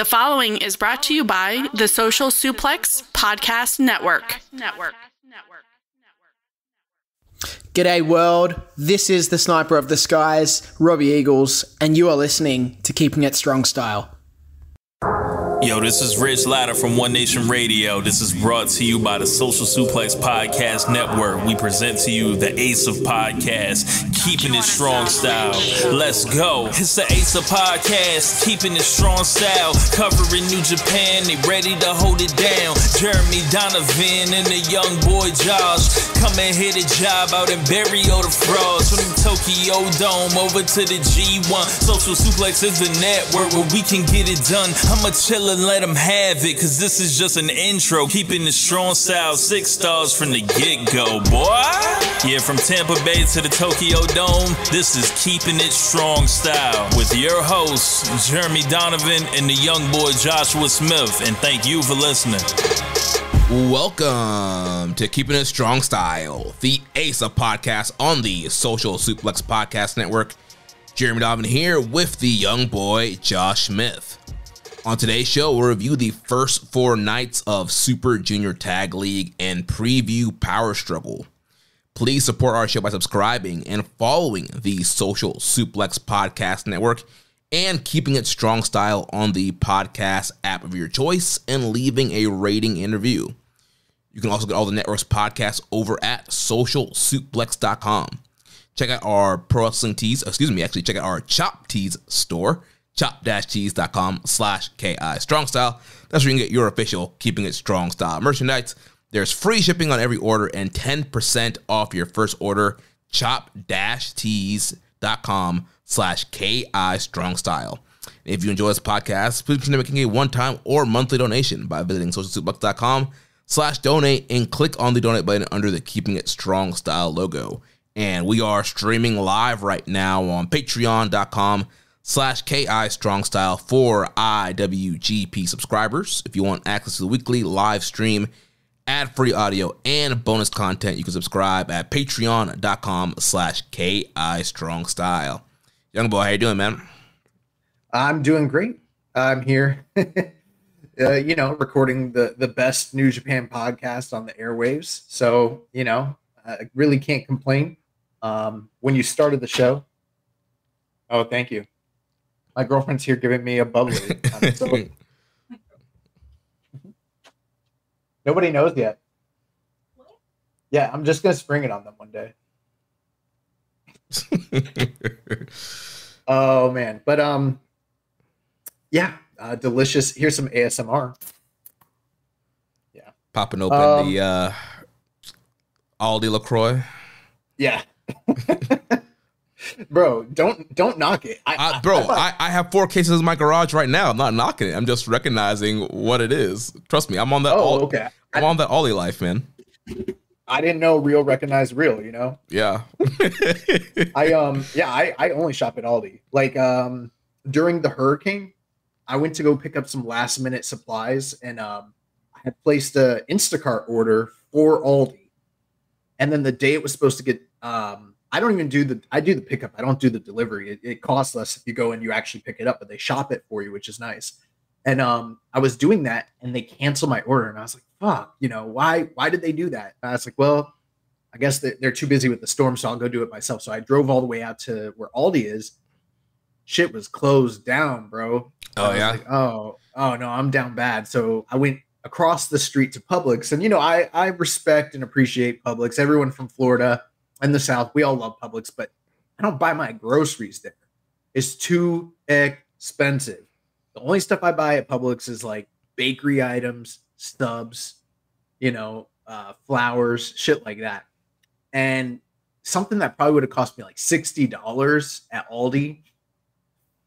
The following is brought to you by the Social Suplex Podcast Network. G'day world, this is the Sniper of the Skies, Robbie Eagles, and you are listening to Keeping It Strong Style. Yo, this is Rich Latta from One Nation Radio. This is brought to you by the Social Suplex Podcast Network. We present to you the Ace of Podcasts, Keeping It Strong Style. Let's go. It's the Ace of Podcasts, Keeping It Strong Style. Covering New Japan, they ready to hold it down. Jeremy Donovan and the young boy Josh. Come and hit a job out and bury all the frauds. From the Tokyo Dome over to the G1. Social Suplex is the network where we can get it done. I'ma chill and let them have it, cause this is just an intro. Keeping the strong style, 6 stars from the get-go, boy. Yeah, from Tampa Bay to the Tokyo Dome, this is Keeping It Strong Style with your hosts, Jeremy Donovan and the young boy Joshua Smith. And thank you for listening. Welcome to Keeping It Strong Style, the Ace of Podcasts on the Social Suplex Podcast Network. Jeremy Donovan here with the young boy Josh Smith. On today's show, we'll review the first 4 nights of Super Junior Tag League and preview Power Struggle. Please support our show by subscribing and following the Social Suplex Podcast Network and Keeping It Strong Style on the podcast app of your choice and leaving a rating and review. You can also get all the network's podcasts over at socialsuplex.com. Check out our Pro Wrestling Tees, check out our Chop Tees store, chop-tees.com/KI Strong Style. That's where you can get your official Keeping It Strong Style merchandise. There's free shipping on every order and 10% off your first order. chop-tees.com/KI Strong Style. If you enjoy this podcast, please consider making a one-time or monthly donation by visiting socialsuplex.com/donate and click on the donate button under the Keeping It Strong Style logo. And we are streaming live right now on patreon.com/KI Strong Style for IWGP subscribers. If you want access to the weekly live stream, ad-free audio, and bonus content, you can subscribe at patreon.com/KI Strong Style. Young boy, how you doing, man? I'm doing great. I'm here, recording the best New Japan podcast on the airwaves. So, I really can't complain. When you started the show, oh, thank you. My girlfriend's here giving me a bubbly. Nobody knows yet. Yeah, I'm just going to spring it on them one day. Oh, man. But, delicious. Here's some ASMR. Yeah. Popping open the Aldi LaCroix. Yeah. Bro, don't knock it. I have 4 cases in my garage right now. I'm not knocking it. I'm just recognizing what it is. Trust me, I'm on that. Okay. I'm on that Ollie life, man. I didn't know real recognized real. Yeah. I only shop at Aldi. Like during the hurricane, I went to go pick up some last minute supplies, and I had placed a Instacart order for Aldi, and then the day it was supposed to get I don't even do I do the pickup. I don't do the delivery. It costs less if you go and you actually pick it up, but they shop it for you, which is nice. And I was doing that and they canceled my order. And I was like, fuck, why did they do that? And I was like, well, I guess they're too busy with the storm, so I'll go do it myself. So I drove all the way out to where Aldi is. Shit was closed down, bro. Oh, yeah? Like, oh no, I'm down bad. So I went across the street to Publix. And, I respect and appreciate Publix. Everyone from Florida and the South, we all love Publix, but I don't buy my groceries there. It's too expensive. The only stuff I buy at Publix is like bakery items, stubs, flowers, shit like that. And something that probably would have cost me like $60 at Aldi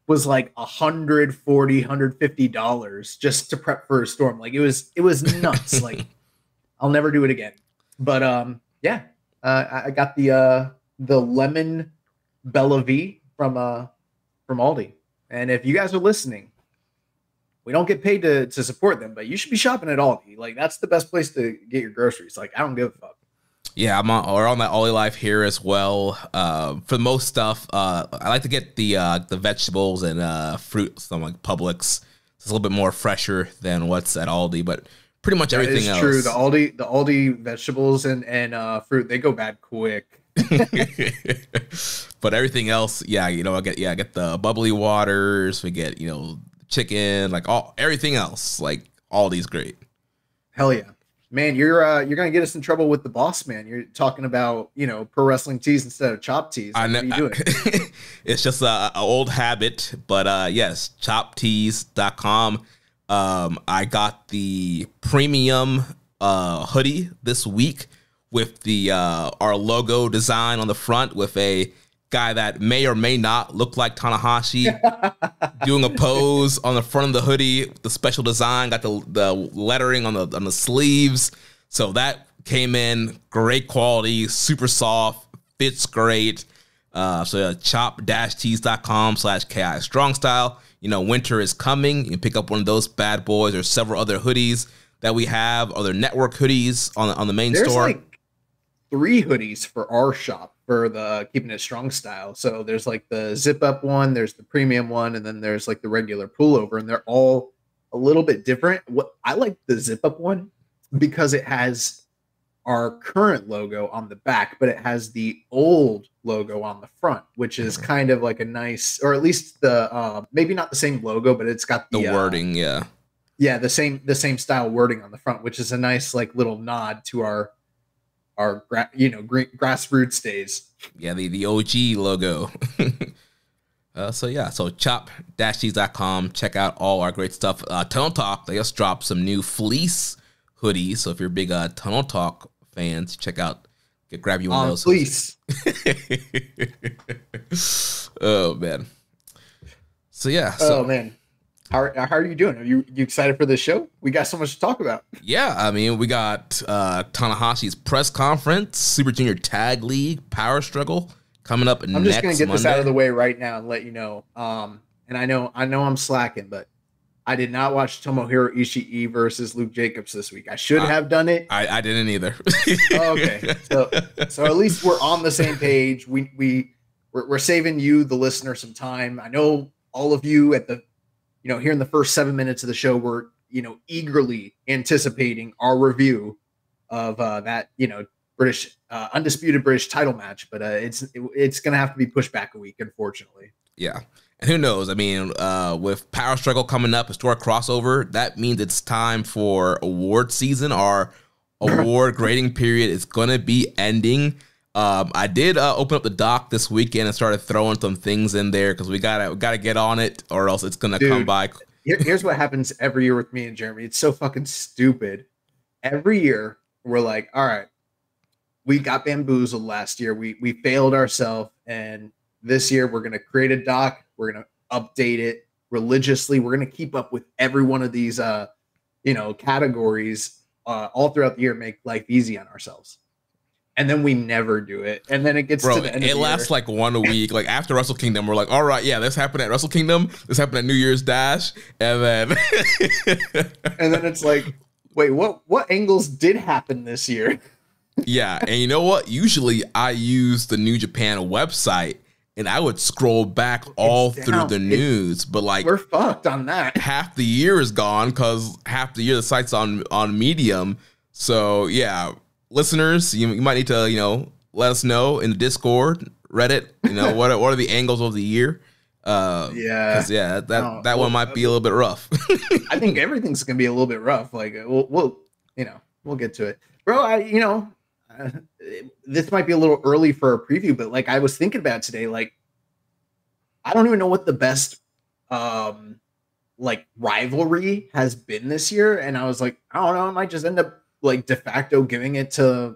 was like $140, $150 just to prep for a storm. Like it was nuts. Like I'll never do it again. But I got the lemon Bella V from Aldi. And if you guys are listening, we don't get paid to support them, but you should be shopping at Aldi. Like that's the best place to get your groceries. Like I don't give a fuck. Yeah, we're on that Ollie life here as well. For most stuff, I like to get the vegetables and fruit from like Publix. It's a little bit more fresher than what's at Aldi, but pretty much everything else. True. The Aldi vegetables and fruit, they go bad quick. But everything else, I get the bubbly waters. We get chicken, like everything else. Like Aldi's great. Hell yeah, man! You're gonna get us in trouble with the boss man. You're talking about pro wrestling tees instead of chop tees. I know. What are you doing? It's just an old habit, but yes, choptees.com. I got the premium hoodie this week with the our logo design on the front with a guy that may or may not look like Tanahashi doing a pose on the front of the hoodie. The special design got the lettering on the sleeves. So that came in great quality, super soft, fits great. chop-tees.com/KI Strong Style. Winter is coming. You can pick up one of those bad boys. There's several other hoodies that we have, other network hoodies on the main store. There's like 3 hoodies for our shop for the Keeping It Strong Style. So there's like the zip up one, there's the premium one, and then there's like the regular pullover, and they're all a little bit different. What I like the zip up one because it has our current logo on the back, but it has the old logo on the front, which is kind of like a nice, or at least the maybe not the same logo, but it's got the wording, the same style wording on the front, which is a nice like little nod to our grassroots days. Yeah, the OG logo. So chop-tees.com. Check out all our great stuff. Tunnel Talk, they just dropped some new fleece hoodies. So if you're big Tunnel Talk fans, grab you one of those fleece. Oh man. Oh man. How are you doing? Are you excited for this show? We got so much to talk about. Yeah, I mean, we got Tanahashi's press conference, Super Junior Tag League, Power Struggle coming up next Monday. I'm just going to get this out of the way right now and let you know. And I know I'm slacking, but I did not watch Tomohiro Ishii versus Luke Jacobs this week. I should have done it. I didn't either. Okay, so at least we're on the same page. We're saving you, the listener, some time. I know all of you at the here in the first 7 minutes of the show, we're, eagerly anticipating our review of that, British undisputed British title match, but it's going to have to be pushed back a week, unfortunately. Yeah. And who knows? I mean, with Power Struggle coming up, historic crossover, that means it's time for award season. Our award grading period is going to be ending. I did open up the doc this weekend and started throwing some things in there because we gotta get on it or else it's gonna come by. Here's what happens every year with me and Jeremy. It's so fucking stupid. Every year we're like, all right, we got bamboozled last year. We failed ourselves, and this year we're gonna create a doc. We're gonna update it religiously. We're gonna keep up with every one of these categories all throughout the year. Make life easy on ourselves. And then we never do it. And then it gets to the end of the year. It lasts like 1 week. Like after Wrestle Kingdom, we're like, all right, yeah, this happened at Wrestle Kingdom. This happened at New Year's Dash. And then and then it's like, wait, what angles did happen this year? Yeah. And you know what? Usually I use the New Japan website and I would scroll back all through the news. But like we're fucked on that. Half the year is gone because half the year the site's on Medium. So yeah. Listeners, you might need to, let us know in the Discord, Reddit, what are the angles of the year? That one might be a little bit rough. I think everything's gonna be a little bit rough. Like we'll get to it, bro. This might be a little early for a preview, but like I was thinking about today, like I don't even know what the best rivalry has been this year, and I was like, I don't know, I might just end up like de facto giving it to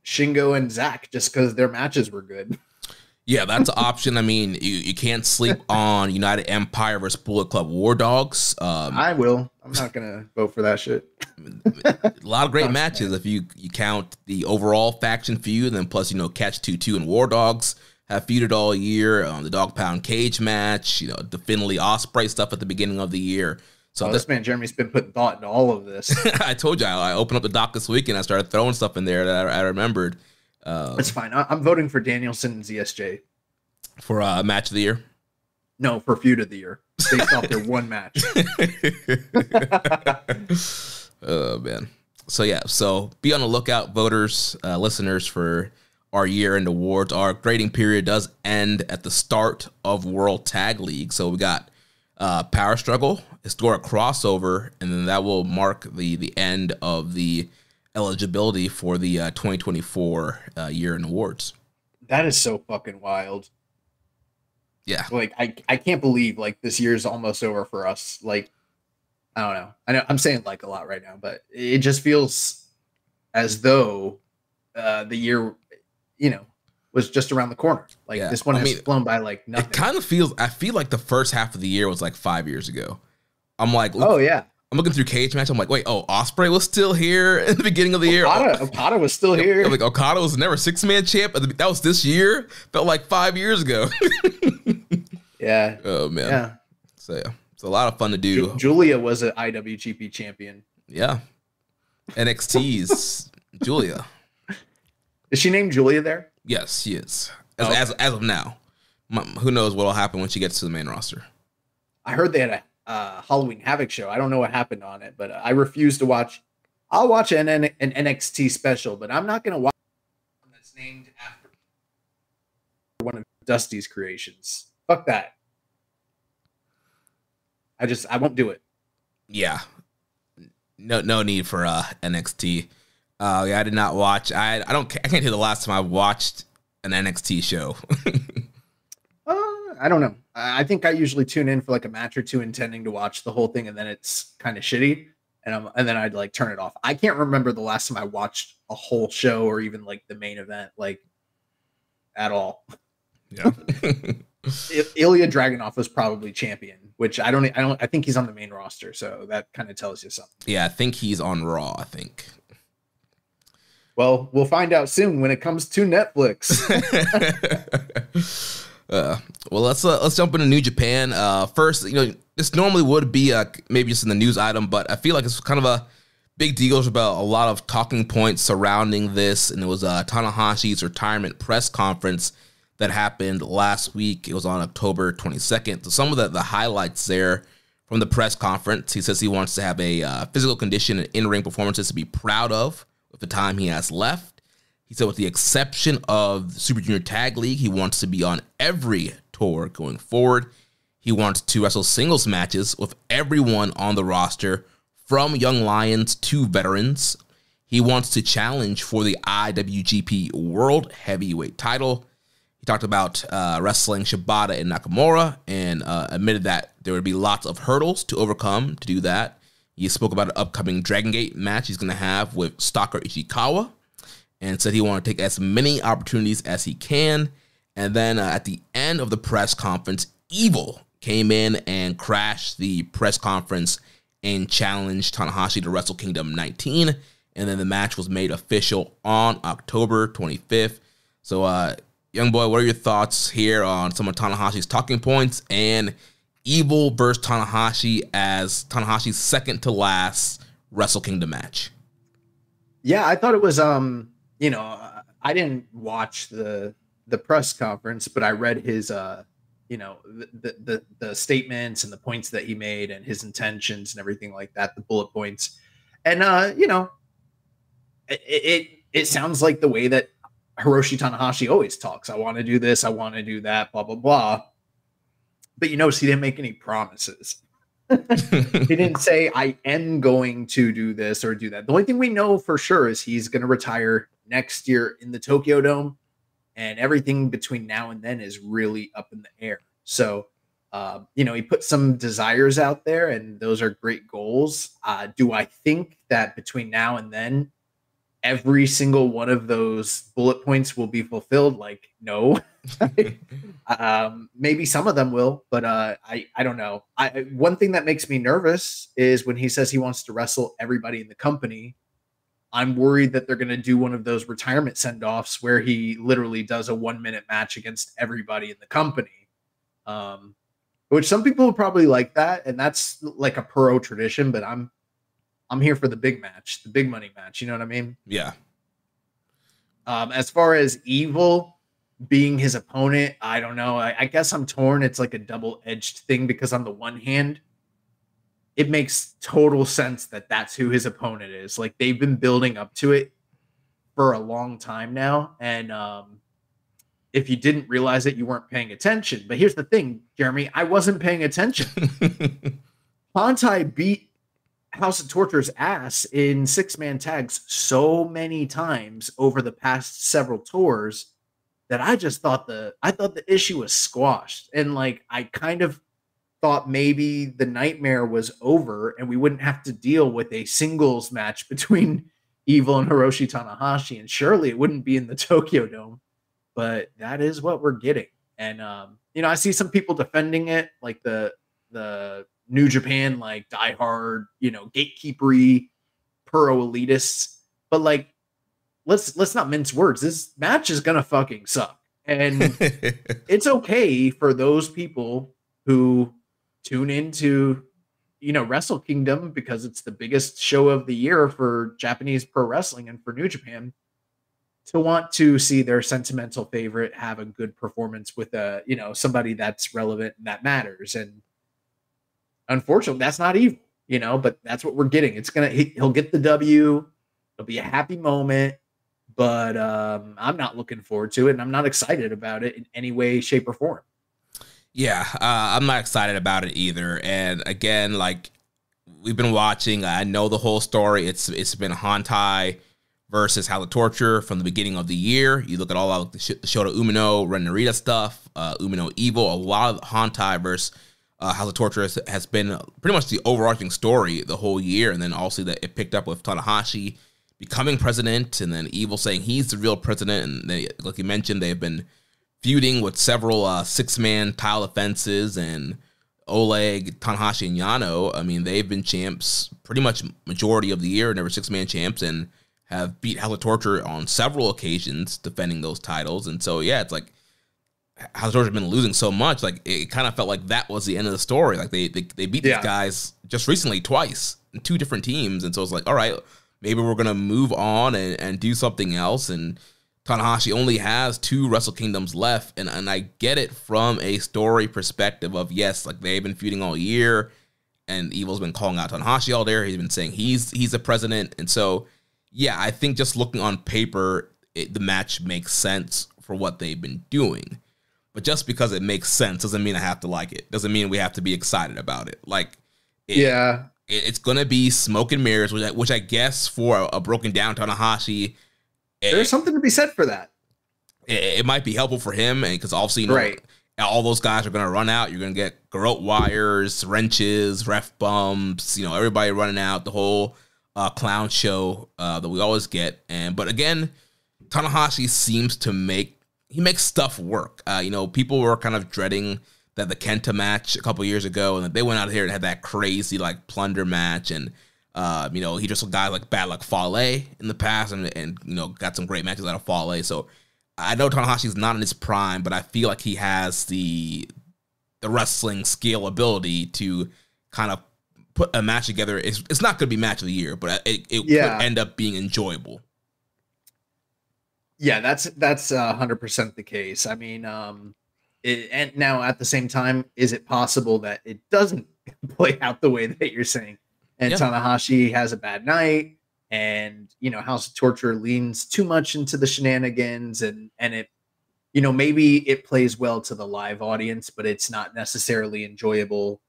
Shingo and Zach just because their matches were good. Yeah, that's an option. I mean, you can't sleep on United Empire versus Bullet Club War Dogs. I will. I'm not gonna vote for that shit. A lot of great matches if you count the overall faction feud, and then plus Catch 2-2 and War Dogs have feuded all year. The Dog Pound Cage match, the Finley Ospreay stuff at the beginning of the year. So this man Jeremy's been putting thought into all of this. I told you I opened up the doc this week and I started throwing stuff in there that I remembered. It's fine. I'm voting for Danielson and ZSJ for match of the year. No, for feud of the year. based off their one match. Oh man. So be on the lookout, voters, listeners, for our year-end awards. Our grading period does end at the start of World Tag League. So we got Power Struggle, Historic Crossover, and then that will mark the end of the eligibility for the 2024 year-end awards. That is so fucking wild. Yeah. Like, I can't believe, like, this year's almost over for us. Like, I don't know. I know I'm saying like a lot right now, but it just feels as though the year, was just around the corner. Like, this one has flown by like nothing. It kind of feels, I feel like the first half of the year was like 5 years ago. I'm like, oh yeah. I'm looking through Cage Match. I'm like, wait, Ospreay was still here in the beginning of the year. Okada was still here. I'm like, Okada was never 6-man champ. That was this year. Felt like 5 years ago. Yeah. Oh man. Yeah. So yeah, it's a lot of fun to do. Julia was an IWGP champion. Yeah. NXT's Julia. Is she named Julia there? Yes, she is. As of now. Who knows what will happen when she gets to the main roster. I heard they had a Halloween Havoc show. I don't know what happened on it, but I refuse to watch. I'll watch an NXT special, but I'm not going to watch one that's named after one of Dusty's creations. Fuck that. I won't do it. Yeah. No need for NXT. Yeah, I did not watch. I can't tell you the last time I watched an NXT show. I don't know. I think I usually tune in for like a match or two, intending to watch the whole thing, and then it's kind of shitty, and then I'd like turn it off. I can't remember the last time I watched a whole show or even like the main event, like, at all. Yeah. Ilya Dragunov was probably champion, which I think he's on the main roster, so that kind of tells you something. Yeah, I think he's on Raw, I think. Well, we'll find out soon when it comes to Netflix. Well, let's jump into New Japan. First, this normally would be maybe just in the news item, but I feel like it's kind of a big deal. There's about a lot of talking points surrounding this, and it was Tanahashi's retirement press conference that happened last week. It was on October 22nd. So some of the highlights there from the press conference: he says he wants to have a physical condition and in-ring performances to be proud of with the time he has left. He said with the exception of the Super Junior Tag League, he wants to be on every tour going forward. He wants to wrestle singles matches with everyone on the roster, from young lions to veterans. He wants to challenge for the IWGP World Heavyweight title. He talked about wrestling Shibata and Nakamura, and admitted that there would be lots of hurdles to overcome to do that. He spoke about an upcoming Dragon Gate match he's going to have with Stalker Ishikawa, and said he wanted to take as many opportunities as he can. And then at the end of the press conference, Evil came in and crashed the press conference and challenged Tanahashi to Wrestle Kingdom 19. And then the match was made official on October 25th. So, young boy, what are your thoughts here on some of Tanahashi's talking points and Evil versus Tanahashi as Tanahashi's second to last Wrestle Kingdom match? Yeah, I thought it was I didn't watch the press conference, but I read his the statements and the points that he made and his intentions and everything like that, the bullet points. And it sounds like the way that Hiroshi Tanahashi always talks. I want to do this, I want to do that, blah blah blah. But you notice he didn't make any promises. He didn't say, I am going to do this or do that. The only thing we know for sure is he's going to retire next year in the Tokyo Dome, and everything between now and then is really up in the air. So, he put some desires out there, and those are great goals. Do I think that between now and then, every single one of those bullet points will be fulfilled? Like, no. Maybe some of them will, but I don't know. One thing that makes me nervous is when he says he wants to wrestle everybody in the company. I'm worried that they're going to do one of those retirement send-offs where he literally does a 1-minute match against everybody in the company, which some people would probably like that, and that's like a pro tradition. But I'm here for the big match, the big money match. You know what I mean? Yeah. As far as Evil, being his opponent, I don't know. I guess I'm torn. It's like a double-edged thing because on the one hand, it makes total sense that that's who his opponent is. Like they've been building up to it for a long time now. And if you didn't realize it, you weren't paying attention. But here's the thing, Jeremy, I wasn't paying attention. Hontai beat House of Torture's ass in 6-man tags so many times over the past several tours that I just thought the issue was squashed. And like I kind of thought maybe the nightmare was over and we wouldn't have to deal with a singles match between Evil and Hiroshi Tanahashi, and surely it wouldn't be in the Tokyo Dome. But that is what we're getting. And I see some people defending it, like the New Japan, like diehard, gatekeepery pro elitists. But like, let's not mince words. This match is gonna fucking suck. And it's okay for those people who tune into Wrestle Kingdom because it's the biggest show of the year for Japanese pro wrestling and for New Japan, to want to see their sentimental favorite have a good performance with somebody that's relevant and that matters. And unfortunately, that's not evil, but that's what we're getting. He'll get the W. It'll be a happy moment, but I'm not looking forward to it, and I'm not excited about it in any way, shape, or form. Yeah, I'm not excited about it either. And again, like we've been watching, I know the whole story. It's been Hontai versus House of Torture from the beginning of the year. You look at all of the Shota Umino, Ren Narita stuff, Umino Evil, a lot of Hontai versus House of Torture has been pretty much the overarching story the whole year. And then also that it picked up with Tanahashi becoming president, and then Evil saying he's the real president. And they, like you mentioned, they've been feuding with several 6-man tile offenses, and Oleg, Tanahashi, and Yano. I mean, they've been champs pretty much majority of the year, and they were 6-man champs, and have beat House of Torture on several occasions defending those titles. And so, yeah, it's like House of Torture has been losing so much. Like, it kind of felt like that was the end of the story. Like, they beat these guys just recently twice in 2 different teams. And so it's like, all right, maybe we're going to move on and do something else. And Tanahashi only has 2 Wrestle Kingdoms left. And I get it from a story perspective of, yes, like they've been feuding all year, and Evil's been calling out Tanahashi all day. He's been saying he's the president. And so, yeah, I think just looking on paper, the match makes sense for what they've been doing. But just because it makes sense doesn't mean I have to like it. Doesn't mean we have to be excited about it. Like, it's going to be smoke and mirrors, which I guess for a broken down Tanahashi, there's something to be said for that. It might be helpful for him, and because obviously, all those guys are going to run out. You're going to get garrote wires, wrenches, ref bumps, everybody running out, the whole clown show that we always get. But again, Tanahashi seems to make stuff work. People were kind of dreading that the Kenta match a couple years ago, and they went out here and had that crazy like plunder match, and he just a guy like Bad Luck Fale in the past, and got some great matches out of Fale. So I know Tanahashi's not in his prime, but I feel like he has the wrestling skill ability to kind of put a match together. It's not going to be match of the year, but it could end up being enjoyable. Yeah, that's 100% the case. I mean, and now at the same time, is it possible that it doesn't play out the way that you're saying? And Tanahashi has a bad night, and House of Torture leans too much into the shenanigans, and it, maybe it plays well to the live audience, but it's not necessarily enjoyable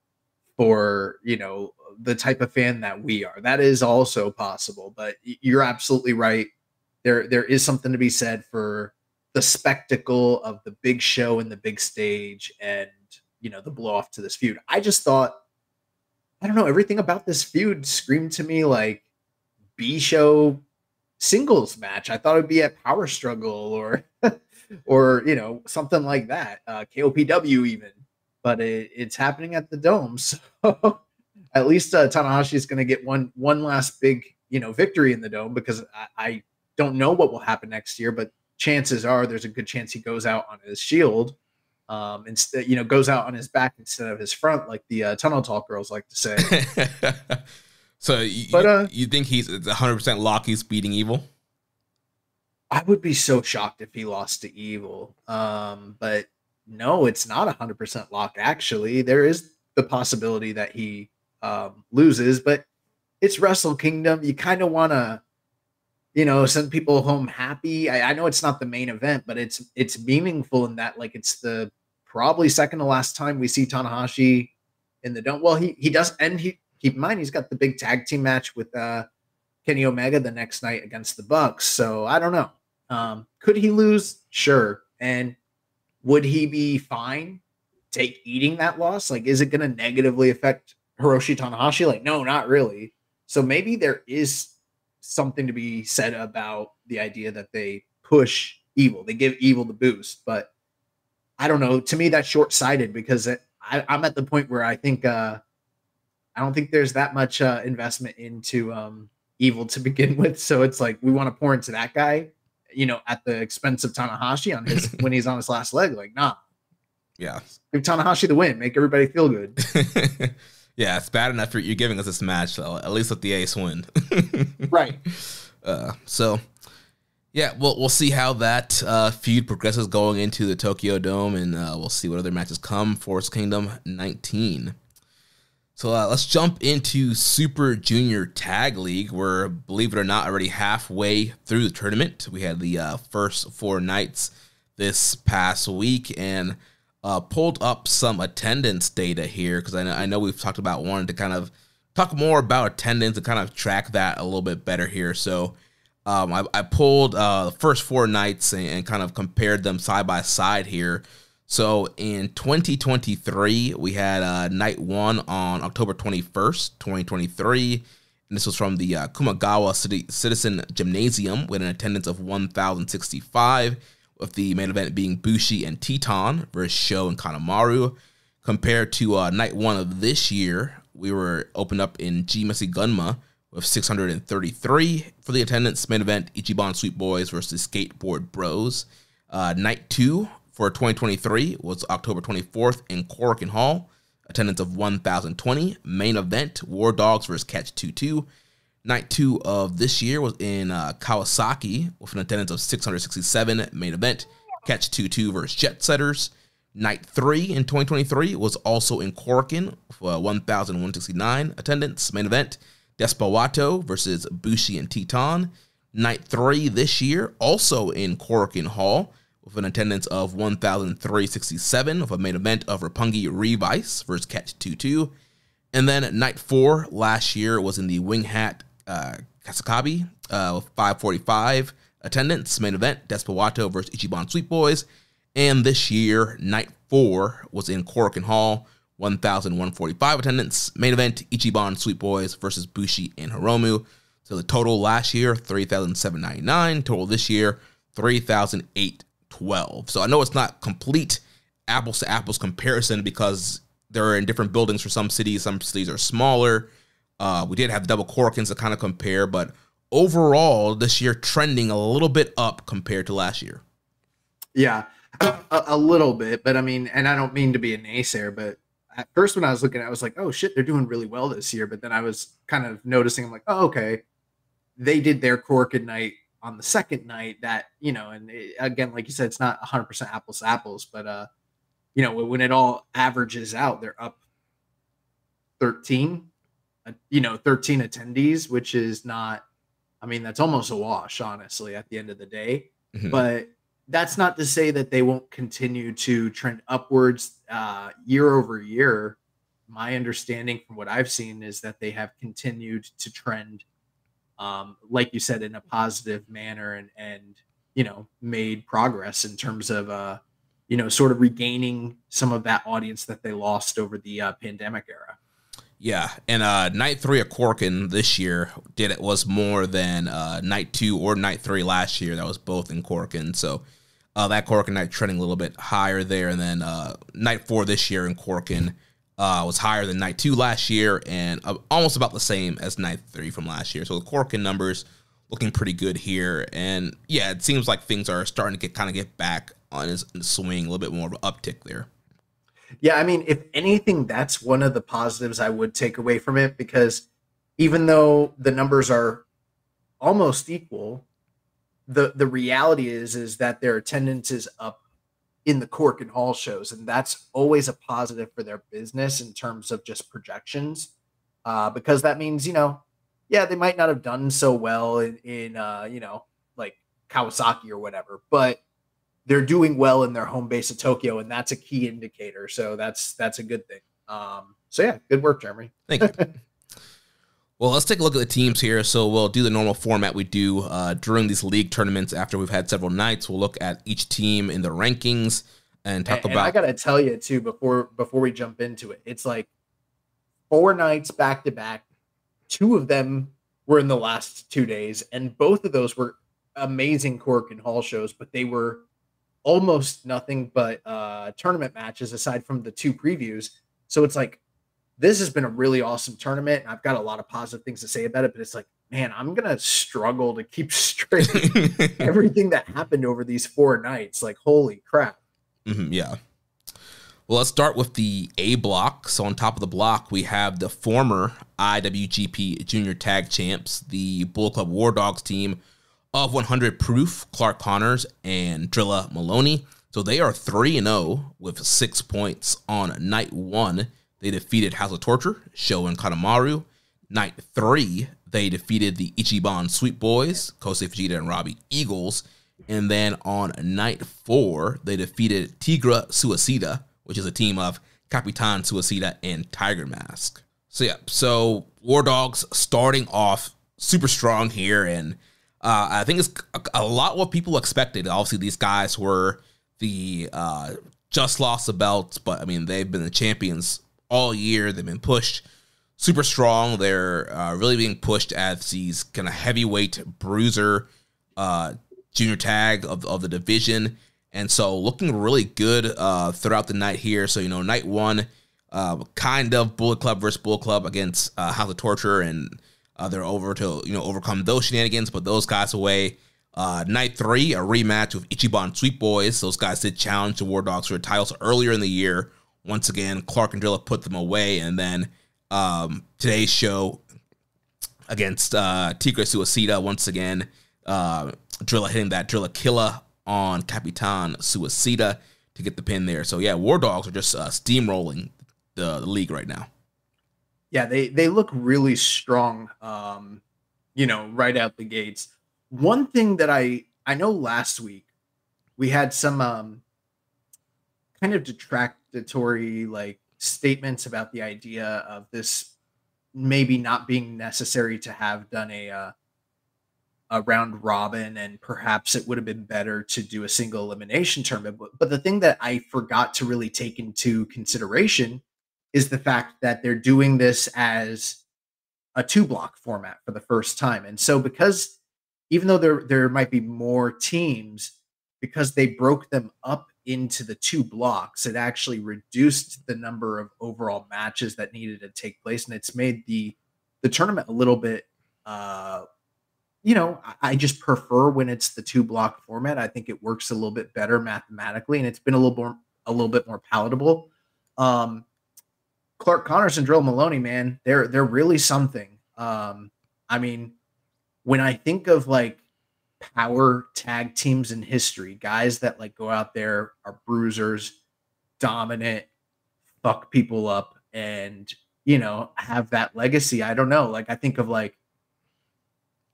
for the type of fan that we are. That is also possible, but you're absolutely right. There is something to be said for the spectacle of the big show and the big stage, and the blow off to this feud. I just thought, I don't know, everything about this feud screamed to me like B-show singles match. I thought it'd be a power struggle or something like that, KOPW even, but it's happening at the Dome. So at least Tanahashi is going to get one last big victory in the Dome, because I don't know what will happen next year, but chances are there's a good chance he goes out on his shield, instead, goes out on his back instead of his front, like the Tunnel Talk girls like to say. So you think he's 100% lock he's beating Evil? I would be so shocked if he lost to Evil. But no, it's not 100% lock. Actually, there is the possibility that he loses, but it's Wrestle Kingdom. You kind of want to, send people home happy. I know it's not the main event, but it's meaningful in that, like, it's the probably second to last time we see Tanahashi in the dome. Well, he does, and keep in mind he's got the big tag team match with Kenny Omega the next night against the Bucks. So I don't know. Could he lose? Sure. And would he be fine eating that loss? Like, is it going to negatively affect Hiroshi Tanahashi? Like, no, not really. So maybe there is something to be said about the idea that they push Evil. They give Evil the boost, but I don't know. To me, that's short-sighted because I'm at the point where I think I don't think there's that much investment into Evil to begin with. So it's like we want to pour into that guy, at the expense of Tanahashi on his when he's on his last leg. Like, nah. Yeah. Give Tanahashi the win. Make everybody feel good. Yeah, it's bad enough you're giving us this match, though. At least let the Ace win. Right. So, yeah, we'll see how that feud progresses going into the Tokyo Dome, and we'll see what other matches come for Wrestle Kingdom 19. So let's jump into Super Junior Tag League. We're, believe it or not, already halfway through the tournament. We had the first 4 nights this past week, and pulled up some attendance data here because I know we've talked about wanting to kind of talk more about attendance and kind of track that a little bit better here. So I pulled the first 4 nights and kind of compared them side by side here. So in 2023, we had night 1 on October 21st, 2023. And this was from the Kumagawa Citizen Gymnasium with an attendance of 1,065, with the main event being Bushi and Teton versus Sho and Kanemaru. Compared to night 1 of this year, we were opened up in Jimesi Gunma with 633 for the attendance. Main event, Ichiban Sweet Boys versus Skateboard Bros. Night 2 for 2023 was October 24th in Korakuen Hall. Attendance of 1,020. Main event, War Dogs versus Catch 22. Night 2 of this year was in Kawasaki with an attendance of 667. Main event, Catch 22 versus Jet Setters. Night 3 in 2023 was also in Korakuen with 1,169 attendance. Main event, Desperado versus Bushi and Teton. Night 3 this year, also in Korakuen Hall with an attendance of 1,367 with a main event of Roppongi Revice versus Catch 22. And then night 4 last year was in the Wing Hat Kasakabi with 545 attendance. Main event, Desperado versus Ichiban Sweet Boys. And this year, night 4 was in Korakuen Hall, 1,145 attendance. Main event, Ichiban Sweet Boys versus Bushi and Hiromu. So the total last year, 3,799. Total this year, 3,812. So I know it's not complete apples to apples comparison because they're in different buildings for some cities. Some cities are smaller. We did have the double Korakuens to kind of compare, but overall, this year trending a little bit up compared to last year. Yeah, a little bit, but I mean, and I don't mean to be a naysayer, but at first when I was looking at it, I was like, oh shit, they're doing really well this year. But then I was kind of noticing, I'm like, oh, okay, they did their Korakuen night on the second night that, and again, like you said, it's not 100% apples to apples, but when it all averages out, they're up 13 attendees, which is not, I mean, that's almost a wash, honestly, at the end of the day. Mm-hmm. But that's not to say that they won't continue to trend upwards year over year. My understanding from what I've seen is that they have continued to trend, like you said, in a positive manner and made progress in terms of, sort of regaining some of that audience that they lost over the pandemic era. Yeah, and night 3 of Korakuen this year was more than night 2 or night 3 last year. That was both in Korakuen, so that Korakuen night trending a little bit higher there, and then night 4 this year in Korakuen was higher than night 2 last year, and almost about the same as night 3 from last year. So the Korakuen numbers looking pretty good here, and yeah, it seems like things are starting to get back on his swing, a little bit more of an uptick there. Yeah, I mean, if anything, that's one of the positives I would take away from it, because even though the numbers are almost equal, the reality is that their attendance is up in the Cork and Hall shows, and that's always a positive for their business in terms of just projections, because that means, yeah, they might not have done so well in like Kawasaki or whatever, but they're doing well in their home base of Tokyo, and that's a key indicator. So that's a good thing. So yeah, good work, Jeremy. Thank you. Well, let's take a look at the teams here. So we'll do the normal format we do during these league tournaments. After we've had several nights, we'll look at each team in the rankings and talk about. I gotta tell you too, before we jump into it, it's like 4 nights back to back. 2 of them were in the last 2 days, and both of those were amazing Cork and Hall shows, but they were almost nothing but tournament matches aside from the 2 previews. So it's like, this has been a really awesome tournament, and I've got a lot of positive things to say about it, but it's like, man, I'm going to struggle to keep straight everything that happened over these 4 nights. Like, holy crap. Yeah. Well, let's start with the A block. So on top of the block, we have the former IWGP Junior Tag Champs, the Bullet Club War Dogs team of 100 Proof, Clark Connors and Drilla Maloney. So they are 3-0 with 6 points on night 1. They defeated House of Torture, Sho and Kanemaru. Night 3, they defeated the Ichiban Sweet Boys, Kosei Fujita and Robbie Eagles. And then on night 4, they defeated Tigra Suicida, which is a team of Capitan Suicida and Tiger Mask. So yeah, so War Dogs starting off super strong here, and I think it's a lot what people expected. Obviously, these guys were the just lost the belts, but I mean, they've been the champions all year. They've been pushed super strong. They're really being pushed as these kind of heavyweight bruiser junior tag of the division. And so looking really good throughout the night here. So, night 1, kind of Bullet Club versus Bullet Club against House of Torture, and they're over to, overcome those shenanigans, put those guys away. Night 3, a rematch with Ichiban Sweet Boys. Those guys did challenge the War Dogs for titles earlier in the year. Once again, Clark and Drilla put them away. And then today's show against Tigra Suicida, once again, Drilla hitting that Drilla Killa on Capitan Suicida to get the pin there. So yeah, War Dogs are just steamrolling the league right now. Yeah, they look really strong, right out the gates. One thing that I know last week we had some kind of detractory statements about the idea of this maybe not being necessary to have done a round robin, and perhaps it would have been better to do a single elimination tournament. But the thing that I forgot to really take into consideration is the fact that they're doing this as a 2-block format for the first time. And so because even though there might be more teams, because they broke them up into the 2 blocks, it actually reduced the number of overall matches that needed to take place. And it's made the tournament a little bit, I just prefer when it's the 2-block format. I think it works a little bit better mathematically, and it's been a little bit more palatable. Clark Connors and Drill Maloney, man, they're really something. I mean, when I think of power tag teams in history, guys that go out there, are bruisers, dominant, fuck people up, and have that legacy. I don't know. I think of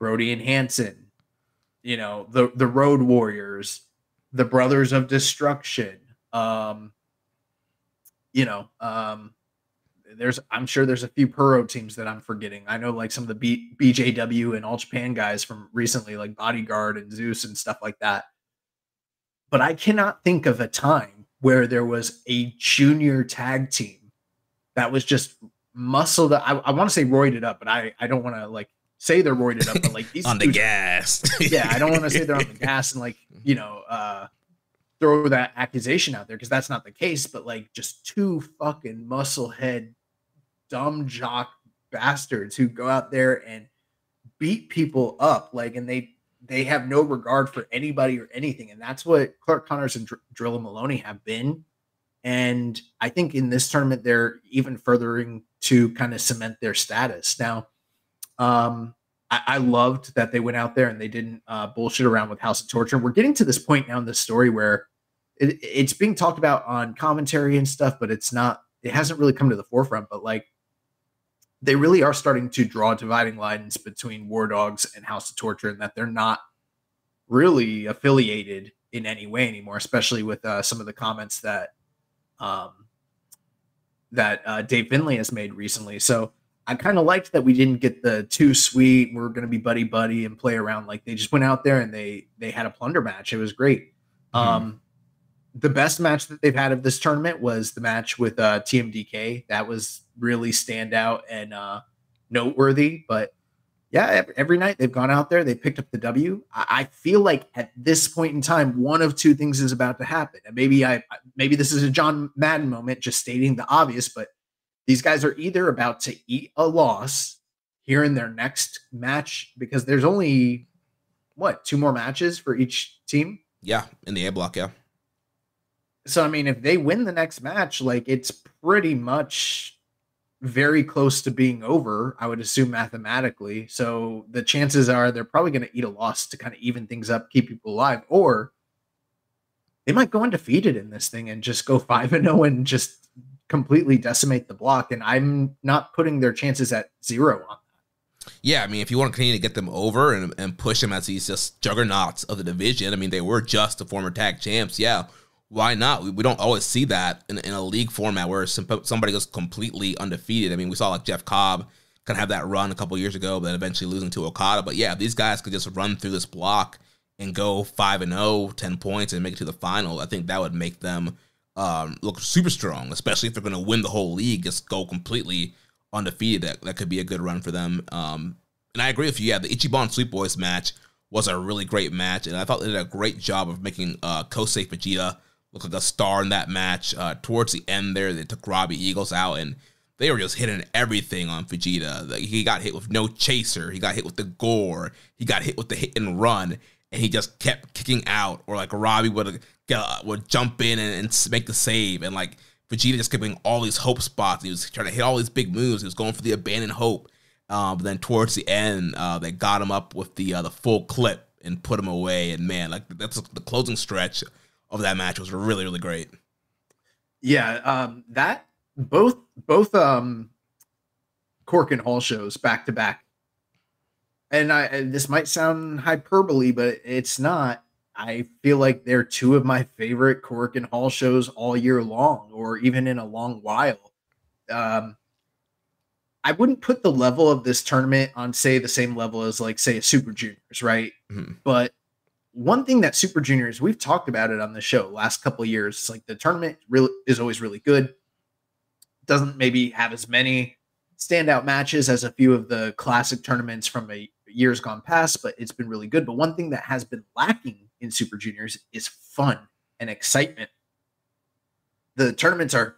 Brody and Hanson, the Road Warriors, the Brothers of Destruction. I'm sure there's a few Puro teams that I'm forgetting. I know some of the BJW and All Japan guys from recently, like Bodyguard and Zeus and stuff like that. But I cannot think of a time where there was a junior tag team that was just muscled up. I want to say roided up, but I don't want to say they're roided up, but these on the gas. Yeah, I don't want to say they're on the gas and throw that accusation out there, because that's not the case. But just 2 fucking musclehead dumb jock bastards who go out there and beat people up, and they have no regard for anybody or anything. And that's what Clark Connors and Drilla Maloney have been. And I think in this tournament, they're even furthering to kind of cement their status. Now, I I loved that they went out there and they didn't bullshit around with House of Torture. We're getting to this point now in the story where it's being talked about on commentary and stuff, but it hasn't really come to the forefront. But like, they really are starting to draw dividing lines between War Dogs and House of Torture, and that they're not really affiliated in any way anymore, especially with some of the comments that Dave Finlay has made recently. So I kind of liked that we didn't get the too sweet, we're going to be buddy buddy and play around. Like, they just went out there and they had a plunder match. It was great. The best match that they've had of this tournament was the match with TMDK. That was really standout and noteworthy. But yeah, every night they've gone out there, they picked up the W. I feel like at this point in time, one of two things is about to happen. And maybe this is a John Madden moment, just stating the obvious, but these guys are either about to eat a loss here in their next match, because there's only, 2 more matches for each team? Yeah, in the A block, yeah. So, I mean, if they win the next match, like, it's pretty much very close to being over, I would assume, mathematically. So the chances are they're probably going to eat a loss to kind of even things up, keep people alive, or they might go undefeated in this thing and just go 5-0 and just completely decimate the block. And I'm not putting their chances at 0 on that. Yeah, I mean, if you want to continue to get them over and push them as these just juggernauts of the division, I mean, they were just the former tag champs. Yeah, why not? We don't always see that in a league format where somebody goes completely undefeated. I mean, we saw like Jeff Cobb kind of have that run a couple years ago, but eventually losing to Okada. But yeah, if these guys could just run through this block and go 5-0, 10 points, and make it to the final, I think that would make them look super strong, especially if they're going to win the whole league, just go completely undefeated. That could be a good run for them. And I agree with you. Yeah, the Ichiban Sweet Boys match was a really great match, and I thought they did a great job of making Kosei Fujita look like a star in that match. Towards the end there, they took Robbie Eagles out, and they were just hitting everything on Fujita. Like, he got hit with no chaser, he got hit with the gore, he got hit with the hit and run, and he just kept kicking out. Or like Robbie would jump in and make the save, and like Vegeta just kept getting all these hope spots. He was trying to hit all these big moves. He was going for the abandoned hope. But then towards the end, they got him up with the full clip and put him away. And man, like, that's the closing stretch of that match was really, really great. Yeah, that both Cork and Hall shows back to back. And this might sound hyperbole, but it's not. I feel like they're 2 of my favorite Cork and Hall shows all year long, or even in a long while. I wouldn't put the level of this tournament on, say, the same level as, like, say, a Super Juniors, right? Mm-hmm. But one thing that Super Juniors, we've talked about it on the show last couple of years, it's like the tournament really is always really good. Doesn't maybe have as many standout matches as a few of the classic tournaments from years gone past, but it's been really good. But one thing that has been lacking in Super Juniors is fun and excitement. The tournaments are,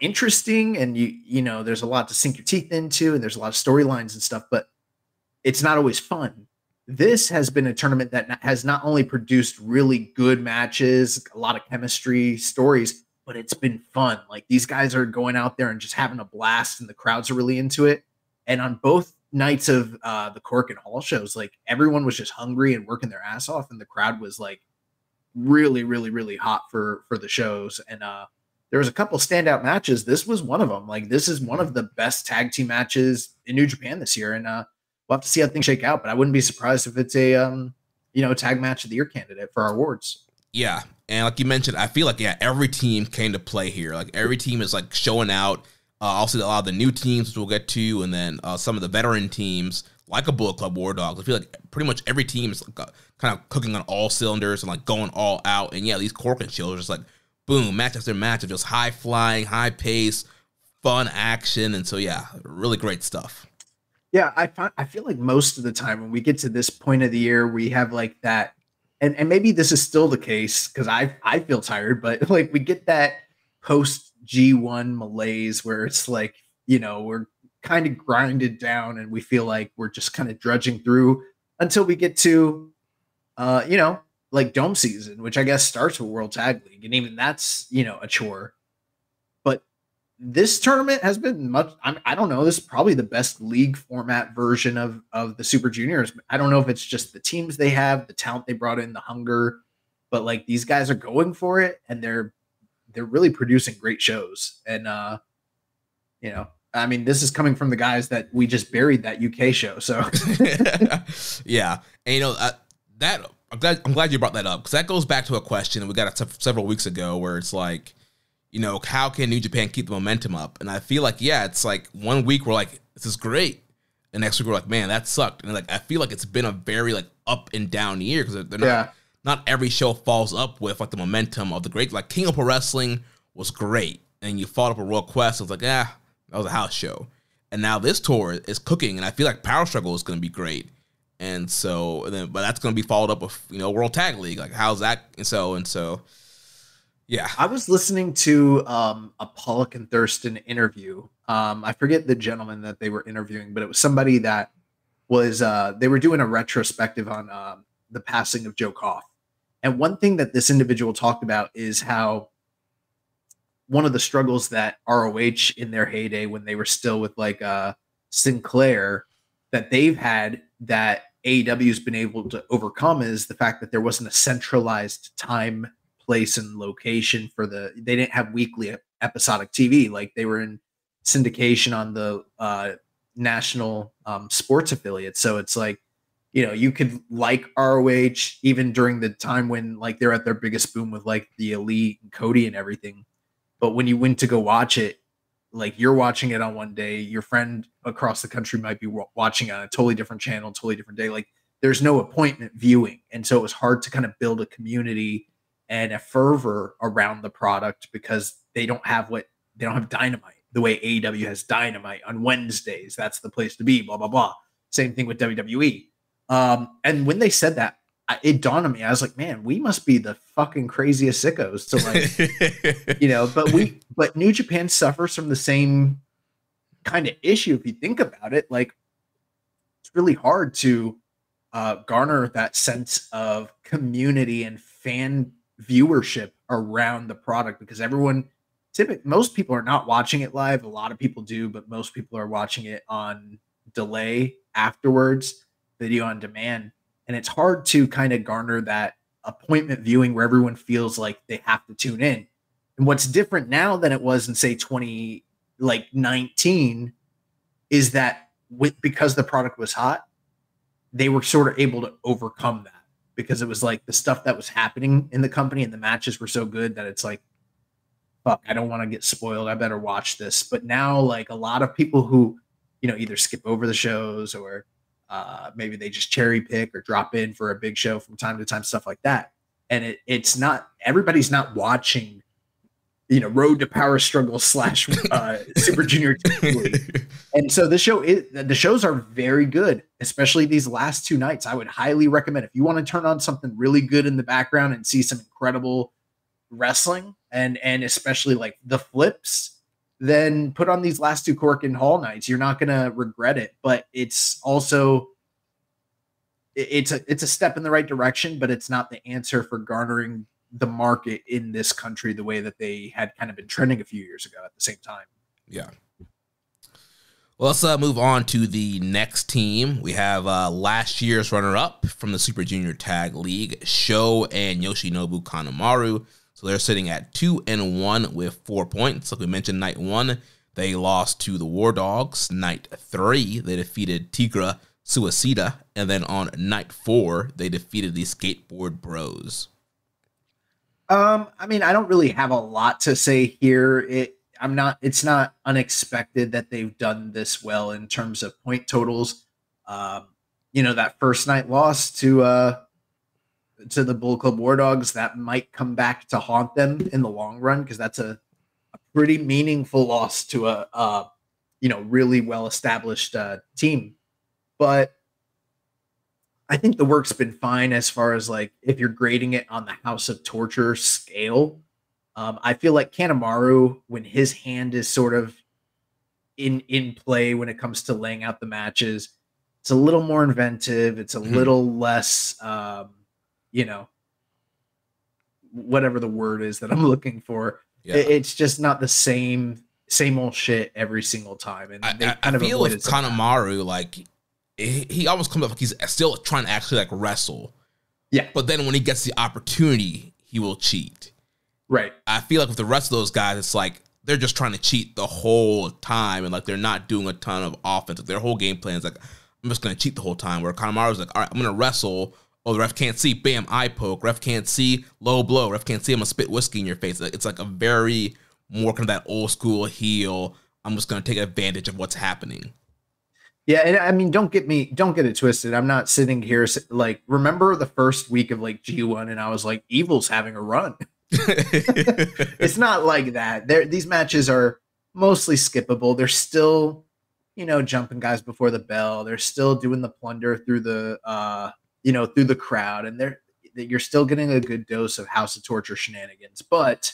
interesting, and you know, there's a lot to sink your teeth into, and there's a lot of storylines and stuff, but it's not always fun. This has been a tournament that has not only produced really good matches, a lot of chemistry, stories, but it's been fun. Like, these guys are going out there and just having a blast, and the crowds are really into it. And on both nights of the Cork and Hall shows, like, everyone was just hungry and working their ass off, and the crowd was like really, really, really hot for the shows. And there was a couple standout matches. This was one of them. Like, this is one of the best tag team matches in New Japan this year, and we'll have to see how things shake out. But I wouldn't be surprised if it's a tag match of the year candidate for our awards. Yeah, and like you mentioned, I feel like every team came to play here. Like, every team is like showing out. Also, a lot of the new teams, which we'll get to, and then some of the veteran teams, like a Bullet Club War Dogs. I feel like pretty much every team is like, kind of cooking on all cylinders and like going all out. And yeah, these Cork and shows are just like boom, match after match of just high flying, high pace, fun action, and so yeah, really great stuff. Yeah, I feel like most of the time when we get to this point of the year, we have like that, and maybe this is still the case because I feel tired, but like we get that post G1 malaise where it's like, we're kind of grinded down and we feel like we're just kind of drudging through until we get to, like dome season, which I guess starts with World Tag League. And even that's, a chore. But this tournament has been much. I don't know. This is probably the best league format version of the Super Juniors. I don't know if it's just the teams they have, the talent they brought in, the hunger, but like these guys are going for it, and they're really producing great shows. And you know, I mean, this is coming from the guys that we just buried that UK show. So yeah, and you know that I'm glad you brought that up, because that goes back to a question that we got several weeks ago, where it's like, you know, how can New Japan keep the momentum up? And I feel like, yeah, it's like 1 week we're like, this is great, and next week we're like, man, that sucked. And like I feel like it's been a very like up and down year, because they're not every show falls up with like the momentum of the great. Like King of Pro Wrestling was great, and you followed up a Royal Quest. It was like, that was a house show. And now this tour is cooking, and I feel like Power Struggle is going to be great. And so, but that's going to be followed up with, you know, World Tag League. Like, how's that? And so, yeah. I was listening to a Pollock and Thurston interview. I forget the gentleman that they were interviewing, but it was somebody that was they were doing a retrospective on the passing of Joe Koff. And one thing that this individual talked about is how one of the struggles that ROH in their heyday, when they were still with like Sinclair, that they've had, that AEW has been able to overcome, is the fact that there wasn't a centralized time, place, and location for they didn't have weekly episodic TV. Like they were in syndication on the national sports affiliates. So it's like, you know, you could like ROH even during the time when like they're at their biggest boom with like the Elite and Cody and everything. But when you went to go watch it, like you're watching it on one day, your friend across the country might be watching on a totally different channel, totally different day. Like there's no appointment viewing. And so it was hard to kind of build a community and a fervor around the product, because they don't have Dynamite the way AEW has Dynamite on Wednesdays. That's the place to be, blah, blah, blah. Same thing with WWE. And when they said that, it dawned on me. I was like, man, we must be the fucking craziest sickos to like, you know, but New Japan suffers from the same kind of issue. If you think about it, like it's really hard to garner that sense of community and fan viewership around the product, because most people are not watching it live. A lot of people do, but most people are watching it on delay afterwards, video on demand. And it's hard to kind of garner that appointment viewing where everyone feels like they have to tune in. And what's different now than it was in say 2019 is that because the product was hot, they were sort of able to overcome that, because it was like the stuff that was happening in the company and the matches were so good that it's like, fuck, I don't want to get spoiled. I better watch this. But now like a lot of people who, you know, either skip over the shows or maybe they just cherry pick or drop in for a big show from time to time, stuff like that. And it's not, everybody's not watching, you know, Road to Power Struggle / Super Junior. And so the shows are very good, especially these last two nights. I would highly recommend, if you want to turn on something really good in the background and see some incredible wrestling and especially like the flips, then put on these last two Cork Hall nights. You're not going to regret it, but it's also, it's a step in the right direction, but it's not the answer for garnering the market in this country the way that they had kind of been trending a few years ago at the same time. Yeah. Well, let's move on to the next team. We have last year's runner-up from the Super Junior Tag League, Sho and Yoshinobu Kanemaru. So they're sitting at 2-1 with 4 points. Like we mentioned, night 1, they lost to the War Dogs. Night 3, they defeated Tigra Suicida. And then on night 4, they defeated the Skateboard Bros. I mean, I don't really have a lot to say here. It's not unexpected that they've done this well in terms of point totals. You know, that first night loss to the Bull Club War Dogs, that might come back to haunt them in the long run, because that's a pretty meaningful loss to a really well established team. But I think the work's been fine as far as like if you're grading it on the House of Torture scale. I feel like Kanemaru, when his hand is sort of in play when it comes to laying out the matches, it's a little more inventive. It's a little less, whatever the word is that I'm looking for. Yeah. It's just not the same same old shit every single time. And they I feel with Kanemaru, like he almost comes up like he's still trying to actually like wrestle. Yeah. But then when he gets the opportunity, he will cheat. Right. I feel like with the rest of those guys, it's like they're just trying to cheat the whole time, and like they're not doing a ton of offense. Like, their whole game plan is like, I'm just going to cheat the whole time. Where Kanemaru's like, all right, I'm going to wrestle. Oh, the ref can't see. Bam, eye poke. Ref can't see. Low blow. Ref can't see. I'm going to spit whiskey in your face. It's like a very more kind of that old school heel. I'm just going to take advantage of what's happening. Yeah, and I mean, don't get it twisted. I'm not sitting here like, remember the first week of like G1, and I was like, Evil's having a run. It's not like that. These matches are mostly skippable. They're still, jumping guys before the bell. They're still doing the plunder through the through the crowd, and you're still getting a good dose of House of Torture shenanigans, but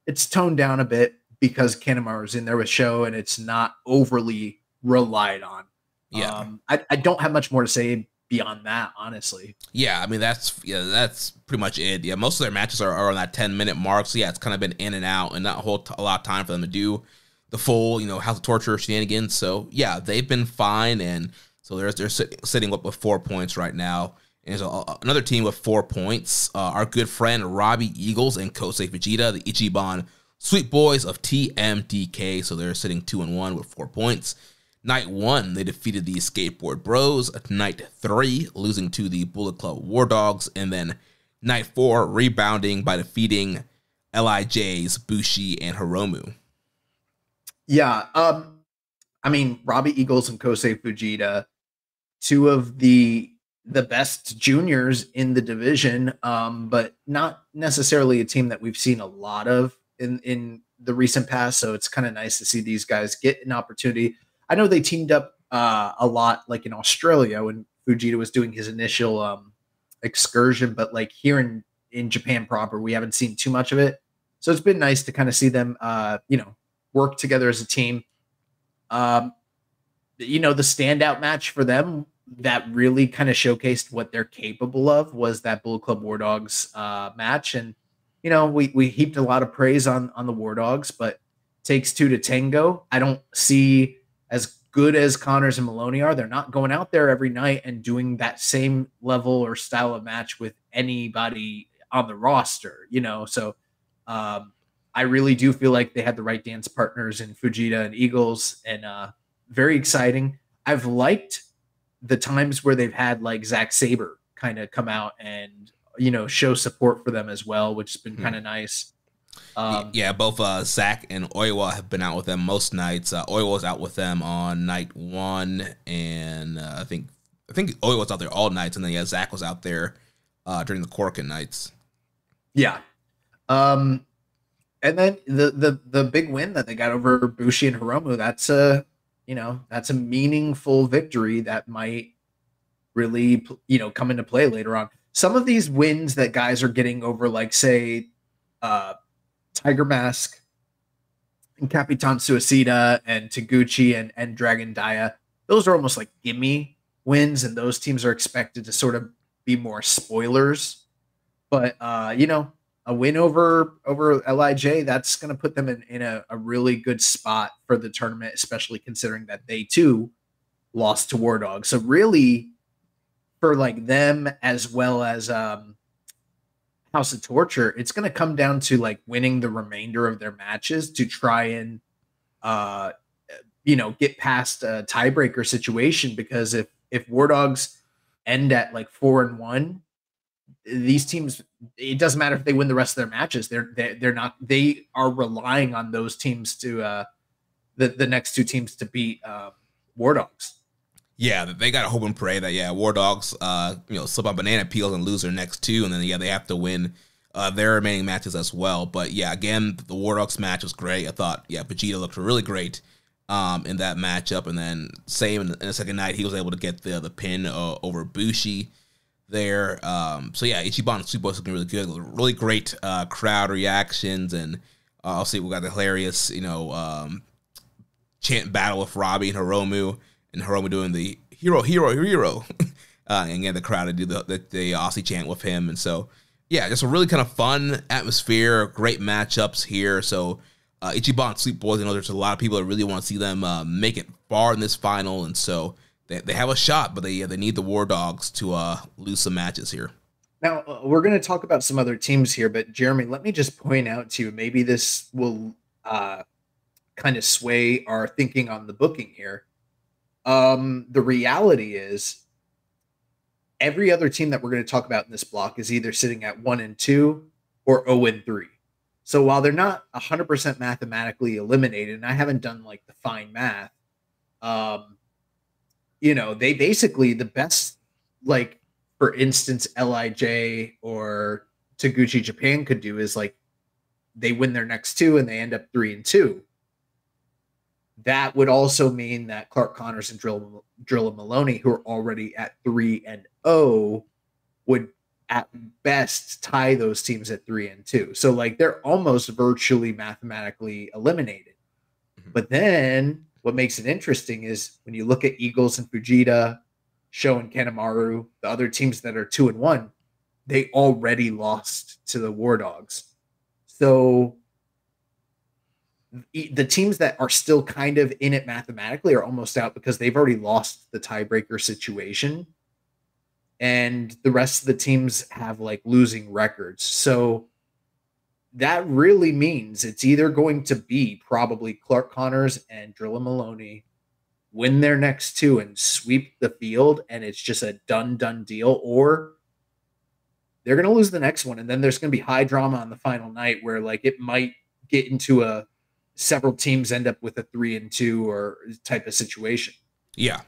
it's toned down a bit because Kanemaru's in there with Sho, and it's not overly relied on. Yeah. I don't have much more to say beyond that, honestly. Yeah, I mean, that's pretty much it. Yeah, most of their matches are on that 10-minute mark. So yeah, it's kind of been in and out, and not a lot of time for them to do the full, House of Torture shenanigans. So yeah, they've been fine, and so they're sitting up with 4 points right now. And there's another team with 4 points. Our good friend Robbie Eagles and Kosei Fujita, the Ichiban Sweet Boys of TMDK. So they're sitting 2-1 with 4 points. Night 1, they defeated the Skateboard Bros. Night 3, losing to the Bullet Club War Dogs. And then Night 4, rebounding by defeating LIJ's Bushi and Hiromu. Yeah, I mean, Robbie Eagles and Kosei Fujita, two of the best juniors in the division, but not necessarily a team that we've seen a lot of in the recent past. So it's kind of nice to see these guys get an opportunity. I know they teamed up a lot, like in Australia when Fujita was doing his initial excursion, but like here in Japan proper, we haven't seen too much of it. So it's been nice to kind of see them, work together as a team. The standout match for them that really kind of showcased what they're capable of was that Bullet Club War Dogs match. And, we heaped a lot of praise on the War Dogs, but takes two to tango. I don't see, as good as Connors and Maloney are, they're not going out there every night and doing that same level or style of match with anybody on the roster, So I really do feel like they had the right dance partners in Fujita and Eagles, and very exciting. I've liked the times where they've had like Zack Sabre kind of come out and, show support for them as well, which has been kind of nice. Yeah, both Zach and Oiwa have been out with them most nights. Oiwa was out with them on night 1, and I think Oiwa was out there all nights, and then Zach was out there during the Corkin nights. Yeah, and then the big win that they got over Bushi and Hiromu, that's a meaningful victory that might really come into play later on. Some of these wins that guys are getting over, like say Tiger Mask and Capitan Suicida and Taguchi and Dragon Dia, those are almost like gimme wins, and those teams are expected to sort of be more spoilers. But a win over LIJ, that's going to put them in a really good spot for the tournament, especially considering that they too lost to War Dogs. So really, for like them as well as House of Torture, it's going to come down to like winning the remainder of their matches to try and get past a tiebreaker situation, because if War Dogs end at like 4-1, these teams, it doesn't matter if they win the rest of their matches, they are relying on those teams to the next two teams to beat War Dogs. Yeah, they got to hope and pray that War Dogs slip on banana peels and lose their next two, and then they have to win their remaining matches as well. But yeah, again, the War Dogs match was great. I thought Vegeta looked really great in that matchup, and then same in the second night, he was able to get the pin over Bushi there. So yeah, Ichiban and Sweet Boys looking really good. Really great crowd reactions, and also we got the hilarious chant battle with Robbie and Hiromu doing the hero and again the crowd to do the Aussie chant with him. And so yeah, just a really kind of fun atmosphere, great matchups here. So Ichiban Sweet Boys, there's a lot of people that really want to see them make it far in this final, and so they have a shot, but they need the War Dogs to lose some matches here. Now, we're going to talk about some other teams here, but Jeremy, let me just point out to you, maybe this will kind of sway our thinking on the booking here. The reality is every other team that we're going to talk about in this block is either sitting at 1-2 or 0-3. So while they're not 100% mathematically eliminated, and I haven't done like the fine math, they basically, the best, like, for instance, LIJ or Taguchi Japan could do is like they win their next two and they end up 3-2. That would also mean that Clark Connors and Drill and Maloney, who are already at 3-0, would at best tie those teams at 3-2. So like they're almost virtually mathematically eliminated. Mm-hmm. But then what makes it interesting is when you look at Eagles and Fujita, Sho and Kanemaru, the other teams that are 2-1, they already lost to the War Dogs. So the teams that are still kind of in it mathematically are almost out because they've already lost the tiebreaker situation. And the rest of the teams have like losing records. So that really means it's either going to be probably Clark Connors and Drill and Maloney win their next two and sweep the field, and it's just a done deal, or they're going to lose the next one. And then there's going to be high drama on the final night where like it might get into several teams end up with a 3-2 or type of situation. Yeah.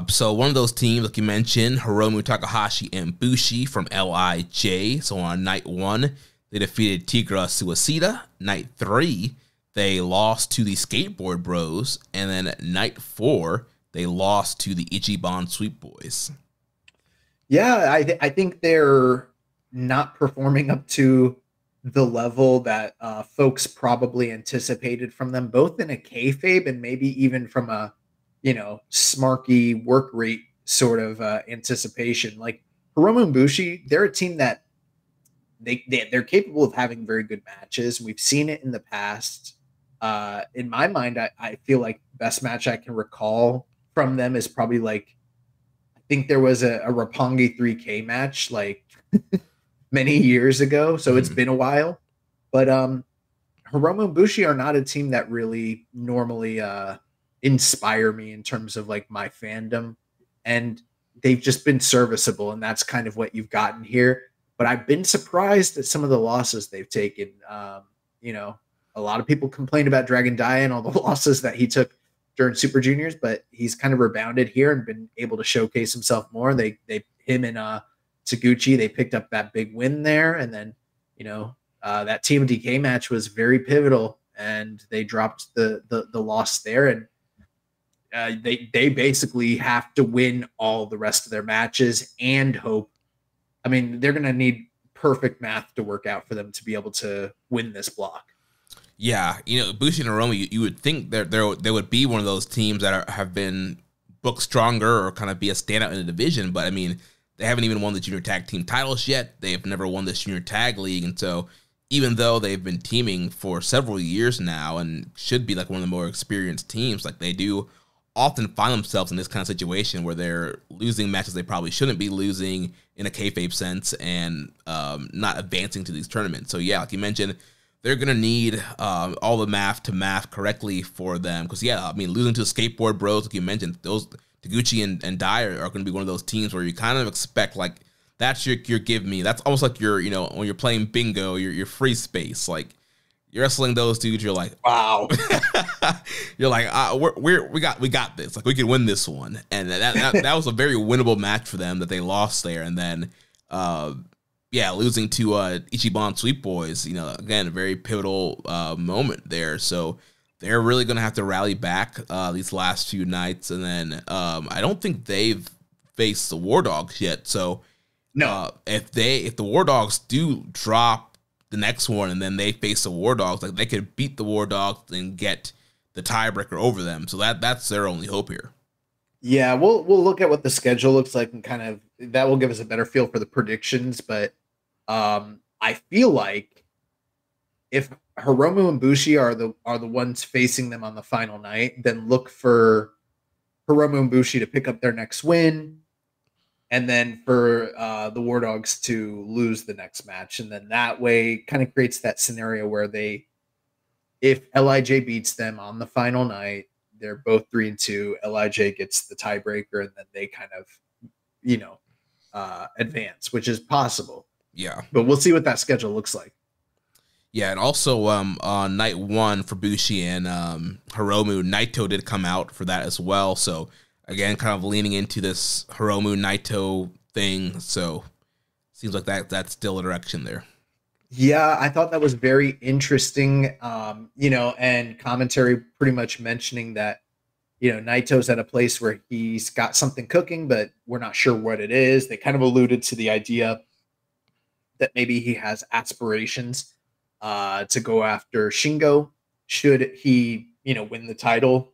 So one of those teams, like you mentioned, Hiromu Takahashi and Bushi from LIJ. So on night 1, they defeated Tigra Suicida. Night 3, they lost to the Skateboard Bros. And then night 4, they lost to the Ichiban Sweet Boys. Yeah, I think they're not performing up to the level that folks probably anticipated from them, both in a kayfabe and maybe even from a smarky work rate sort of anticipation. Like Hiromu and Bushi, they're a team that they're capable of having very good matches. We've seen it in the past. In my mind, I feel like the best match I can recall from them is probably like, I think there was a Roppongi 3K match like many years ago. So it's been a while. But Hiromu and Bushi are not a team that really normally inspire me in terms of like my fandom, and they've just been serviceable, and that's kind of what you've gotten here. But I've been surprised at some of the losses they've taken. A lot of people complained about Dragon Dia and all the losses that he took during Super Juniors, but he's kind of rebounded here and been able to showcase himself more. Him and Taguchi, they picked up that big win there, and then that Team DK match was very pivotal, and they dropped the loss there, and they basically have to win all the rest of their matches and hope. I mean, they're going to need perfect math to work out for them to be able to win this block. Yeah, Bushi and Hiromu, you would think they would be one of those teams that have been booked stronger or kind of be a standout in the division, but I mean, they haven't even won the junior tag team titles yet. They've never won the junior tag league, and so even though they've been teaming for several years now and should be like one of the more experienced teams, like they do often find themselves in this kind of situation where they're losing matches they probably shouldn't be losing in a kayfabe sense and not advancing to these tournaments. So yeah, like you mentioned, they're going to need all the math to math correctly for them. Because yeah, I mean, losing to Skateboard Bros, like you mentioned, those Taguchi and Dyer are going to be one of those teams where you kind of expect like, that's your give me. That's almost like when you're playing bingo, your free space. Like you're wrestling those dudes, you're like, wow. You're like, we got this. Like we can win this one, and that was a very winnable match for them that they lost there, and then losing to Ichiban Sweet Boys. Again, a very pivotal moment there. So they're really gonna have to rally back these last few nights, and then I don't think they've faced the War Dogs yet. So no, if the War Dogs do drop the next one and then they face the War Dogs, like they could beat the War Dogs and get the tiebreaker over them. So that's their only hope here. Yeah, we'll look at what the schedule looks like and kind of that will give us a better feel for the predictions. But I feel like if Hiromu and Bushi are the ones facing them on the final night, then look for Hiromu and Bushi to pick up their next win, and then for the War Dogs to lose the next match. And then that way kind of creates that scenario where if LIJ beats them on the final night, they're both 3-2. LIJ gets the tiebreaker, and then they kind of, advance, which is possible. Yeah. But we'll see what that schedule looks like. Yeah, and also on night 1 for Bushi and Hiromu, Naito did come out for that as well. So again, kind of leaning into this Hiromu Naito thing. So seems like that's still a direction there. Yeah, I thought that was very interesting. And commentary pretty much mentioning that, Naito's at a place where he's got something cooking, but we're not sure what it is. They kind of alluded to the idea that maybe he has aspirations to go after Shingo should he, win the title.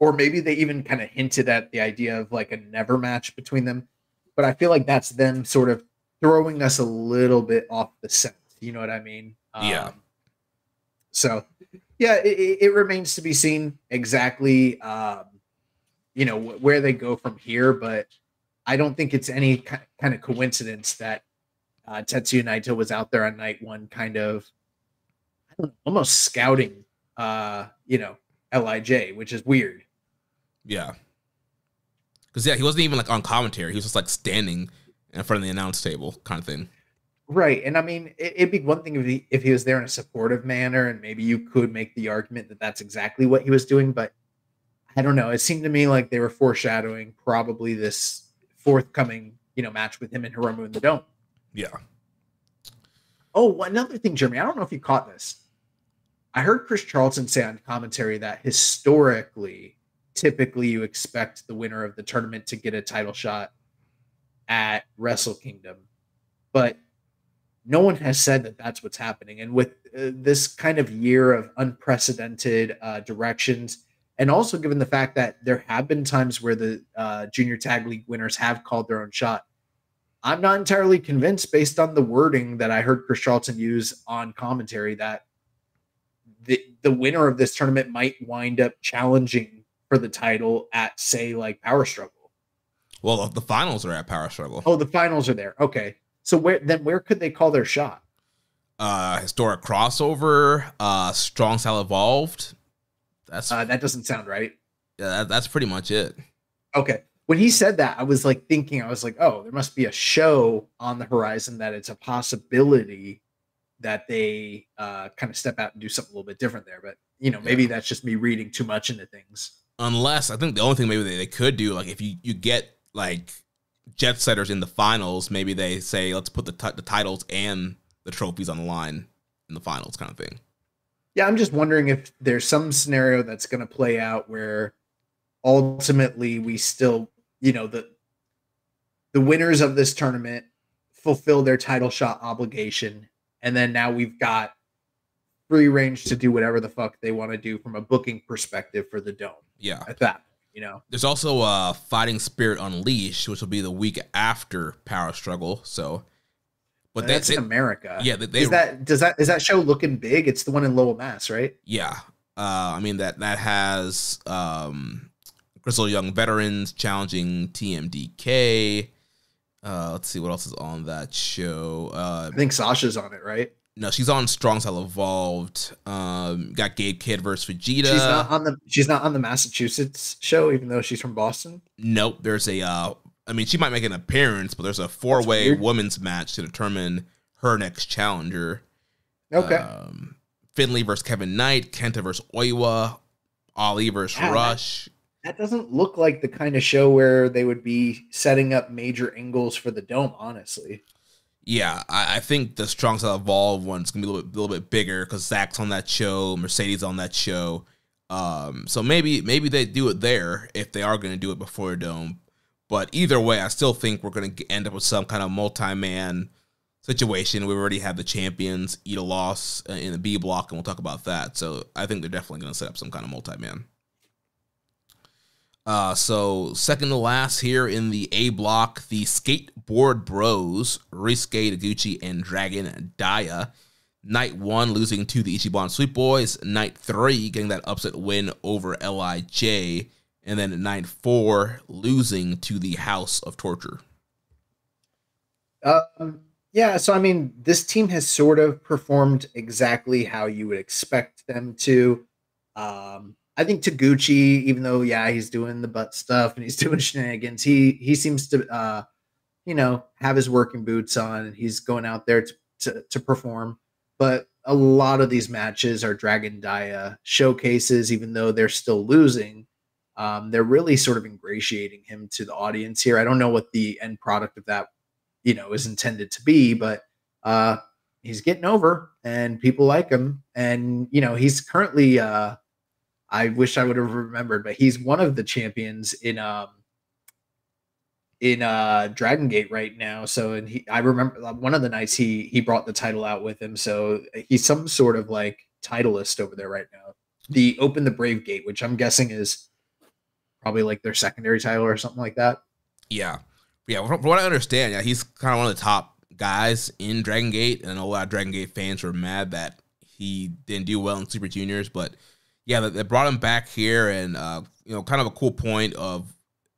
Or maybe they even kind of hinted at the idea of like a never match between them. But I feel like that's them sort of throwing us a little bit off the scent. You know what I mean? Yeah. So, yeah, it remains to be seen exactly, where they go from here. But I don't think it's any kind of coincidence that Tetsuya Naito was out there on night 1 kind of, I don't know, almost scouting, LIJ, which is weird. Yeah. Because, he wasn't even like on commentary. He was just like standing in front of the announce table kind of thing. Right. And I mean, it'd be one thing if he was there in a supportive manner, and maybe you could make the argument that that's exactly what he was doing. But I don't know. It seemed to me like they were foreshadowing probably this forthcoming, match with him and Hiromu in the Dome. Yeah. Oh, another thing, Jeremy, I don't know if you caught this. I heard Chris Charlton say on commentary that historically, typically you expect the winner of the tournament to get a title shot at Wrestle Kingdom, but no one has said that that's what's happening. And with this kind of year of unprecedented directions, and also given the fact that there have been times where the Junior Tag League winners have called their own shot, I'm not entirely convinced, based on the wording that I heard Chris Charlton use on commentary, that the winner of this tournament might wind up challenging for the title at, say, like Power Struggle. Well, the finals are at Power Struggle. Oh, the finals are there. Okay. So where could they call their shot? Historic crossover, Strong Style Evolved. That doesn't sound right. Yeah, that's pretty much it. Okay. When he said that, I was like, oh, there must be a show on the horizon that it's a possibility that they kind of step out and do something a little bit different there. But, maybe that's just me reading too much into things. Unless, I think the only thing maybe they could do, like if you get like jet setters in the finals, maybe they say, let's put the titles and the trophies on the line in the finals kind of thing. Yeah, I'm just wondering if there's some scenario that's going to play out where ultimately we still, the winners of this tournament fulfill their title shot obligation. And then now we've got free range to do whatever the fuck they want to do from a booking perspective for the Dome. Yeah. At that, There's also Fighting Spirit Unleashed, which will be the week after Power Struggle. So, but that's in America. Yeah. Is that show looking big? It's the one in Lowell, Mass, right? Yeah. I mean, that has Crystal Young Veterans challenging TMDK. Let's see what else is on that show. I think Sasha's on it, right? No, she's on Strong Style Evolved. Got Gabe Kidd versus Vegeta. She's not on the Massachusetts show, even though she's from Boston. Nope. There's a. She might make an appearance, but there's a 4-way women's match to determine her next challenger. Okay. Finley versus Kevin Knight, Kenta versus Oiwa, Ali versus Rush. That doesn't look like the kind of show where they would be setting up major angles for the Dome, honestly. Yeah, I think the Strong Style Evolved one's going to be a little bit bigger because Zach's on that show, Mercedes on that show. So maybe they do it there if they are going to do it before Dome. But either way, I still think we're going to end up with some kind of multi-man situation. We already have the champions eat a loss in the B block, and we'll talk about that. So I think they're definitely going to set up some kind of multi-man. So second to last here in the A block, the Skateboard Bros, Ryusuke Taguchi and Dragon Daya Night 1 losing to the Ichiban Sweet Boys. Night 3 getting that upset win over LIJ. And then Night 4 losing to the House of Torture. Yeah, so I mean, this team has sort of performed exactly how you would expect them to. I think Taguchi, even though he's doing the butt stuff and he's doing shenanigans, he seems to have his working boots on and he's going out there to perform. But a lot of these matches are Dragon Dia showcases, even though they're still losing. They're really sort of ingratiating him to the audience here. I don't know what the end product of that is intended to be, but he's getting over and people like him. And he's currently I wish I would have remembered, but he's one of the champions in Dragon Gate right now. So, and I remember one of the nights he brought the title out with him. So he's some sort of like titleist over there right now. The Open the Brave Gate, which I'm guessing is probably like their secondary title or something like that. Yeah. From what I understand, he's kind of one of the top guys in Dragon Gate. And a lot of Dragon Gate fans were mad that he didn't do well in Super Juniors. But yeah, they brought him back here, and kind of a cool point of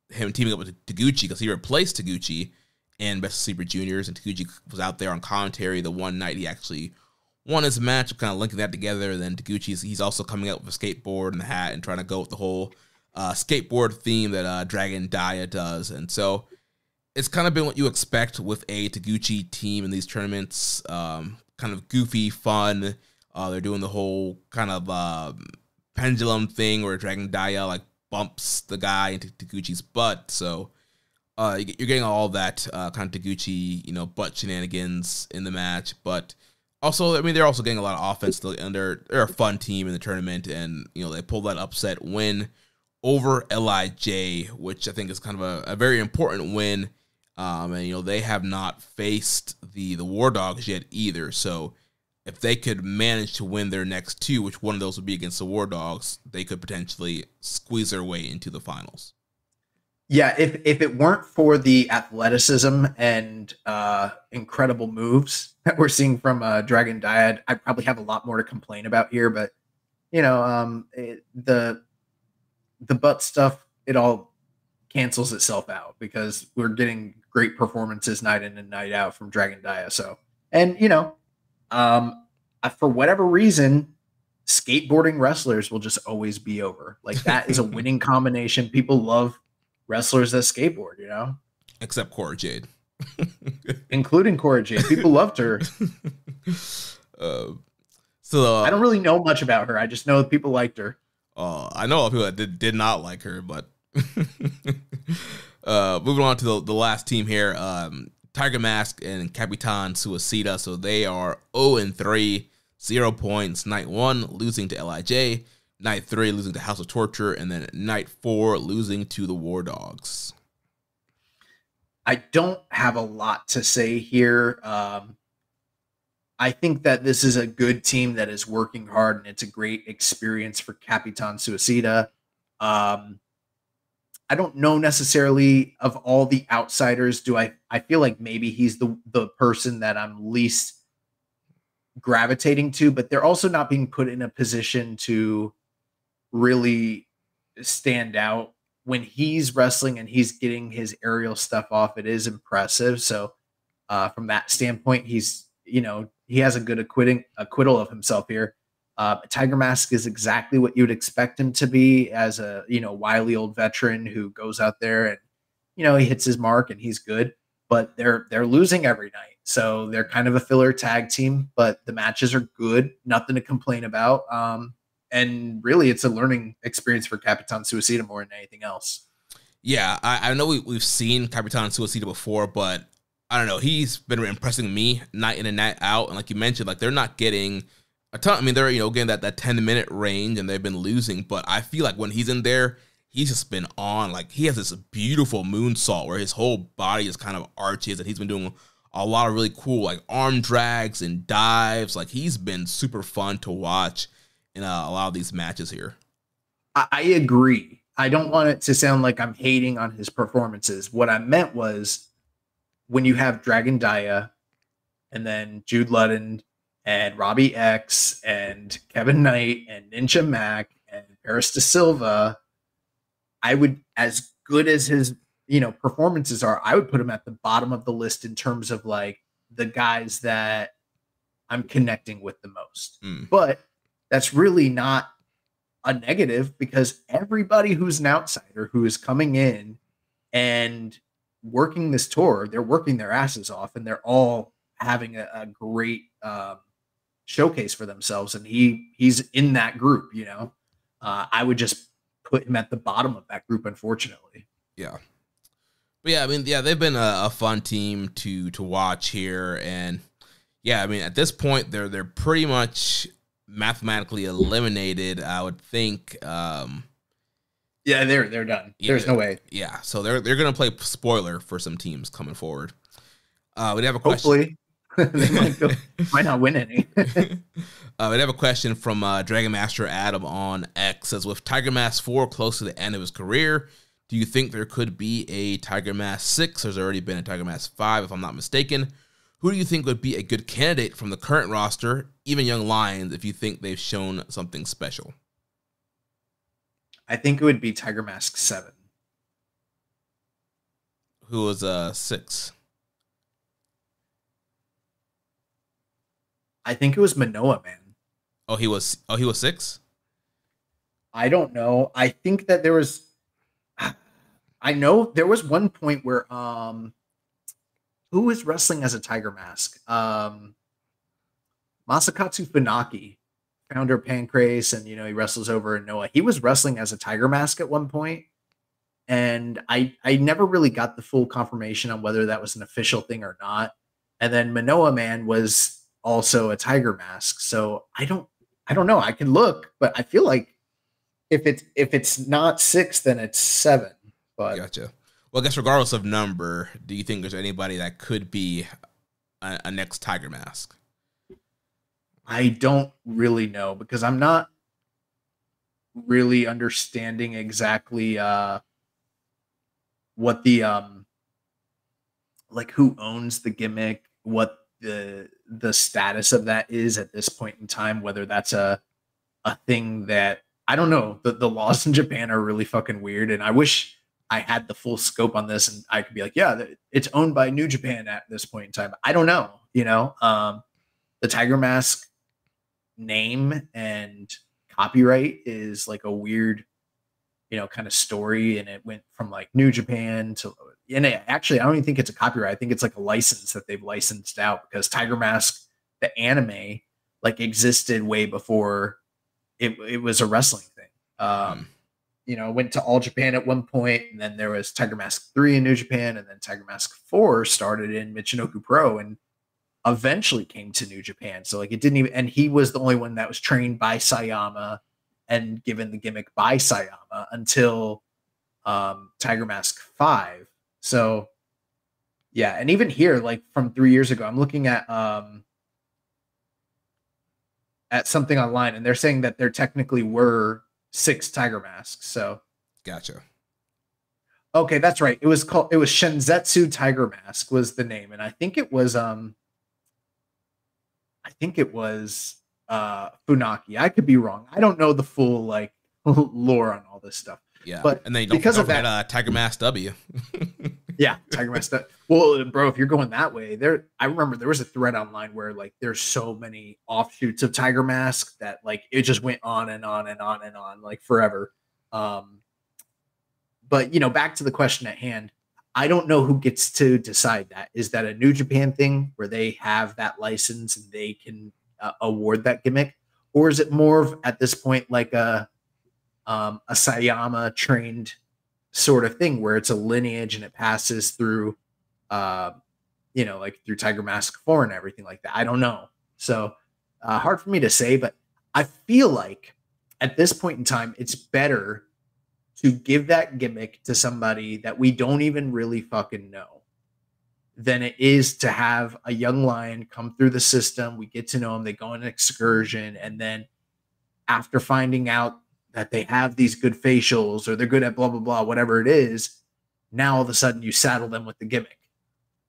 him teaming up with Taguchi, because he replaced Taguchi in Best of Super Juniors, and Taguchi was out there on commentary the one night he actually won his match, kind of linking that together. And then he's also coming out with a skateboard and the hat and trying to go with the whole skateboard theme that Dragon Dia does. And so it's kind of been what you expect with a Taguchi team in these tournaments. Kind of goofy, fun. They're doing the whole kind of pendulum thing where Dragon Dia like bumps the guy into Taguchi's butt. So you're getting all that kind of Taguchi, butt shenanigans in the match. But also, I mean, they're also getting a lot of offense, and they're a fun team in the tournament. And, they pulled that upset win over LIJ, which I think is kind of a very important win. And, they have not faced the War Dogs yet either. So if they could manage to win their next two, which one of those would be against the War Dogs, they could potentially squeeze their way into the finals. Yeah, if it weren't for the athleticism and incredible moves that we're seeing from Dragon Dia, I probably have a lot more to complain about here. But the butt stuff, it all cancels itself out because we're getting great performances night in and night out from Dragon Dia. So, and for whatever reason, skateboarding wrestlers will just always be over. Like, that is a winning combination. People love wrestlers that skateboard, except Cora Jade, including Cora Jade. People loved her. I don't really know much about her. I just know that people liked her. I know a lot of people that did not like her, but moving on to the last team here, Tiger Mask and Capitan Suicida. So they are 0-3, 0 points. Night 1 losing to LIJ. Night 3 losing to House of Torture. And then Night 4 losing to the War Dogs. I don't have a lot to say here. I think that this is a good team that is working hard, and it's a great experience for Capitan Suicida. I don't know necessarily of all the outsiders. I feel like maybe he's the person that I'm least gravitating to, but they're also not being put in a position to really stand out. When he's wrestling and he's getting his aerial stuff off, it is impressive. So from that standpoint, he's, he has a good acquittal of himself here. Tiger Mask is exactly what you would expect him to be, as a, wily old veteran who goes out there and, he hits his mark and he's good, but they're losing every night. So they're kind of a filler tag team, but the matches are good. Nothing to complain about. And really it's a learning experience for Capitan Suicida more than anything else. Yeah. I know we've seen Capitan Suicida before, but I don't know. He's been impressing me night in and night out. And like you mentioned, like, they're not getting a ton. I mean, they're, getting that 10-minute range, and they've been losing. But I feel like when he's in there, he's just been on. Like, he has this beautiful moonsault where his whole body is kind of arches, and he's been doing a lot of really cool, like, arm drags and dives. Like, he's been super fun to watch in a lot of these matches here. I agree. I don't want it to sound like I'm hating on his performances. What I meant was, when you have Dragon Dia and then Jude Ludden and Robbie X and Kevin Knight and Ninja Mac and Paris De Silva, I would, as good as his, performances are, I would put him at the bottom of the list in terms of like the guys that I'm connecting with the most. But that's really not a negative, because everybody who's an outsider who is coming in and working this tour, they're working their asses off, and they're all having a great showcase for themselves. And he's in that group, I would just put him at the bottom of that group, unfortunately. Yeah. But yeah, I mean, yeah, they've been a fun team to watch here. And yeah, I mean, at this point, they're pretty much mathematically eliminated, I would think. Yeah, they're done. There's no way. Yeah, so they're gonna play spoiler for some teams coming forward. We have a question. Hopefully, they might not win any. We have a question from Dragon Master Adam on X. Says, with Tiger Mask 4 close to the end of his career, do you think there could be a Tiger Mask 6? There's already been a Tiger Mask 5, if I'm not mistaken. Who do you think would be a good candidate from the current roster, even young Lions, if you think they've shown something special? I think it would be Tiger Mask 7. Who was 6? I think it was Manoa Man. Oh, he was 6? I don't know. I think that there was, I know there was one point where who was wrestling as a Tiger Mask? Masakatsu Funaki, founder of Pancrase, and he wrestles over in Noah. He was wrestling as a Tiger Mask at one point, and I never really got the full confirmation on whether that was an official thing or not. And then Manoa Man was also a Tiger Mask, so I don't know. I can look, but I feel like if it's not 6, then it's 7. But gotcha. Well, I guess regardless of number, do you think there's anybody that could be a next Tiger Mask? I don't really know, because I'm not really understanding exactly what the like who owns the gimmick, what the status of that is at this point in time, whether that's a thing that I don't know. The laws in Japan are really fucking weird, and I wish I had the full scope on this and I could be like, yeah, it's owned by New Japan at this point in time. I don't know, the Tiger Mask name and copyright is like a weird, kind of story. And it went from like New Japan to, and actually, I don't even think it's a copyright. I think it's like a license that they've licensed out, because Tiger Mask, the anime, like existed way before it was a wrestling thing. Went to All Japan at one point, and then there was Tiger Mask 3 in New Japan, and then Tiger Mask 4 started in Michinoku Pro and eventually came to New Japan. So like it didn't even, and he was the only one that was trained by Sayama and given the gimmick by Sayama until Tiger Mask 5. So yeah, and even here, like from 3 years ago, I'm looking at something online, and they're saying that there technically were 6 Tiger Masks. So gotcha. Okay, that's right. It was Shenzetsu Tiger Mask was the name, and I think it was Funaki. I could be wrong. I don't know the full like lore on all this stuff. Yeah, but and then because of that, Tiger Mask W. Yeah, Tiger Mask. Well, bro, if you're going that way, I remember there was a thread online where like there's so many offshoots of Tiger Mask that like it just went on and on and on and on like forever. But back to the question at hand, I don't know who gets to decide that. Is that a New Japan thing where they have that license and they can award that gimmick, or is it more of at this point like a Sayama trained sort of thing where it's a lineage and it passes through, like through Tiger Mask 4 and everything like that? I don't know. So hard for me to say, but I feel like at this point in time, it's better to give that gimmick to somebody that we don't even really fucking know than it is to have a young lion come through the system. We get to know them. They go on an excursion. And then after finding out that they have these good facials or they're good at blah, blah, blah, whatever it is, now all of a sudden you saddle them with the gimmick.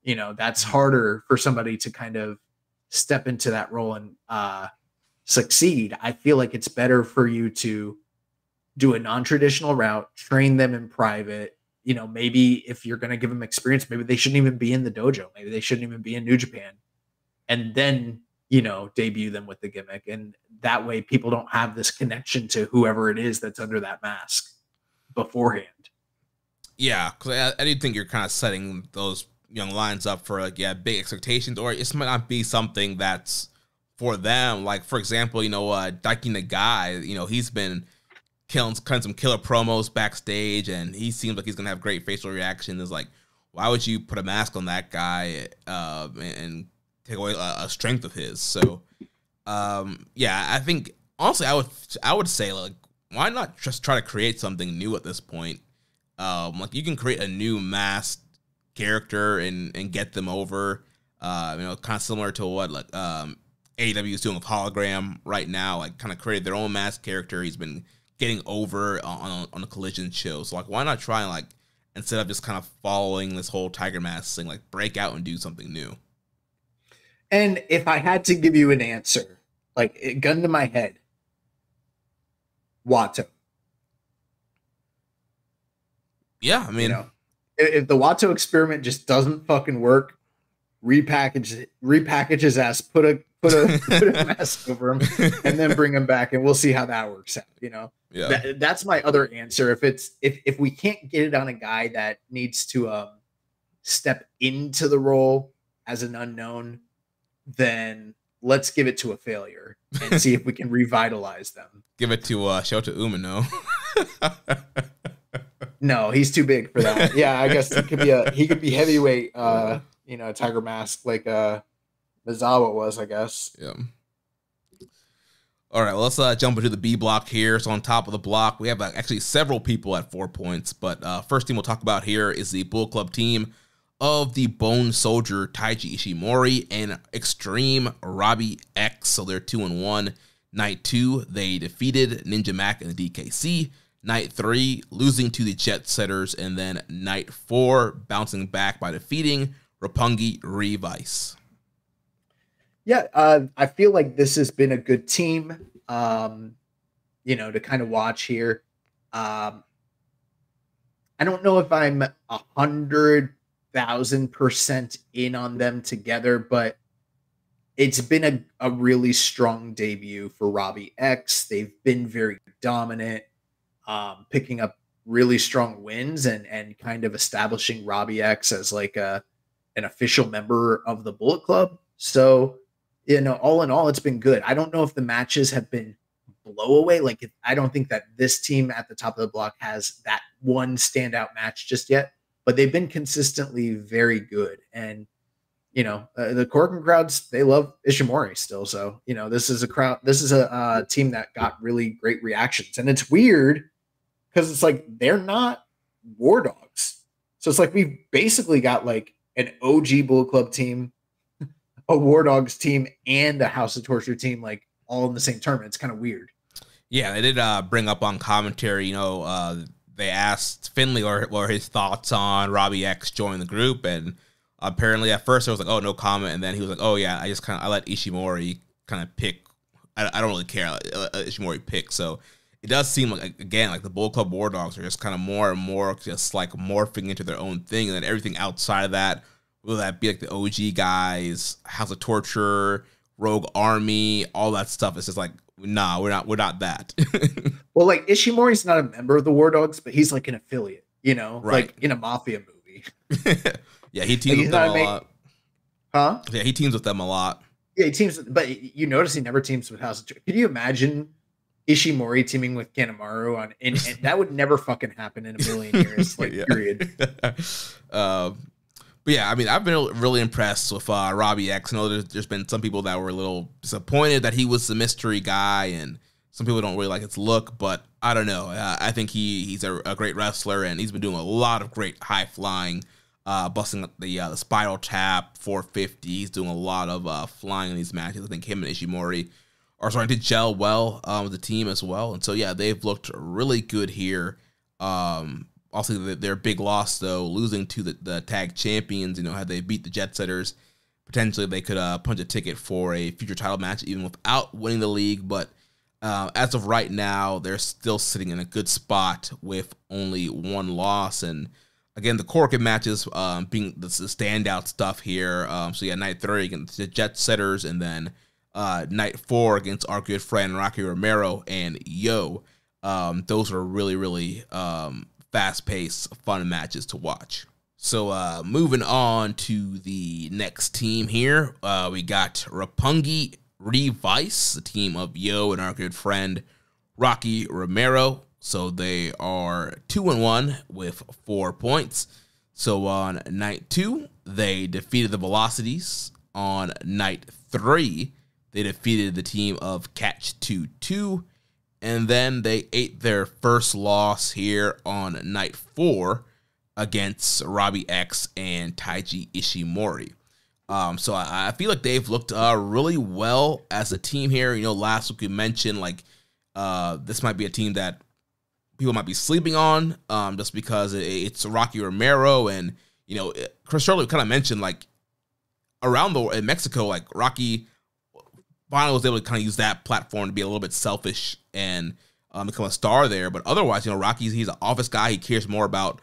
That's harder for somebody to kind of step into that role and succeed, I feel like it's better for you to do a non-traditional route, train them in private. You know, maybe if you're going to give them experience, maybe they shouldn't even be in the dojo. Maybe they shouldn't even be in New Japan. And then, you know, debut them with the gimmick. And that way people don't have this connection to whoever it is that's under that mask beforehand. Yeah, because I do think you're kind of setting those young lions up for, like, big expectations, or it might not be something that's for them. Like, for example, you know, Daiki Nagai, you know, he's been killing some killer promos backstage, and he seems like he's gonna have great facial reactions. It's like, why would you put a mask on that guy and take away a strength of his? So, I think honestly, I would say, like, why not just try to create something new at this point? Like, you can create a new masked character and get them over. You know, kind of similar to what, like, AEW is doing with Hologram right now. Like, kind of created their own masked character. He's been getting over on the Collision show. So, like, why not try and, like, instead of just kind of following this whole Tiger Mask thing, like, break out and do something new? And if I had to give you an answer, like, it gun to my head, Watto. Yeah, I mean, you know, if the Watto experiment just doesn't fucking work, repackage his ass, put a mask over him, and then bring him back, and we'll see how that works out. You know, that's my other answer. If we can't get it on a guy that needs to step into the role as an unknown, then let's give it to a failure and see if we can revitalize them. Give it to Shota Umino. No, he's too big for that. Yeah, I guess he could be heavyweight. You know, Tiger Mask like Mizawa was, I guess. Yeah. All right, well, let's jump into the B block here. So on top of the block, we have actually several people at 4 points. But first team we'll talk about here is the Bullet Club team of the Bone Soldier Taiji Ishimori and Extreme Robbie X. So they're 2-1. Night 2, they defeated Ninja Mac and the DKC. Night 3, losing to the Jet Setters. And then Night 4, bouncing back by defeating Roppongi Revice. Yeah, I feel like this has been a good team, you know, to kind of watch here. I don't know if I'm 100,000% in on them together, but it's been a really strong debut for Robbie X. They've been very dominant, picking up really strong wins and kind of establishing Robbie X as like an official member of the Bullet Club. So, you know, all in all, it's been good. I don't know if the matches have been blowaway. Like, I don't think that this team at the top of the block has that one standout match just yet, but they've been consistently very good. And, you know, the Corkin crowds, they love Ishimori still. So, you know, this is a team that got really great reactions. And it's weird because it's like, they're not War Dogs. So it's like, we've basically got like an OG Bullet Club team, a War Dogs team, and a House of Torture team, like all in the same tournament. It's kind of weird. Yeah, they did bring up on commentary, you know, they asked Finley what were his thoughts on Robbie X joining the group, and apparently at first it was like, oh, no comment, and then he was like, oh yeah, I let Ishimori kind of pick. I don't really care, let Ishimori pick. So it does seem like, again, like the Bullet Club War Dogs are just kind of more and more just like morphing into their own thing, and then everything outside of that, will that be like the OG guys, House of Torture, Rogue Army, all that stuff? It's just like, nah, we're not that. Well, like Ishimori's not a member of the War Dogs, but he's like an affiliate, you know, right, like in a mafia movie. Yeah, he teams with them a lot. Huh? Yeah, he teams with them a lot. Yeah, he teams, but you notice he never teams with House of Torture. Could you imagine Ishimori teaming with Kanemaru on? And that would never fucking happen in a million years, like, period. But yeah, I mean, I've been really impressed with Robbie X. I know there's been some people that were a little disappointed that he was the mystery guy, and some people don't really like his look, but I don't know. I think he's a great wrestler, and he's been doing a lot of great high flying, busting up the spiral tap, 450. He's doing a lot of flying in these matches. I think him and Ishimori are starting to gel well with the team as well. And so, yeah, they've looked really good here. Also, their big loss, though, losing to the tag champions, you know, had they beat the Jet Setters, potentially they could punch a ticket for a future title match even without winning the league. But as of right now, they're still sitting in a good spot with only one loss. And again, the Corkin matches being the standout stuff here. So night 3 against the Jet Setters, and then night 4 against our good friend Rocky Romero and Yo. Those are really, really fast-paced, fun matches to watch. So moving on to the next team here, we got Roppongi Revice, the team of Yo and our good friend Rocky Romero. So they are 2-1 with 4 points. So on night 2, they defeated the Velocities. On night 3, they defeated the team of Catch 2-2. And then they ate their first loss here on night 4 against Robbie X and Taiji Ishimori. So I feel like they've looked really well as a team here. Last week we mentioned this might be a team that people might be sleeping on just because it's Rocky Romero. And, Chris Shirley kind of mentioned around in Mexico, Rocky finally was able to kind of use that platform to be a little bit selfish and become a star there. But otherwise, he's an office guy. He cares more about,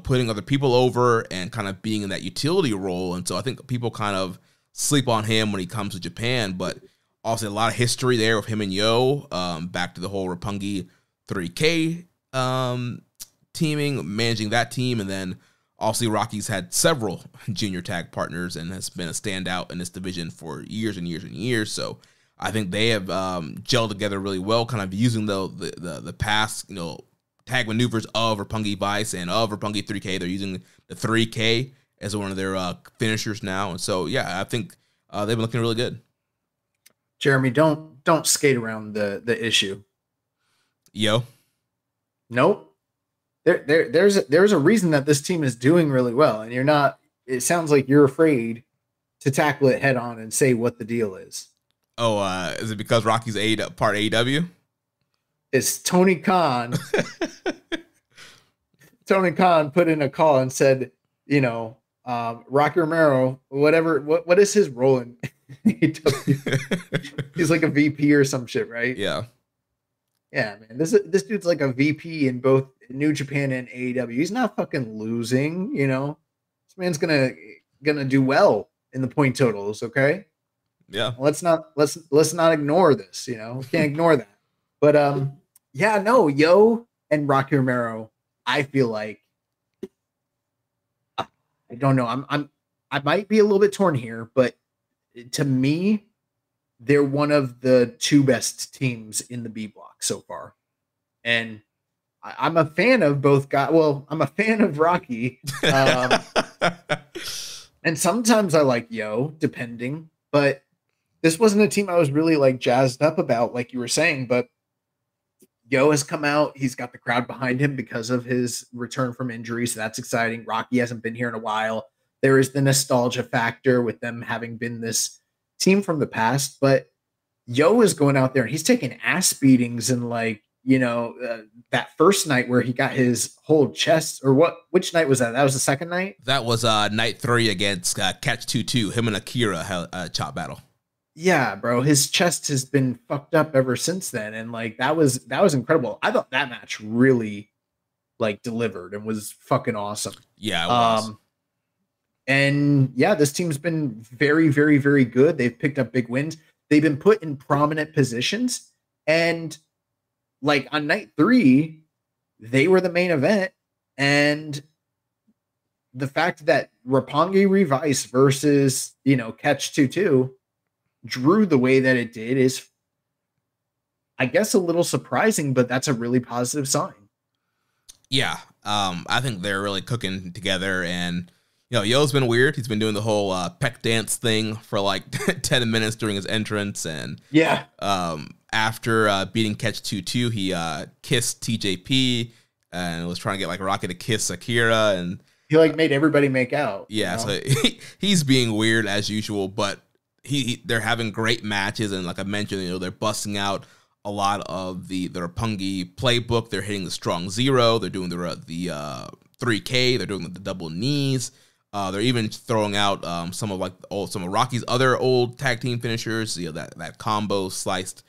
putting other people over and kind of being in that utility role. And so I think people kind of sleep on him when he comes to Japan. But also a lot of history there with him and Yo, back to the whole Roppongi 3K teaming, managing that team. And then obviously Rocky's had several junior tag partners and has been a standout in this division for years and years and years. So I think they have gelled together really well, kind of using the past, tag maneuvers of Roppongi Vice and of Roppongi 3K. They're using the 3K as one of their finishers now. And so, I think they've been looking really good. Jeremy, don't skate around the issue. Yo. Nope. There's a reason that this team is doing really well, and you're not. It sounds like you're afraid to tackle it head on and say what the deal is. Oh, is it because Rocky's part AEW? It's Tony Khan. Tony Khan put in a call and said, Rocky Romero, whatever. What is his role in AEW? He's like a VP or some shit, right? Yeah. Yeah, man. This dude's like a VP in both New Japan and AEW. He's not fucking losing, This man's gonna do well in the point totals, okay? Yeah. Let's not ignore this, Can't ignore that. But Yo and Rocky Romero, I feel like I don't know. I might be a little bit torn here, but to me, they're one of the 2 best teams in the B block so far. And I'm a fan of both guys. Well, I'm a fan of Rocky. And sometimes I like Yo, depending. But this wasn't a team I was really jazzed up about, like you were saying. But Yo has come out. He's got the crowd behind him because of his return from injury. So that's exciting. Rocky hasn't been here in a while. There is the nostalgia factor with them having been this team from the past, but Yo is going out there and he's taking ass beatings and that first night where he got his whole chest, or which night was that? That was the second night? That was night 3 against Catch 2-2. Him and Akira had a chop battle. Yeah, bro. His chest has been fucked up ever since then. And that was incredible. I thought that match really delivered and was fucking awesome. Yeah, it was. And this team's been very, very, very good. They've picked up big wins. They've been put in prominent positions. And on night 3, they were the main event. And the fact that Roppongi Revice versus, Catch 2-2 drew the way that it did is, I guess, a little surprising, but that's a really positive sign. Yeah. I think they're really cooking together. And Yo's been weird. He's been doing the whole peck dance thing for 10 minutes during his entrance. And after beating Catch 2-2, he kissed TJP and was trying to get Rocky to kiss Akira. And he made everybody make out. Yeah, so he's being weird as usual, but they're having great matches. And like I mentioned, they're busting out a lot of the Roppongi playbook. They're hitting the strong zero. They're doing the 3K. They're doing the double knees. They're even throwing out some of Rocky's other old tag team finishers. That combo sliced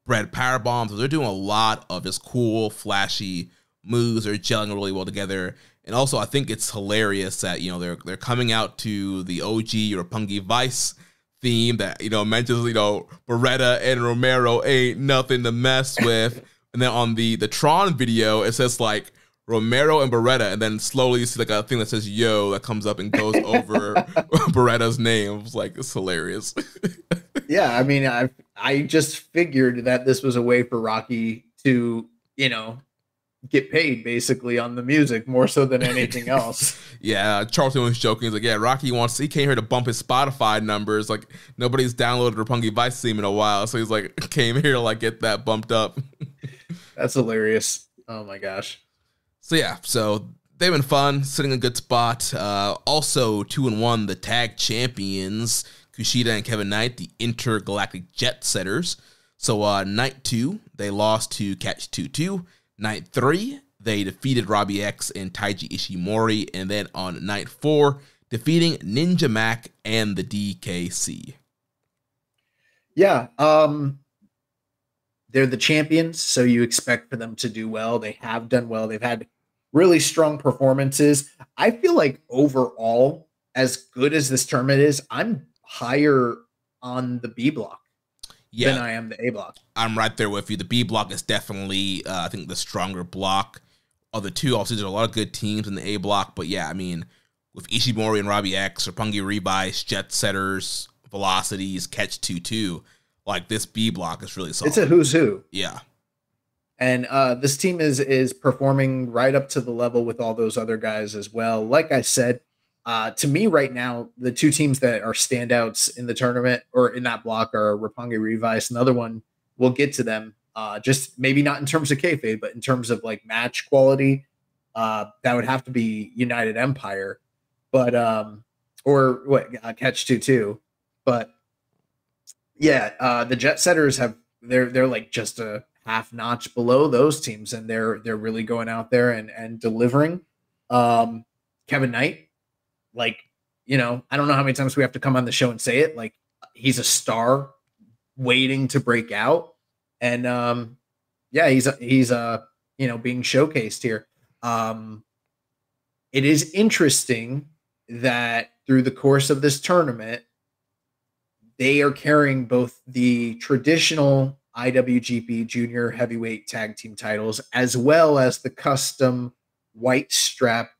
bread power bomb. So they're doing a lot of just cool, flashy moves. They're gelling really well together. And also, I think it's hilarious that they're coming out to the OG Roppongi Vice theme that mentions Beretta and Romero ain't nothing to mess with. And then on the Tron video, it says like Romero and Beretta, and then slowly you see like a thing that says "Yo" that comes up and goes over Beretta's name. It's hilarious. Yeah, I mean, I just figured that this was a way for Rocky to get paid basically on the music more so than anything else. Yeah, Charlton was joking. He's like, yeah, he came here to bump his Spotify numbers. Like, nobody's downloaded Roppongi Vice theme in a while. So he's like, came here to like get that bumped up. That's hilarious. Oh my gosh. So yeah, they've been fun, sitting in a good spot. Also 2-1, the tag champions, Kushida and Kevin Knight, the intergalactic jet setters. So night 2, they lost to Catch 22. Night 3, they defeated Robbie X and Taiji Ishimori. And then on night 4, defeating Ninja Mac and the DKC. Yeah, they're the champions, so you expect for them to do well. They have done well. They've had really strong performances. I feel like overall, as good as this tournament is, I'm higher on the B block than I am the A block. I'm right there with you. The B block is definitely, I think, the stronger block of the two. Obviously, there's a lot of good teams in the A block, but yeah, I mean, with Ishimori and Robbie X, Roppongi Revice, Jet Setters, Velocities, Catch 22, like this B block is really solid. It's a who's who. Yeah. And this team is performing right up to the level with all those other guys as well. Like I said, to me right now, the two teams that are standouts in the tournament or in that block are Roppongi Revice. Another one, we'll get to them. Just maybe not in terms of kayfabe, but in terms of like match quality, that would have to be United Empire, but or what Catch 22. But yeah, the Jet Setters they're like just a half notch below those teams, and they're really going out there and delivering. Kevin Knight, like, I don't know how many times we have to come on the show and say it, like he's a star waiting to break out. And yeah, he's being showcased here. It is interesting that through the course of this tournament, they are carrying both the traditional IWGP Junior Heavyweight Tag Team titles as well as the custom white strap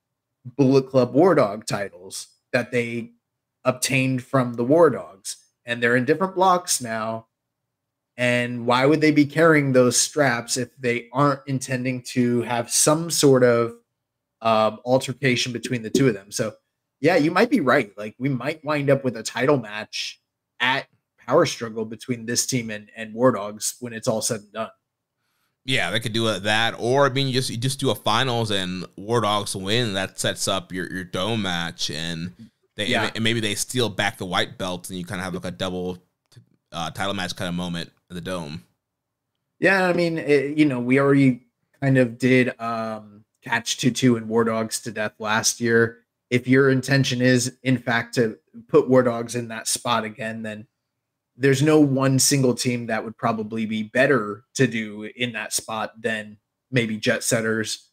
Bullet Club War Dog titles that they obtained from the War Dogs. And they're in different blocks now. And why would they be carrying those straps if they aren't intending to have some sort of altercation between the two of them? So, yeah, you might be right. Like, we might wind up with a title match at Power Struggle between this team and War Dogs when it's all said and done. Yeah, they could do that, or I mean, you just do a finals and War Dogs win. That sets up your dome match, and and maybe they steal back the white belts, and you kind of have like a double title match kind of moment in the dome. Yeah, I mean, we already kind of did Catch 22 and War Dogs to death last year. If your intention is, in fact, to put War Dogs in that spot again, then there's no one single team that would probably be better to do in that spot than maybe Jet Setters.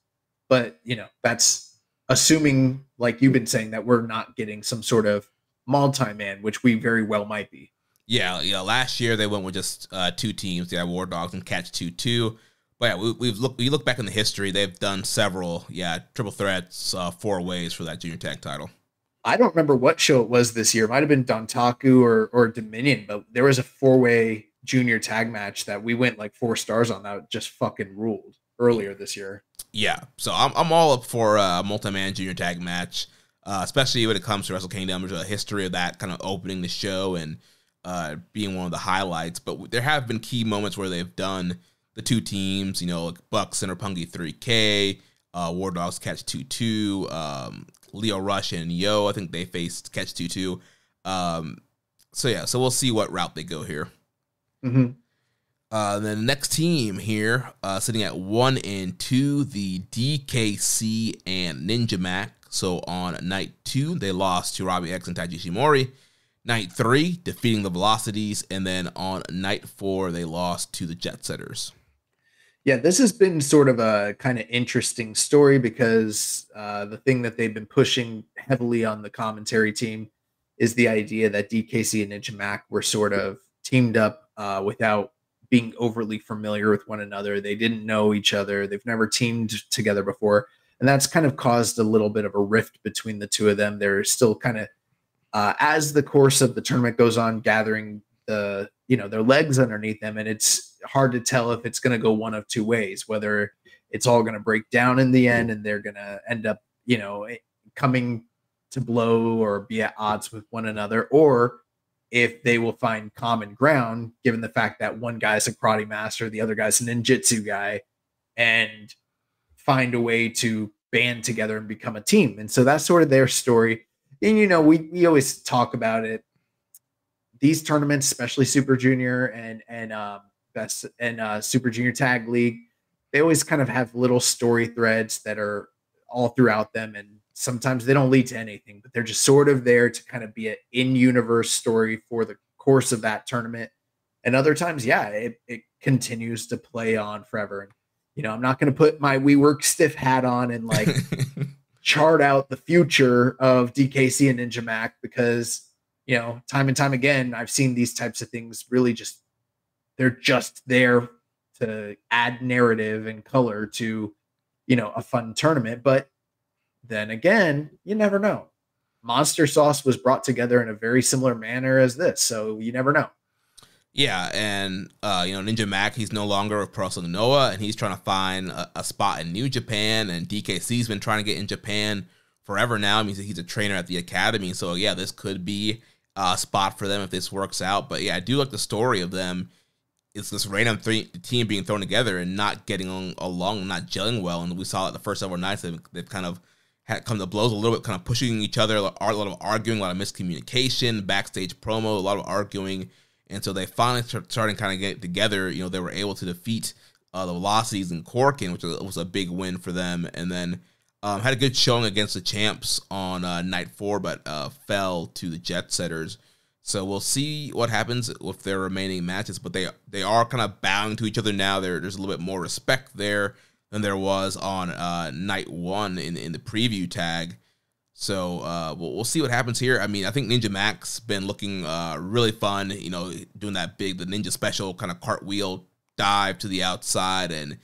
But, that's assuming, like you've been saying, that we're not getting some sort of multi-man, which we very well might be. Yeah, last year they went with just two teams. They had War Dogs and Catch 22. But yeah, we look back in the history, they've done several, triple threats, 4 ways for that junior tag title. I don't remember what show it was this year. It might have been Dontaku or Dominion, but there was a 4-way junior tag match that we went like 4 stars on. That just fucking ruled earlier this year. Yeah, so I'm all up for a multi-man junior tag match, especially when it comes to Wrestle Kingdom. There's a history of that kind of opening the show and being one of the highlights. But there have been key moments where they've done the two teams, like Bucks and Roppongi 3K, War Dogs Catch 22, Leo Rush and Yo, I think they faced Catch 22. So we'll see what route they go here. Mm-hmm. The next team here, sitting at 1 and 2, the DKC and Ninja Mac. So on night 2, they lost to Robbie X and Taiji Ishimori. Night 3, defeating the Velocities. And then on night 4, they lost to the Jet Setters. Yeah, this has been sort of a kind of interesting story because the thing that they've been pushing heavily on the commentary team is the idea that DKC and Ninja Mac were sort of teamed up without being overly familiar with one another. They didn't know each other. They've never teamed together before. And that's kind of caused a little bit of a rift between the two of them. They're still kind of, as the course of the tournament goes on, gathering their legs underneath them. And it's hard to tell if it's going to go one of two ways, whether it's all going to break down in the end and they're going to end up, coming to blow or be at odds with one another, or if they will find common ground, given the fact that one guy's a karate master, the other guy's a ninjutsu guy, and find a way to band together and become a team. And so that's sort of their story. And, we always talk about it. These tournaments, especially Super Junior and Best and Super Junior Tag League, they always kind of have little story threads that are all throughout them. And sometimes they don't lead to anything, but they're just sort of there to kind of be an in-universe story for the course of that tournament. And other times, it continues to play on forever. And, I'm not going to put my We Work Stiff hat on and like chart out the future of DKC and Ninja Mac because, time and time again, I've seen these types of things really they're just there to add narrative and color to, a fun tournament. But then again, you never know. Monster Sauce was brought together in a very similar manner as this, so you never know. Yeah, and Ninja Mac, he's no longer with Pro Wrestling Noah, and he's trying to find a spot in New Japan, and DKC's been trying to get in Japan forever now. I mean, he's a trainer at the academy, so yeah, this could be a spot for them if this works out. But yeah, I do like the story of them. It's this random team being thrown together and not getting along, not gelling well, and we saw it the first several nights. They've kind of had come to blows a little bit, kind of pushing each other, a lot of arguing, a lot of miscommunication, backstage promo, a lot of arguing. And so they finally starting kind of getting together. They were able to defeat the Velocities and Corkin, which was a big win for them. And then had a good showing against the champs on night 4, but fell to the Jet Setters. So we'll see what happens with their remaining matches. But they are kind of bowing to each other now. There's a little bit more respect there than there was on night 1 in the preview tag. So we'll see what happens here. I mean, I think Ninja Mac's been looking really fun, doing the Ninja special kind of cartwheel dive to the outside. And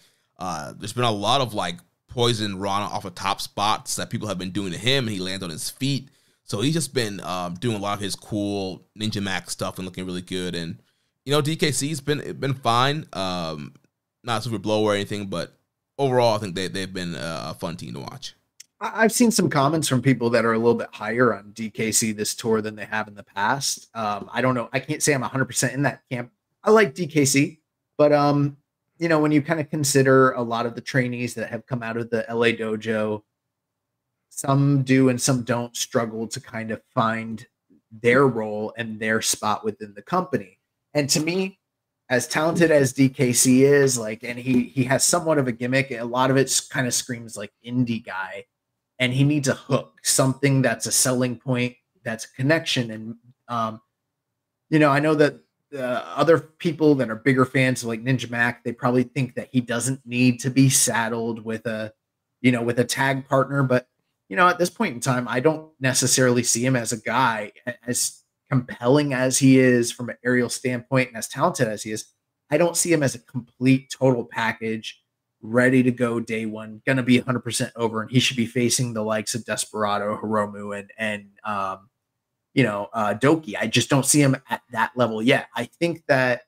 there's been a lot of like poison Rana off of top spots that people have been doing to him. And he lands on his feet. So he's just been doing a lot of his cool Ninja Mac stuff and looking really good. And, DKC's been fine. Not super blow or anything, but overall, I think they've been a fun team to watch. I've seen some comments from people that are a little bit higher on DKC this tour than they have in the past. I don't know. I can't say I'm 100% in that camp. I like DKC, but when you kind of consider a lot of the trainees that have come out of the LA dojo, some do and some don't struggle to kind of find their role and their spot within the company. And to me, as talented as DKC is, and he has somewhat of a gimmick, a lot of it kind of screams like indie guy. And he needs a hook, something that's a selling point, that's a connection. And, I know that other people that are bigger fans of like Ninja Mac, they probably think that he doesn't need to be saddled with a tag partner. But, at this point in time, I don't necessarily see him as a guy as compelling as he is from an aerial standpoint and as talented as he is. I don't see him as a complete total package, ready to go day one, going to be 100% over, and he should be facing the likes of Desperado, Hiromu, and Doki. I just don't see him at that level yet. I think that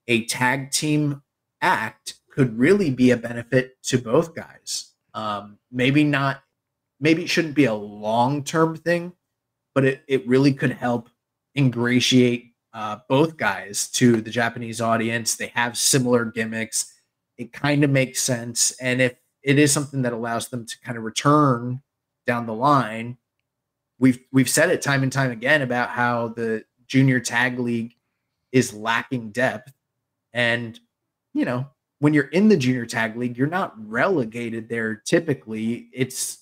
a tag team act could really be a benefit to both guys. Maybe it shouldn't be a long-term thing, but it really could help ingratiate both guys to the Japanese audience. They have similar gimmicks. It kind of makes sense. And if it is something that allows them to kind of return down the line, we've said it time and time again about how the junior tag league is lacking depth. And, when you're in the junior tag league, you're not relegated there. Typically it's,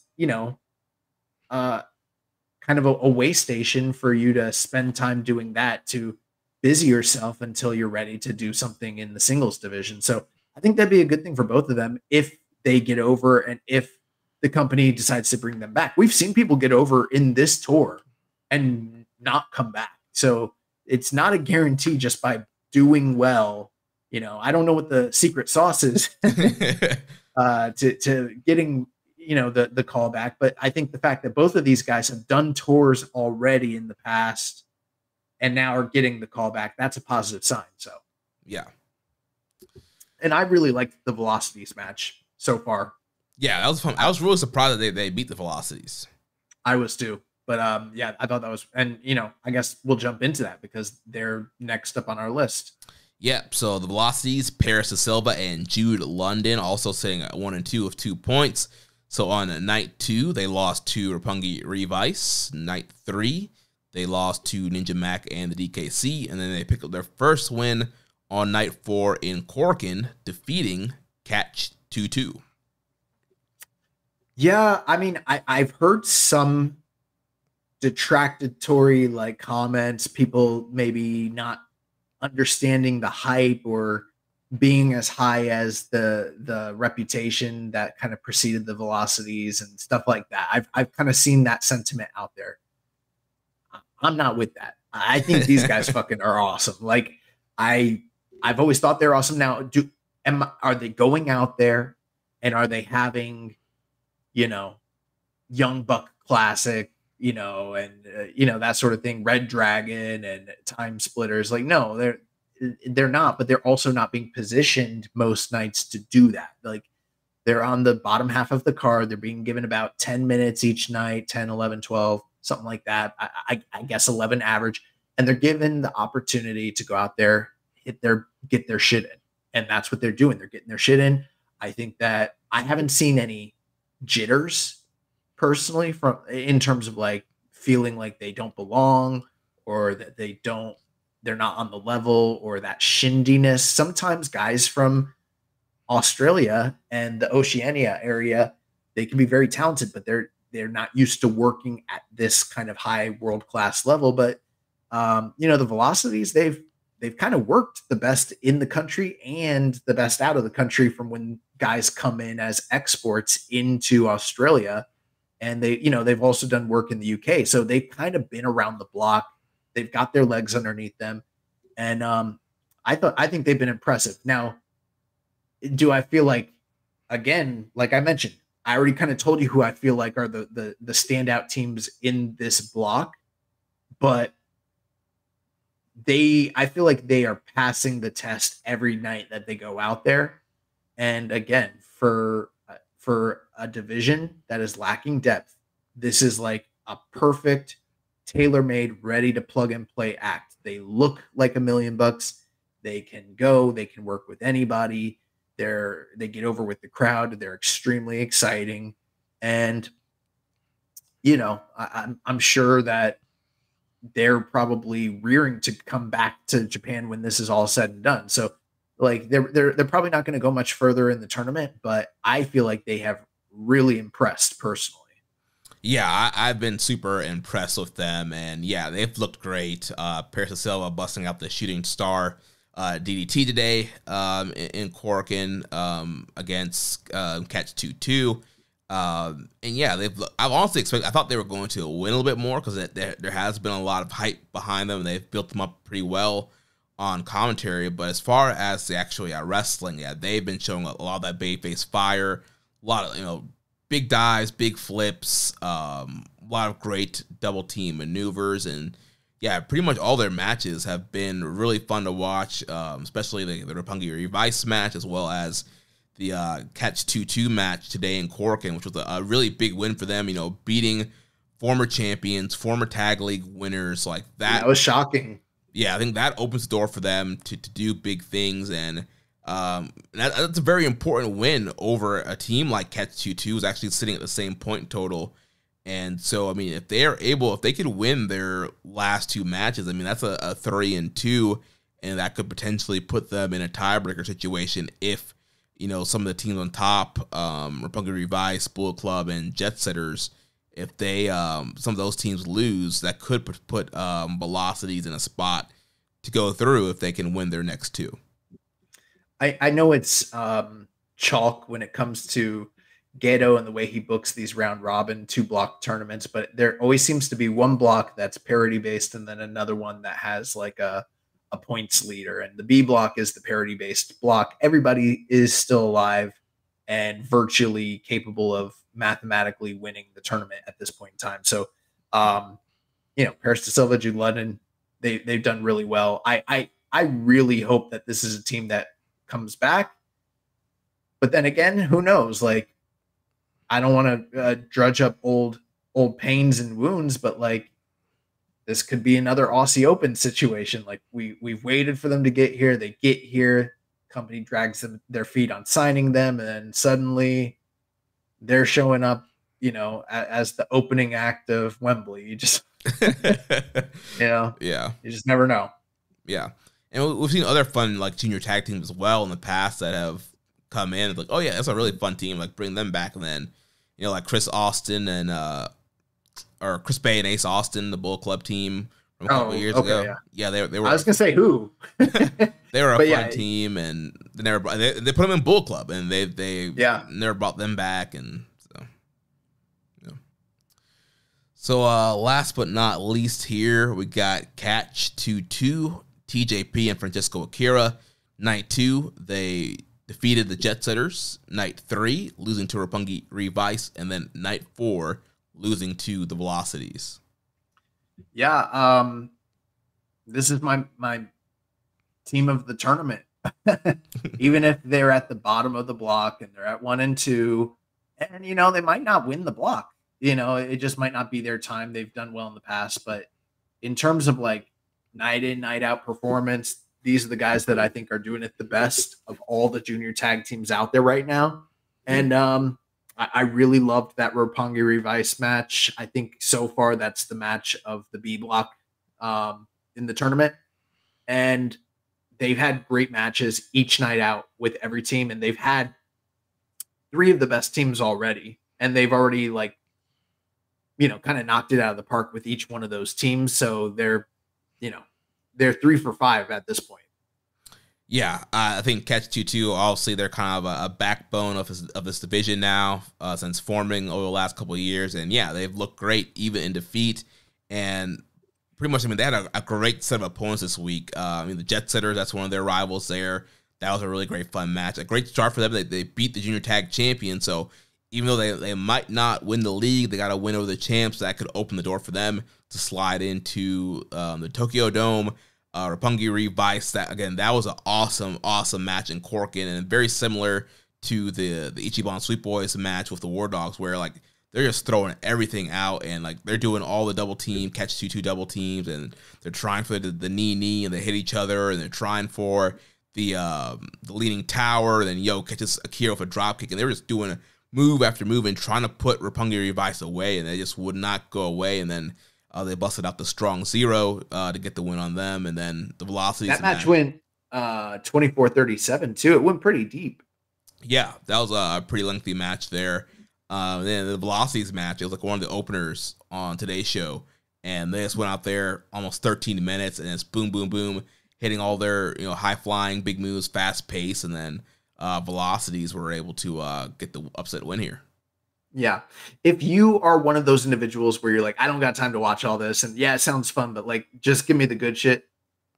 kind of a way station for you to spend time doing that, to busy yourself until you're ready to do something in the singles division. So I think that'd be a good thing for both of them if they get over and if the company decides to bring them back. We've seen people get over in this tour and not come back. So it's not a guarantee just by doing well. I don't know what the secret sauce is to getting, the call back. But I think the fact that both of these guys have done tours already in the past and now are getting the call back, that's a positive sign. So, yeah. And I really liked the Velocities match so far. Yeah, that was fun. I was really surprised that they beat the Velocities. I was too. But yeah, I thought that was, and I guess we'll jump into that because they're next up on our list. Yep. So the Velocities, Paris da Silva and Jude London, also sitting at 1 and 2 with 2 points. So on night 2, they lost to Roppongi Revice. Night 3, they lost to Ninja Mac and the DKC, and then they picked up their first win on night 4 in Corkin, defeating Catch 2-2. Yeah, I mean, I've heard some detractory comments, people maybe not understanding the hype or being as high as the reputation that kind of preceded the Velocities and stuff like that. I've kind of seen that sentiment out there. I'm not with that. I think these guys fucking are awesome. Like I've always thought they're awesome. Now, are they going out there and are they having, Young Buck Classic, and that sort of thing, Red Dragon and Time Splitters? Like, no, they're not, but they're also not being positioned most nights to do that. Like, they're on the bottom half of the card. They're being given about 10 minutes each night, 10, 11, 12, something like that. I guess 11 average. And they're given the opportunity to go out there, get their shit in. And that's what they're doing. They're getting their shit in. I think that I haven't seen any jitters personally in terms of like feeling like they don't belong or that they're not on the level or that shindiness. Sometimes guys from Australia and the Oceania area, they can be very talented, but they're not used to working at this kind of high world-class level. But the Velocities, they've kind of worked the best in the country and the best out of the country from when guys come in as exports into Australia. And they've also done work in the UK. So they've kind of been around the block. They've got their legs underneath them. And I think they've been impressive. Now, do I feel like, again, like I mentioned, I already kind of told you who I feel like are the standout teams in this block, but I feel like they are passing the test every night that they go out there. And again, for a division that is lacking depth, this is like a perfect, tailor-made, ready to plug and play act. They look like $1 million. They can work with anybody. They get over with the crowd. They're extremely exciting. And, I'm sure that they're probably rearing to come back to Japan when this is all said and done. So like they're probably not going to go much further in the tournament, but I feel like they have really impressed personally. Yeah, I've been super impressed with them, and yeah, they've looked great. Paris da Silva busting out the shooting star DDT today in Corkin against Catch 2-2. And yeah, I've honestly expected. I thought they were going to win a little bit more because there has been a lot of hype behind them. And they've built them up pretty well on commentary. But as far as the actually wrestling, yeah, they've been showing a lot of that babyface fire, a lot of big dives, big flips, a lot of great double team maneuvers, and yeah, pretty much all their matches have been really fun to watch, especially the Roppongi Revice match, as well as the Catch 2-2 match today in Corkin, which was a really big win for them, beating former champions, former tag league winners like that. That was shocking. Yeah, I think that opens the door for them to do big things, and that's a very important win over a team like Catch 2-2, who's actually sitting at the same point total. And so, I mean, if they could win their last 2 matches, I mean, that's a 3-2, and that could potentially put them in a tiebreaker situation if, some of the teams on top, Roppongi Revice, Bullet Club, and Jet Setters, if they some of those teams lose, that could put Velocities in a spot to go through if they can win their next two. I know it's chalk when it comes to Gato and the way he books these round robin 2-block tournaments, but there always seems to be one block that's parity based and then another one that has like a points leader, and the B block is the parity based block. Everybody is still alive and virtually capable of mathematically winning the tournament at this point in time. So, Paris de Silva, Jude London, they've done really well. I really hope that this is a team that comes back, but then again, who knows? Like, I don't want to drudge up old pains and wounds, but like, this could be another Aussie Open situation. Like, we've waited for them to get here. They get here. Company drags their feet on signing them, and then suddenly they're showing up, as the opening act of Wembley. You just, yeah, you just never know. Yeah, and we've seen other fun like junior tag teams as well in the past that have come in. It's like, oh yeah, that's a really fun team. Like, bring them back, and then like Chris Austin and or Chris Bay and Ace Austin, the Bull Club team from a couple years ago. Yeah, they were. I was gonna say who. They were a fun team, and they put them in Bull Club, and they never brought them back, and so last but not least, here we got Catch 2-2, TJP and Francesco Akira. Night 2, they defeated the Jet Setters. Night 3, losing to Roppongi Revice, and then night 4, losing to the Velocities. Yeah, this is my team of the tournament. Even if they're at the bottom of the block and they're at 1 and 2, and they might not win the block. It just might not be their time. They've done well in the past, but in terms of like night in, night out performance, these are the guys that I think are doing it the best of all the junior tag teams out there right now. And I really loved that Roppongi Revice match. I think so far that's the match of the B block in the tournament. And they've had great matches each night out with every team, and they've had 3 of the best teams already. And they've already kind of knocked it out of the park with each one of those teams. So they're 3 for 5 at this point. Yeah, I think Catch 2-2, obviously they're kind of a backbone of this division now since forming over the last couple of years. And yeah, they've looked great even in defeat. And pretty much, they had a great set of opponents this week. The Jet Setters, that's one of their rivals there. That was a really great fun match. A great start for them. They beat the junior tag champion. So even though they might not win the league, they got to win over the champs. That could open the door for them to slide into the Tokyo Dome. Roppongi Revice, that was an awesome match in Corkin, and very similar to the Ichiban Sweet Boys match with the War Dogs, where like they're just throwing everything out, and like they're doing all the double team, Catch 2-2 double teams, and they're trying for the knee, and they hit each other, and they're trying for the leaning tower, and then catches Akira with a drop kick, and they were just doing move after move and trying to put Roppongi Revice away, and they just would not go away, and then they busted out the Strong Zero to get the win on them, and then the Velocities. That match went 24-37 too. It went pretty deep. Yeah, that was a pretty lengthy match there. Then the Velocities match, it was like one of the openers on today's show, and they just went out there almost 13 minutes, and it's boom, boom, boom, hitting all their high flying, big moves, fast pace, and then Velocities were able to get the upset win here. Yeah. If you are one of those individuals where you're like, I don't got time to watch all this, and yeah, it sounds fun, but like, just give me the good shit.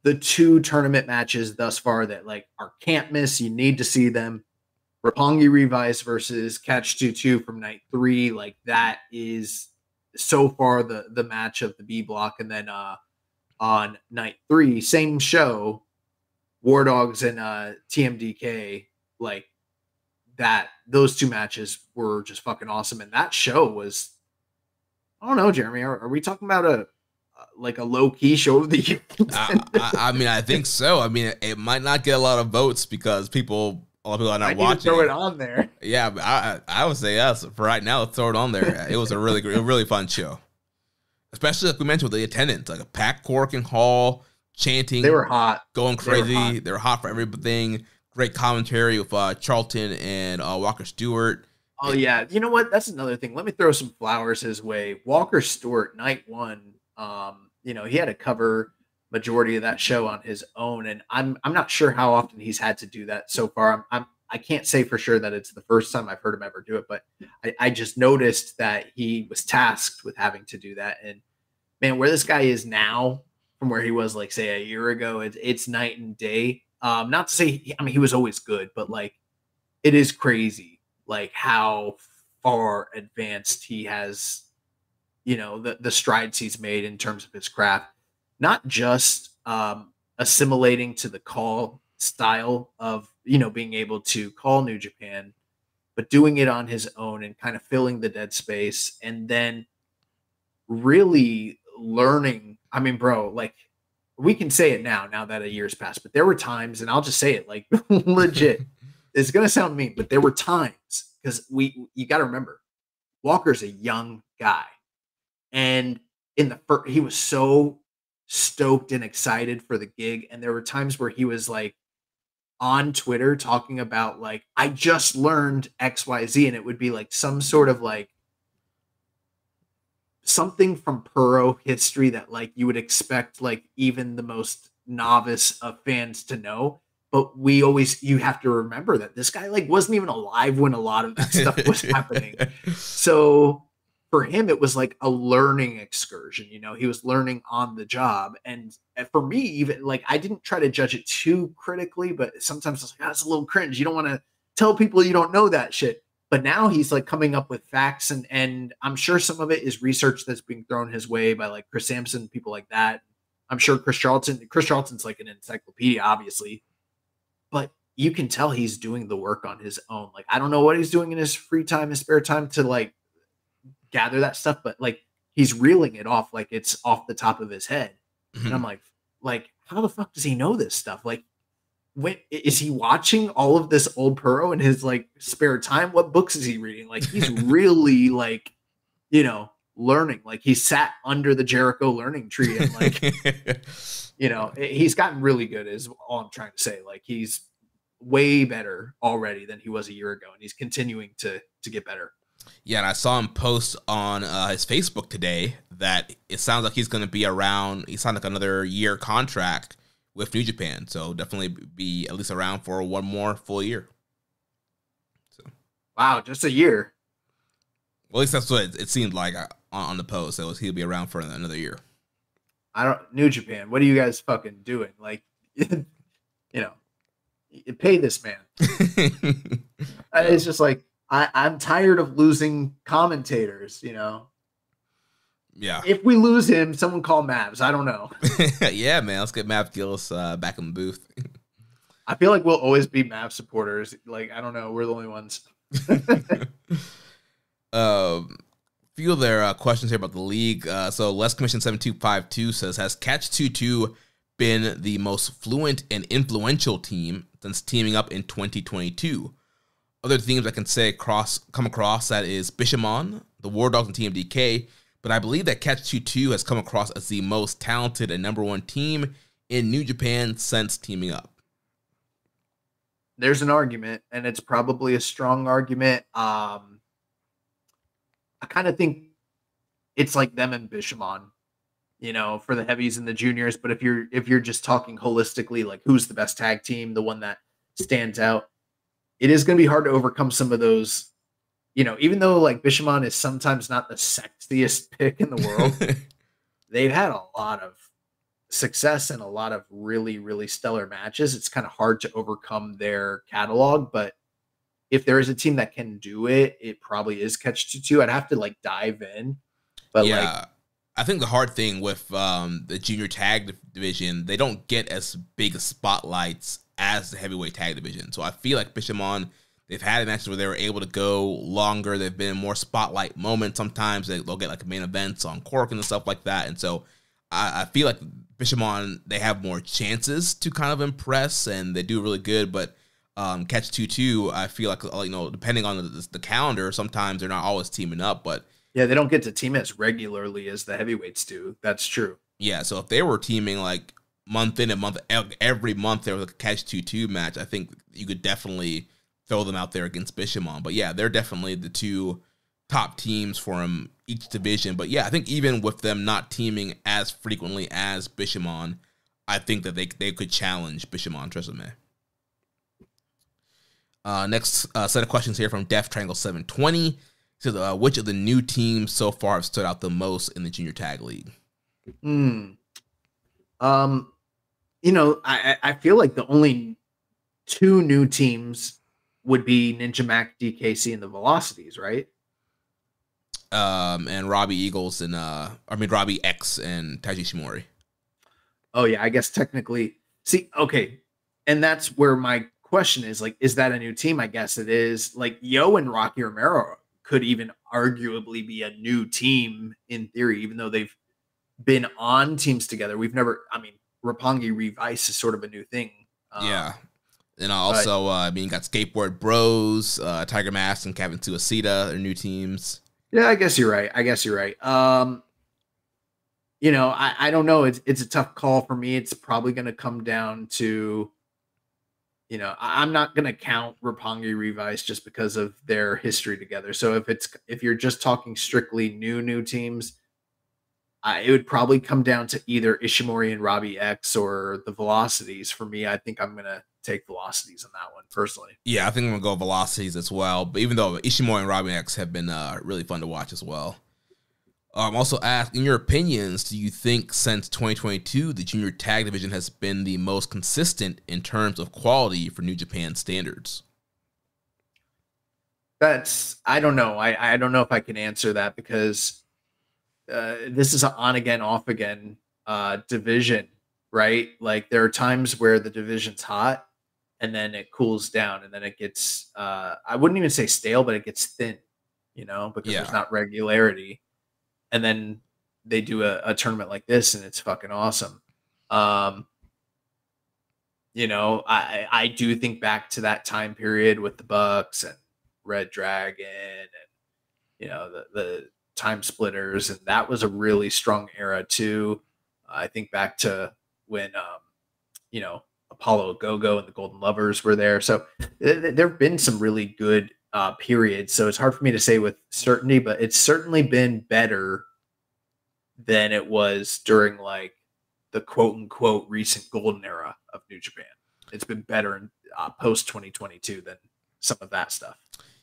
The 2 tournament matches thus far that like are can't miss, you need to see them. Roppongi Revice versus Catch 2-2 from night 3. Like, that is so far the match of the B block. And then on night 3, same show, War Dogs and TMDK, like, that those 2 matches were just fucking awesome. And that show was, I don't know, Jeremy, are we talking about a low-key show of the year? I think so. It might not get a lot of votes because a lot of people are not watching. Throw it on there. Yeah, but I would say yes. For right now, let's throw it on there. It was a really fun show. Especially like we mentioned with the attendance, like a packed Corking Hall, chanting. They were hot. Going crazy. They were hot for everything. Great commentary with Charlton and Walker Stewart. Oh yeah, you know what? That's another thing. Let me throw some flowers his way. Walker Stewart, night one. He had to cover majority of that show on his own, and I'm not sure how often he's had to do that so far. I can't say for sure that it's the first time I've heard him ever do it, but I just noticed that he was tasked with having to do that. And man, where this guy is now from where he was, like, say, a year ago, it's night and day. Not to say, he was always good, but like, it is crazy, like how far advanced he has, the strides he's made in terms of his craft, not just assimilating to the call style of, being able to call New Japan, but doing it on his own and kind of filling the dead space, and then really learning. I mean, bro, like, we can say it now that a year's passed, but there were times, and I'll just say it, like, legit, it's going to sound mean, but there were times, because you got to remember, Walker's a young guy. And in the first, he was so stoked and excited for the gig. And there were times where he was like on Twitter talking about, like, I just learned XYZ. And it would be like some sort of like something from Puro history that, like, you would expect, like, even the most novice of fans to know. But you have to remember that this guy, like, wasn't even alive when a lot of that stuff was happening. So for him, it was like a learning excursion. He was learning on the job. And for me, even, like, I didn't try to judge it too critically, but sometimes I was like, it's a little cringe. You don't want to tell people you don't know that shit. But now he's like coming up with facts, and I'm sure some of it is research that's being thrown his way by, like, Chris Sampson, people like that. I'm sure Chris Charlton's like an encyclopedia, obviously. But you can tell he's doing the work on his own. Like, I don't know what he's doing in his free time, his spare time, to, like, gather that stuff, but, like, he's reeling it off like it's off the top of his head. Mm-hmm. And I'm like, how the fuck does he know this stuff? Like, when is he watching all of this old Puro in his, like, spare time? What books is he reading? Like, he's really, like, learning. Like, he sat under the Jericho learning tree and, like, he's gotten really good, is all I'm trying to say. Like, he's way better already than he was a year ago, and he's continuing to get better. Yeah, and I saw him post on his Facebook today that it sounds like he's going to be around. He signed like another year contract with New Japan, so definitely be at least around for one more full year. So, wow, just a year. Well, at least that's what it seemed like on the post. So he'll be around for another year. New Japan, what are you guys fucking doing? Like, pay this man. It's just like, I'm tired of losing commentators, Yeah. If we lose him, someone call Mavs. I don't know. Yeah, man. Let's get Mav Gillis back in the booth. I feel like we'll always be Mavs supporters. Like, I don't know. We're the only ones. Few of their questions here about the league. So Les Commission 7252 says, has Catch 22 been the most fluent and influential team since teaming up in 2022? Other themes I can say come across that is Bishamon, the War Dogs, and TMDK, but I believe that Catch 22 has come across as the most talented and number one team in New Japan since teaming up. There's an argument, and it's probably a strong argument. I kind of think it's like them and Bishamon, for the heavies and the juniors. But if you're just talking holistically, like, who's the best tag team, the one that stands out, it is going to be hard to overcome some of those, even though, like, Bishamon is sometimes not the sexiest pick in the world, they've had a lot of success and a lot of really, really stellar matches. It's kind of hard to overcome their catalog, but if there is a team that can do it, it probably is Catch 22. I'd have to, like, dive in. But yeah, like, I think the hard thing with the junior tag division, they don't get as big spotlights as the heavyweight tag division. So I feel like Bishamon, they've had matches where they were able to go longer. They've been in more spotlight moments. Sometimes they'll get like main events on Cork and stuff like that. And so I feel like Bishamon, they have more chances to kind of impress, and they do really good. But Catch 22, I feel like, depending on the calendar, sometimes they're not always teaming up. But yeah, they don't get to team as regularly as the heavyweights do. That's true. Yeah, so if they were teaming like month in and month every month there was a Catch 22 match, I think you could definitely throw them out there against Bishamon. But yeah, they're definitely the two top teams for each division. But yeah, I think even with them not teaming as frequently as Bishamon, I think that they could challenge Bishamon's resume. Next set of questions here from Def Triangle 720. So, which of the new teams so far have stood out the most in the Junior Tag League? I feel like the only two new teams would be Ninja Mac, DKC, and the Velocities, right? And Robbie Eagles and Robbie X and Taiji Shimori. Oh yeah, I guess technically. See, okay, and that's where my question is, like, is that a new team? I guess it is. Like, Yo and Rocky Romero could even arguably be a new team in theory, even though they've been on teams together. We've never, Roppongi Revice is sort of a new thing. Yeah. And also, you got Skateboard Bros, Tiger Mask, and Kevin Suicida are new teams. Yeah, I guess you're right. I don't know. It's a tough call for me. It's probably going to come down to, I'm not going to count Roppongi Revice just because of their history together. So if you're just talking strictly new teams, it would probably come down to either Ishimori and Robbie X or the Velocities. For me, I think I'm going to take Velocities on that one personally. Yeah, I think I'm going to go Velocities as well. But even though Ishimori and Robbie X have been really fun to watch as well. Also ask, in your opinions, do you think since 2022, the junior tag division has been the most consistent in terms of quality for New Japan standards? I don't know. I don't know if I can answer that because this is an on again, off again division, right? Like there are times where the division's hot and then it cools down and then it gets, I wouldn't even say stale, but it gets thin, because there's not regularity. And then they do a tournament like this and it's fucking awesome. I do think back to that time period with the Bucks and Red Dragon and, the Time Splitters. And that was a really strong era too. I think back to when, Apollo Go-Go and the Golden Lovers were there. So there have been some really good periods. So it's hard for me to say with certainty, but it's certainly been better than it was during like the quote unquote recent golden era of New Japan. It's been better in post 2022 than some of that stuff.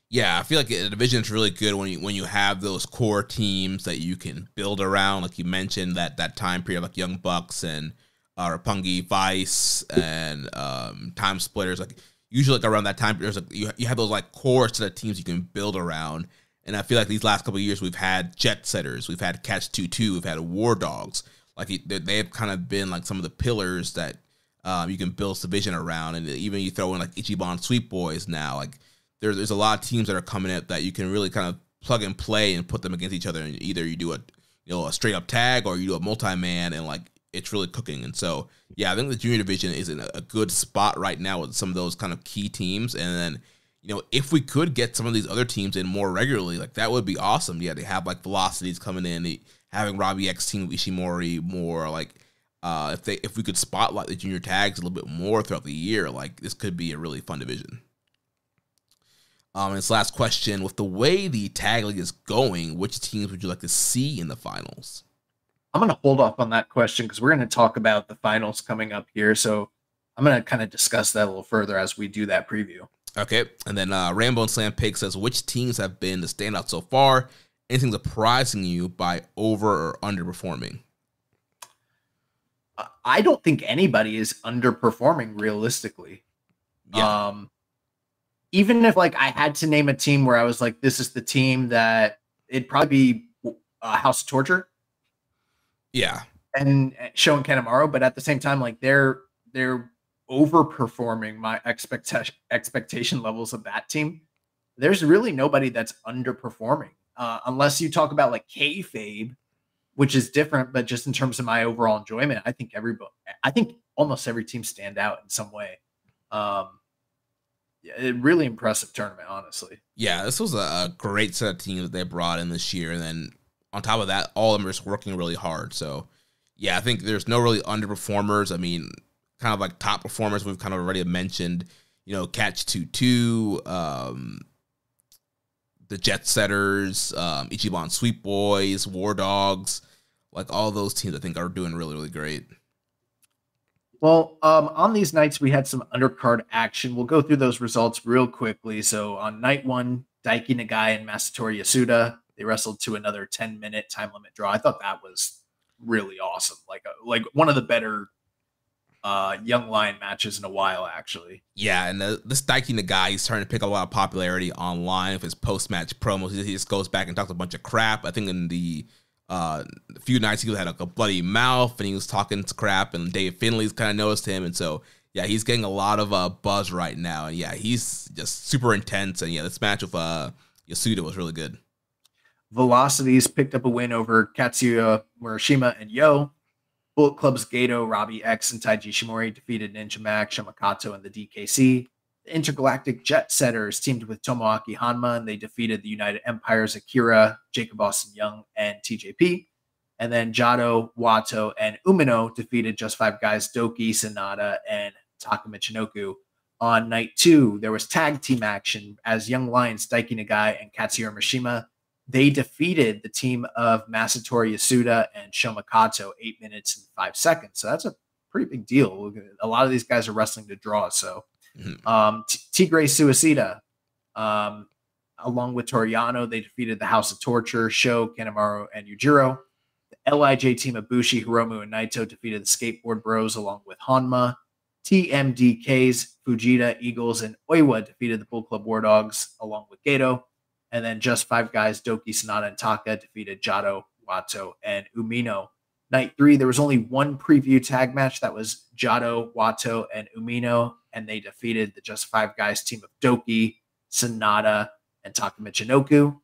Yeah, I feel like the division is really good when you have those core teams that you can build around. Like you mentioned that time period, like Young Bucks and Roppongi Vice and Time Splitters. Like usually, like around that time period, you have those like core set of teams you can build around. And I feel like these last couple of years, we've had Jet Setters, we've had Catch 2-2, we've had War Dogs. Like they've kind of been like some of the pillars that you can build division around. And even you throw in like Ichiban Sweet Boys now, like there's a lot of teams that are coming up that you can really kind of plug and play and put them against each other. And either you do a straight up tag or you do a multi-man, and like it's really cooking. And so, yeah, I think the junior division is in a good spot right now with some of those kind of key teams. And then, if we could get some of these other teams in more regularly, like that would be awesome. Yeah, they have like Velocities coming in, having Robbie X team with Ishimori more. Like if we could spotlight the junior tags a little bit more throughout the year, like this could be a really fun division. And this last question, with the way the tag league is going, which teams would you like to see in the finals? I'm going to hold off on that question because we're going to talk about the finals coming up here. So I'm going to kind of discuss that a little further as we do that preview. Okay. And then Rambo and Slam Pig says, which teams have been the standout so far? Anything surprising you by over or underperforming? I don't think anybody is underperforming realistically. Yeah. Even if like I had to name a team where I was like, this is the team that it'd probably be House of Torture. Yeah. And Sho and Kanemaru, but at the same time, like they're overperforming my expectation levels of that team. There's really nobody that's underperforming, unless you talk about like kayfabe, which is different. But just in terms of my overall enjoyment, I think almost every team stand out in some way. Yeah, really impressive tournament, honestly. Yeah, this was a great set of teams that they brought in this year, and then on top of that, all of them are just working really hard. So, yeah, I think there's no really underperformers. I mean, kind of like top performers we've kind of already mentioned. Catch 2-2, the Jet Setters, Ichiban Sweet Boys, War Dogs, like all those teams I think are doing really, really great. Well, on these nights, we had some undercard action. We'll go through those results real quickly. So on night 1, Daiki Nagai and Masatori Yasuda, they wrestled to another 10-minute time limit draw. I thought that was really awesome. Like one of the better young lion matches in a while, actually. Yeah, and this Daiki Nagai, he's starting to pick up a lot of popularity online with his post-match promos. He just goes back and talks a bunch of crap. I think in the a few nights he had like a bloody mouth and he was talking crap, and Dave Finley's kind of noticed him, and so yeah, he's getting a lot of buzz right now, and yeah, he's just super intense, and yeah, this match with Yasuda was really good. Velocities picked up a win over Katsuya Murashima and Yo. Bullet Club's Gato, Robbie X, and Taiji Shimori defeated Ninja Mac, Shamakato, and the DKC. The Intergalactic Jet Setters teamed with Tomoaki Hanma, and they defeated the United Empire's Akira, Jacob Austin Young, and TJP. And then Jado, Wato, and Umino defeated Just Five Guys, Doki, Sonata, and Taka Michinoku. On night 2, there was tag team action as Young Lions, Daiki Nagai, and Katsuya Mishima. They defeated the team of Masatori Yasuda and Shomakato 8 minutes and 5 seconds. So that's a pretty big deal. A lot of these guys are wrestling to draw. So Tigre Suicida, along with Toriano, they defeated the House of Torture, Sho, Kanemaru, and Yujiro. The LIJ team of Bushi, Hiromu, and Naito defeated the Skateboard Bros along with Hanma. TMDK's Fujita, Eagles, and Oiwa defeated the Bull Club War Dogs along with Gato. And then Just Five Guys, Doki, Sonata, and Taka defeated Jado, Wato, and Umino. Night 3, there was only one preview tag match. That was Jado, Wato, and Umino, and they defeated the Just Five Guys team of Doki, Sonata, and Taka Michinoku.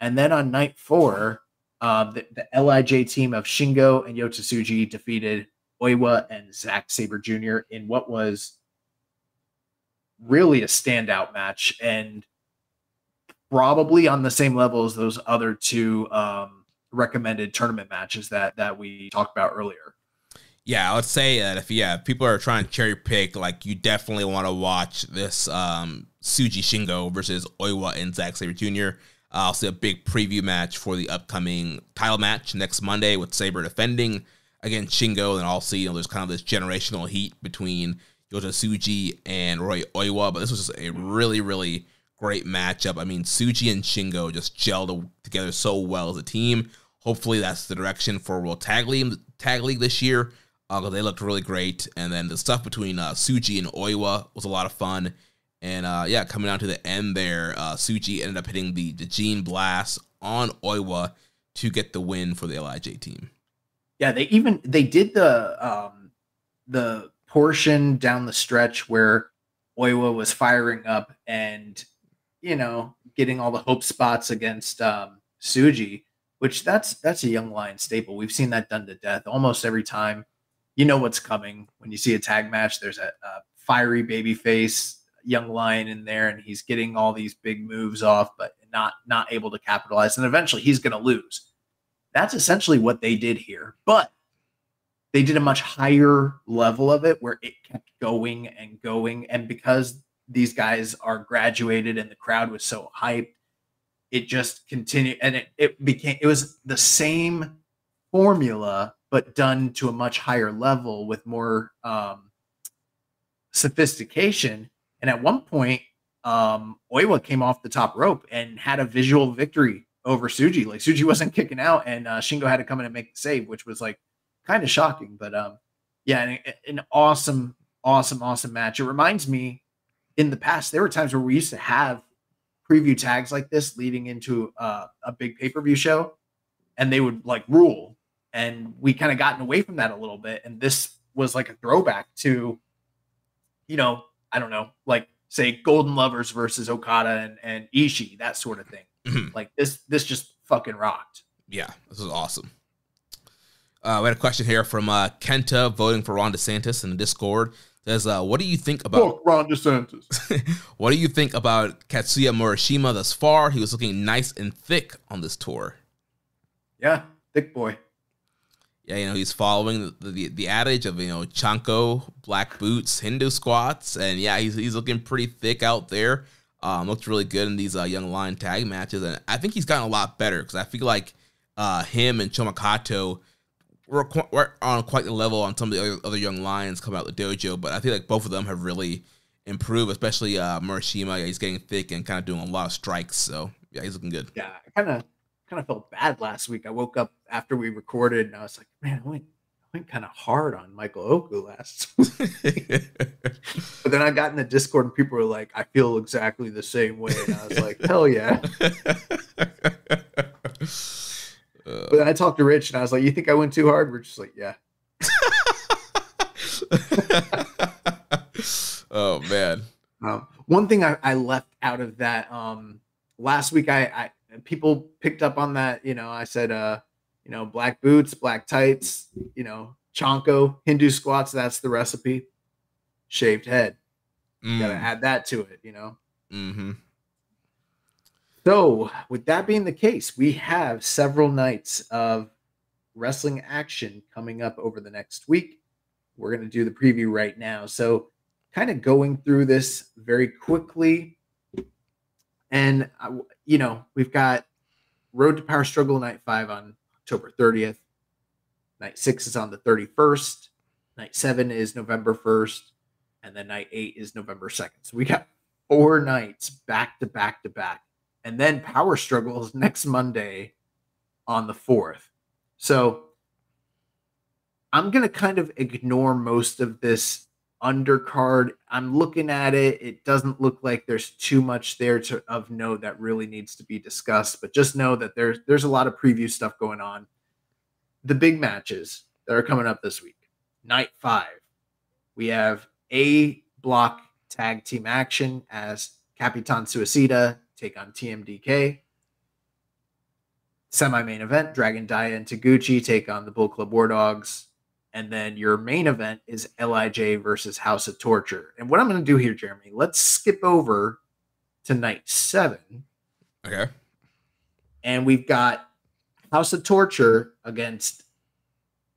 And then on night 4, the LIJ team of Shingo and Yota Tsuji defeated Oiwa and Zack Sabre Jr. in what was really a standout match, and probably on the same level as those other two recommended tournament matches that we talked about earlier. Yeah, I would say that if people are trying to cherry pick, like, you definitely want to watch this Tsuji Shingo versus Oiwa and Zack Sabre Jr. I'll see a big preview match for the upcoming title match next Monday with Sabre defending against Shingo, and I'll see there's kind of this generational heat between Yota Tsuji and Roy Oiwa, but this was just a really, really great matchup. I mean, Tsuji and Shingo just gelled together so well as a team. Hopefully that's the direction for World Tag League this year, because they looked really great. And then the stuff between Tsuji and Oiwa was a lot of fun. And coming down to the end there, Tsuji ended up hitting the Gene Blast on Oiwa to get the win for the LIJ team. Yeah, they did the portion down the stretch where Oiwa was firing up and getting all the hope spots against Tsuji, which that's a Young Lion staple. We've seen that done to death almost every time. You know what's coming when you see a tag match. There's a fiery babyface Young Lion in there, and he's getting all these big moves off, but not able to capitalize, and eventually he's going to lose. That's essentially what they did here, but they did a much higher level of it where it kept going and going, and because these guys are graduated and the crowd was so hyped, it just continued, and it was the same formula but done to a much higher level with more sophistication. And at one point, Oiwa came off the top rope and had a visual victory over Tsuji. Like, Tsuji wasn't kicking out, and Shingo had to come in and make the save, which was like kind of shocking. But an awesome match. It reminds me, in the past, there were times where we used to have preview tags like this leading into a big pay-per-view show, and they would like rule. And we kind of gotten away from that a little bit. And this was like a throwback to, I don't know, like say Golden Lovers versus Okada and Ishii, that sort of thing. Mm-hmm. Like this just fucking rocked. Yeah, this is awesome. We had a question here from Kenta voting for Ron DeSantis in the Discord. Says, what do you think about Fuck Ron DeSantis? What do you think about Katsuya Murashima thus far? He was looking nice and thick on this tour. Yeah, thick boy. Yeah, he's following the adage of, Chanko, black boots, Hindu squats. And yeah, he's looking pretty thick out there. Looked really good in these young lion tag matches. And I think he's gotten a lot better because I feel like him and Chomakato were on quite the level on some of the other young lions coming out the dojo. But I feel like both of them have really improved, especially Murashima. Yeah, he's getting thick and kind of doing a lot of strikes. So yeah, he's looking good. Yeah, I kind of felt bad last week. I woke up after we recorded and I was like, man, I went kind of hard on Michael Oku last week. But then I got in the Discord and people were like, I feel exactly the same way. And I was like, hell yeah. But then I talked to Rich and I was like, you think I went too hard? We're just like, yeah. Oh, man. One thing I left out of that last week, I people picked up on that. I said, black boots, black tights, Chanko, Hindu squats. That's the recipe. Shaved head. Got to add that to it, Mm-hmm. So with that being the case, we have several nights of wrestling action coming up over the next week. We're going to do the preview right now. So kind of going through this very quickly. And, we've got Road to Power Struggle Night 5 on October 30th. Night 6 is on the 31st. Night 7 is November 1st. And then Night 8 is November 2nd. So we got 4 nights back to back to back. And then Power Struggle is next Monday on the 4th. So I'm going to kind of ignore most of this undercard. I'm looking at it. It doesn't look like there's too much there of note that really needs to be discussed. But just know that there's a lot of preview stuff going on. The big matches that are coming up this week. Night 5. We have A block tag team action as Capitan Suicida take on TMDK. Semi-main event, Dragon Dia and Taguchi take on the Bull Club War Dogs. And then your main event is LIJ versus House of Torture. And what I'm going to do here, Jeremy, let's skip over to night 7. Okay. And we've got House of Torture against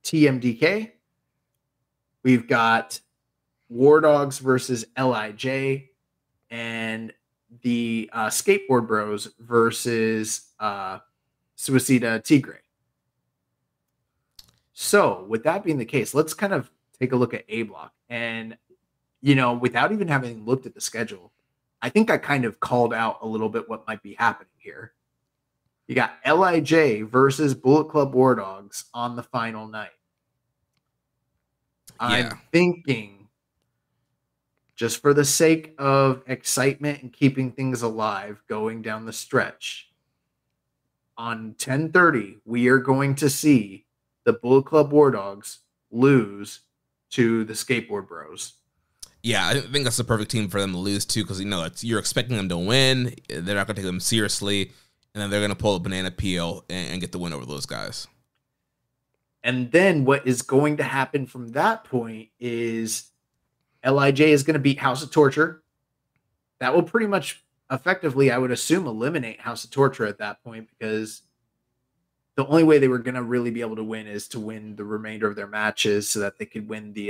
TMDK. We've got War Dogs versus LIJ. And the Skateboard Bros versus Suicida Tigre. So with that being the case, let's kind of take a look at A block. And, without even having looked at the schedule, I think I kind of called out a little bit what might be happening here. You got LIJ versus Bullet Club War Dogs on the final night. I'm thinking, just for the sake of excitement and keeping things alive going down the stretch, on 10:30, we are going to see the Bullet Club War Dogs lose to the Skateboard Bros. Yeah, I think that's the perfect team for them to lose to because, you're expecting them to win. They're not going to take them seriously. And then they're going to pull a banana peel and get the win over those guys. And then what is going to happen from that point is LIJ is going to beat House of Torture. That will pretty much effectively, I would assume, eliminate House of Torture at that point because the only way they were going to really be able to win is to win the remainder of their matches so that they could win the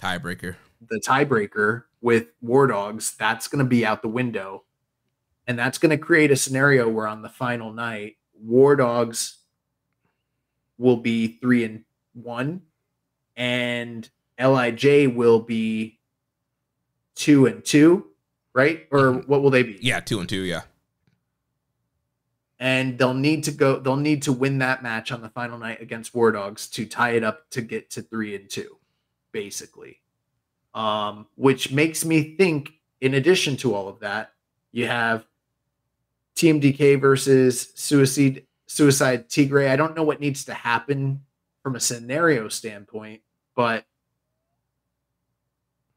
tiebreaker. The tiebreaker with War Dogs. That's going to be out the window. And that's going to create a scenario where on the final night, War Dogs will be 3-1 and LIJ will be 2-2, right? Or what will they be? Yeah, 2-2, yeah. And they'll need to win that match on the final night against War Dogs to tie it up to get to 3-2, basically. Which makes me think, in addition to all of that, you have TMDK versus Suicide Tigre. I don't know what needs to happen from a scenario standpoint, but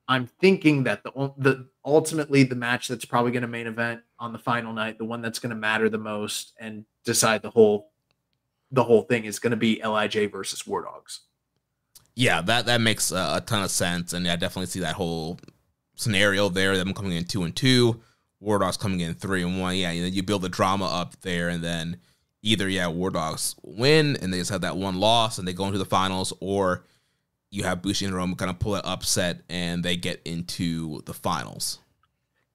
I'm thinking that the ultimately the match that's probably going to main event on the final night, the one that's going to matter the most and decide the whole thing is going to be LIJ versus War Dogs. Yeah, that makes a ton of sense, and I definitely see that whole scenario there. Them coming in 2-2, War Dogs coming in 3-1. Yeah, you build the drama up there, and then either, War Dogs win and they just have that one loss and they go into the finals, or you have Bushi and Roma kind of pull an upset and they get into the finals.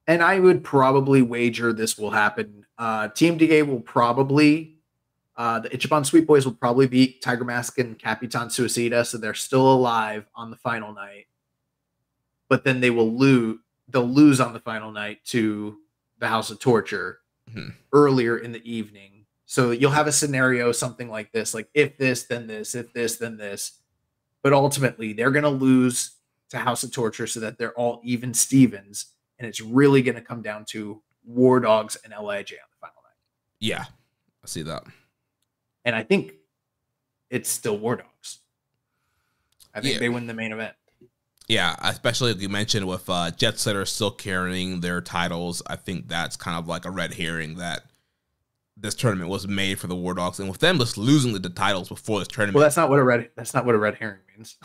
And I would probably wager this will happen. Team DA will probably, the Ichiban Sweet Boys will probably beat Tiger Mask and Capitan Suicida, so they're still alive on the final night. But then they will lose. They'll lose on the final night to the House of Torture earlier in the evening. So you'll have a scenario, something like this, like if this, then this, if this, then this. But ultimately, they're going to lose to House of Torture so that they're all even Stevens. And it's really going to come down to War Dogs and LIJ on the final night. Yeah, I see that. And I think it's still War Dogs. I think they win the main event. Yeah, especially like you mentioned with Jet Setter still carrying their titles. I think that's kind of like a red herring that this tournament was made for the War Dogs, and with them just losing the titles before this tournament. Well, that's not what a red herring means.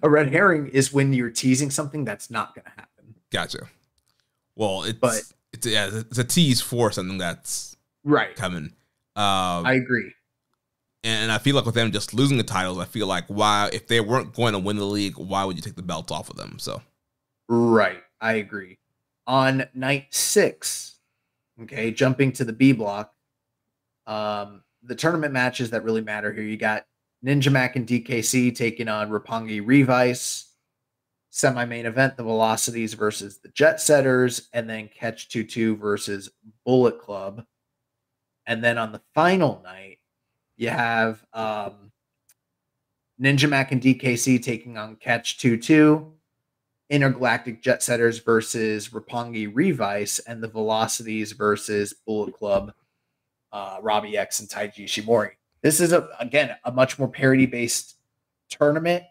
A red herring is when you're teasing something that's not going to happen. Gotcha. Well, it's a tease for something that's right coming. I agree. And I feel like with them just losing the titles, I feel like why, if they weren't going to win the league, why would you take the belts off of them? So, right, I agree. On night 6, okay, jumping to the B block, the tournament matches that really matter here. You got Ninja Mac and DKC taking on Roppongi Revice. Semi-main event, the Velocities versus the Jet Setters, and then Catch 22 versus Bullet Club. And then on the final night, you have Ninja Mac and DKC taking on Catch 22, Intergalactic Jet Setters versus Roppongi Revice, and the Velocities versus Bullet Club, Robbie X and Taiji Ishimori. This is, again, a much more parity-based tournament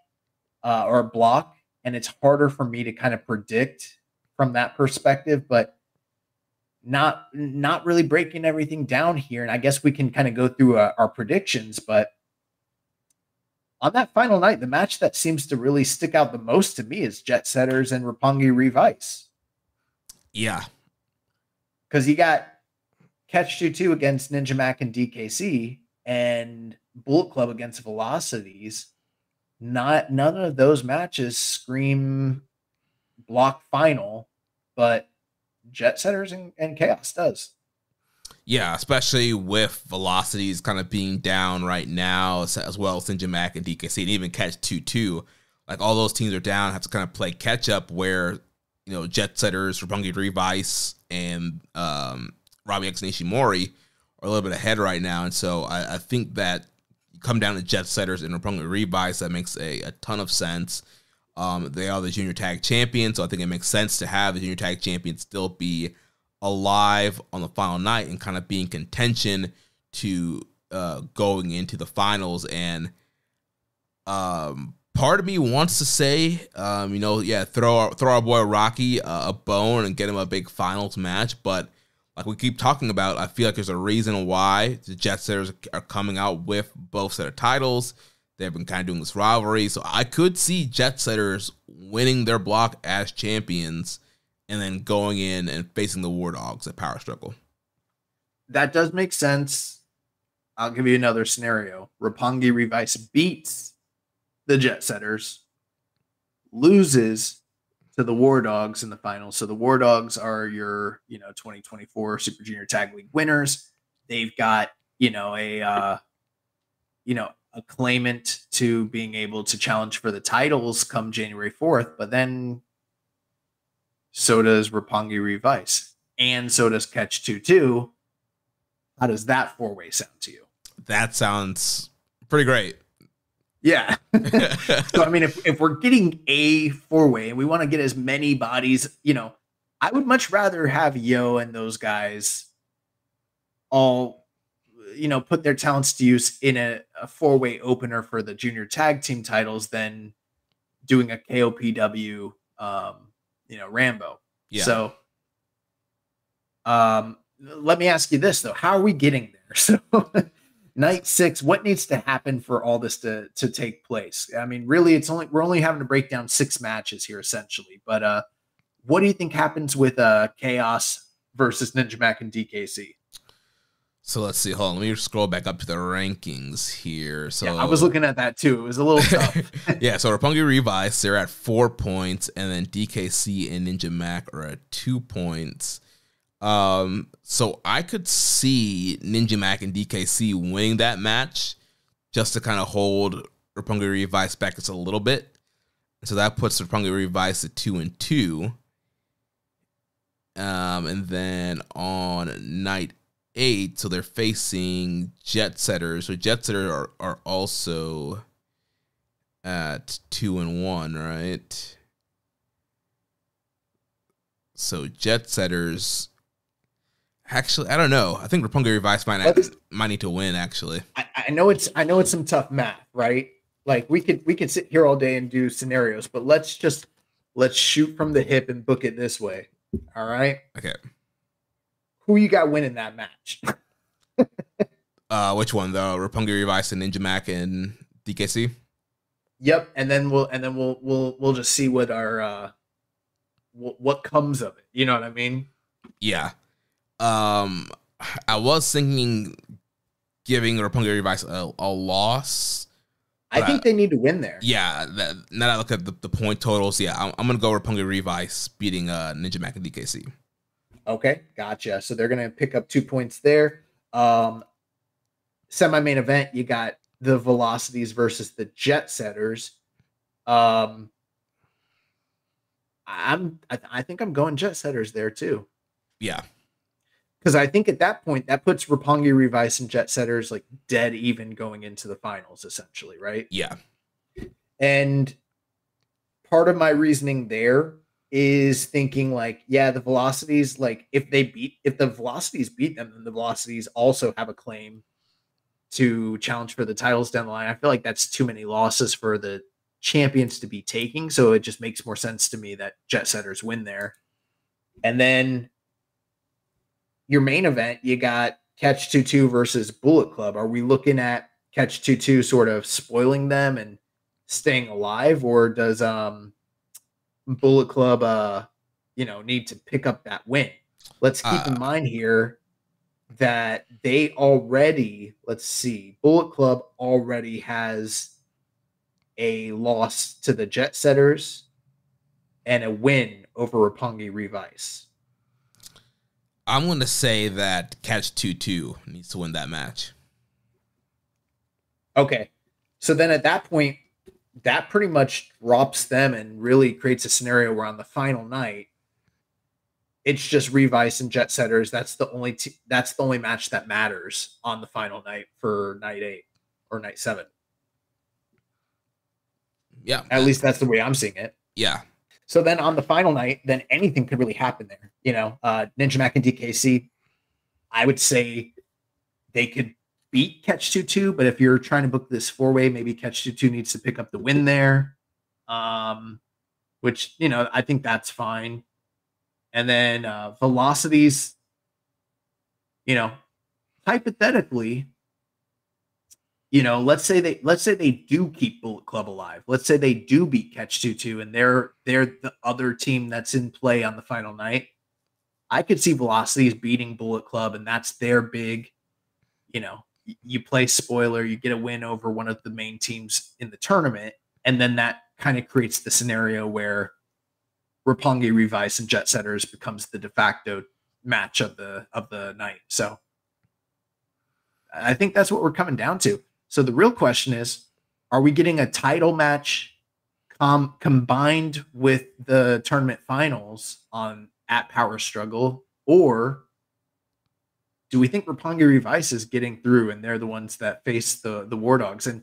or block. And it's harder for me to kind of predict from that perspective, but not really breaking everything down here. And I guess we can kind of go through our predictions, but on that final night, the match that seems to really stick out the most to me is Jet Setters and Roppongi Revice. Yeah. Because you got Catch 22 against Ninja Mac and DKC and Bullet Club against Velocities. None of those matches scream block final, but Jet Setters and Chaos does. Yeah, especially with Velocities kind of being down right now, as well as Ninja Mac and DKC, and even Catch 22. Like, all those teams are down, have to kind of play catch up where, Jet Setters, Roppongi Revice, and Robbie X and Ishimori are a little bit ahead right now. And so I think that come down to Jet Setters and Roppongi Revice, that makes a ton of sense. They are the junior tag champions, so I think it makes sense to have the junior tag champions still be alive on the final night and kind of be in contention to going into the finals. And part of me wants to say, throw our boy Rocky a bone and get him a big finals match, but like we keep talking about, I feel like there's a reason why the Jet Setters are coming out with both set of titles. They've been kind of doing this rivalry. So I could see Jet Setters winning their block as champions and then going in and facing the War Dogs at Power Struggle. That does make sense. I'll give you another scenario. Roppongi Revice beats the Jet Setters, loses to the War Dogs in the final. So the War Dogs are your, 2024 Super Junior Tag League winners. They've got, a claimant to being able to challenge for the titles come January 4th, but then so does Roppongi Revice and so does Catch 22. How does that 4-way sound to you? That sounds pretty great. Yeah. So, I mean, if we're getting a 4-way and we want to get as many bodies, I would much rather have Yo and those guys all, put their talents to use in a 4-way opener for the junior tag team titles than doing a KOPW, Rambo. Yeah. So, let me ask you this though. How are we getting there? So night 6, what needs to happen for all this to take place? I mean, really, we're only having to break down 6 matches here essentially, but what do you think happens with Chaos versus Ninja Mac and DKC? So let's see. Hold on. Let me scroll back up to the rankings here. So yeah, I was looking at that too. It was a little tough. yeah. So Roppongi Revice, they're at 4 points, and then DKC and Ninja Mac are at 2 points. So I could see Ninja Mac and DKC winning that match just to kind of hold Roppongi Revice back just a little bit. So that puts Roppongi Revice at 2-2. And then on night 8, so they're facing Jet Setters. So Jet Setters are also at 2-1, right? So Jet Setters, actually, I don't know. I think Roppongi Revice might need to win. Actually, I know it's some tough math, right? Like we could sit here all day and do scenarios, but let's shoot from the hip and book it this way. All right. Okay. Who you got winning that match? Which one though? Roppongi Revice and Ninja Mac and DKC. Yep, and then we'll just see what our what comes of it. You know what I mean? Yeah. I was thinking giving Roppongi Revice a loss. I think they need to win there. Yeah. Now that I look at the point totals, yeah, I'm gonna go Roppongi Revice beating Ninja Mac and DKC. Okay, gotcha. So they're gonna pick up 2 points there. Semi-main event, you got the Velocities versus the Jet Setters. I think I'm going Jet Setters there too. Yeah. Because I think at that point, that puts Roppongi Revice and Jet Setters like dead even going into the finals, essentially, right? Yeah. And part of my reasoning there is thinking like, yeah, the Velocities, like if the Velocities beat them, then the Velocities also have a claim to challenge for the titles down the line. I feel like that's too many losses for the champions to be taking. So it just makes more sense to me that Jet Setters win there. And then your main event, you got Catch 22 versus Bullet Club. Are we looking at Catch 22 sort of spoiling them and staying alive, or does Bullet Club need to pick up that win? Let's keep in mind here that they already, Bullet Club already has a loss to the Jet Setters and a win over Roppongi Revice. I'm going to say that Catch 22 needs to win that match. Okay. So then at that point, that pretty much drops them and really creates a scenario where on the final night, it's just Revice and Jet Setters. That's the only match that matters on the final night for night 8 or night 7. Yeah. At least that's the way I'm seeing it. Yeah. So then on the final night, then anything could really happen there. Ninja Mac and DKC, I would say they could beat Catch 22, but if you're trying to book this 4-way, maybe Catch 22 needs to pick up the win there, which, I think that's fine. And then Velocities, hypothetically, let's say they do keep Bullet Club alive. Let's say they do beat Catch 22 and they're the other team that's in play on the final night. I could see Velocities beating Bullet Club, and that's their big, you play spoiler, you get a win over one of the main teams in the tournament, and then that kind of creates the scenario where Roppongi Revice and Jet Setters becomes the de facto match of the night. So I think that's what we're coming down to. So the real question is, are we getting a title match combined with the tournament finals at Power Struggle, or do we think Roppongi Revice is getting through and they're the ones that face the War Dogs? And,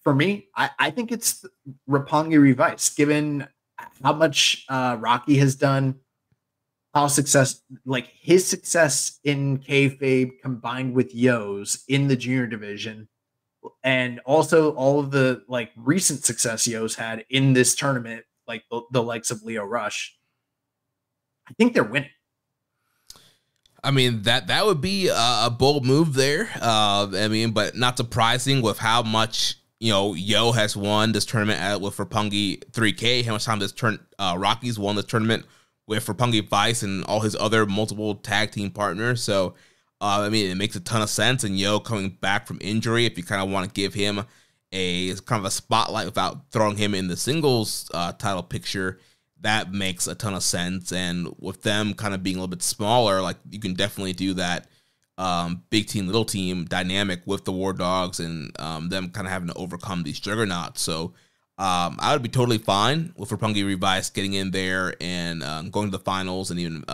for me, I think it's Roppongi Revice, given how much Rocky has done, his success in kayfabe combined with Yo's in the junior division, and also all of the recent success Yo's had in this tournament, like the likes of Leo Rush. I think they're winning. I mean, that would be a bold move there. But not surprising with how much Yo has won this tournament with Roppongi 3K. How much time Rocky's won this tournament with Roppongi Vice and all his other multiple tag team partners. So I mean, it makes a ton of sense. And Yo coming back from injury, if you kind of want to give him a kind of a spotlight without throwing him in the singles title picture, that makes a ton of sense. And with them kind of being a little bit smaller, like you can definitely do that big team, little team dynamic with the War Dogs and them kind of having to overcome these juggernauts. So I would be totally fine with Roppongi Revice getting in there and going to the finals and even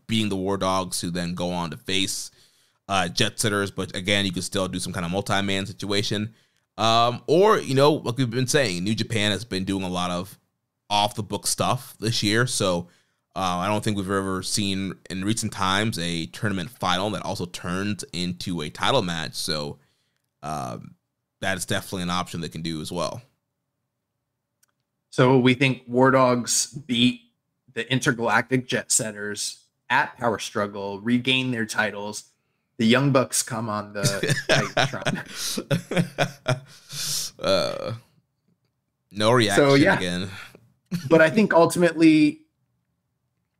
beating the War Dogs, who then go on to face Jet Setters. But again, you could still do some kind of multi-man situation. Or, like we've been saying, New Japan has been doing a lot of off-the-book stuff this year. So I don't think we've ever seen in recent times a tournament final that also turns into a title match. So that is definitely an option they can do as well. So we think War Dogs beat the Intergalactic Jet Setters at Power Struggle, regain their titles. The Young Bucks come on the Titantron. No reaction again. But I think ultimately,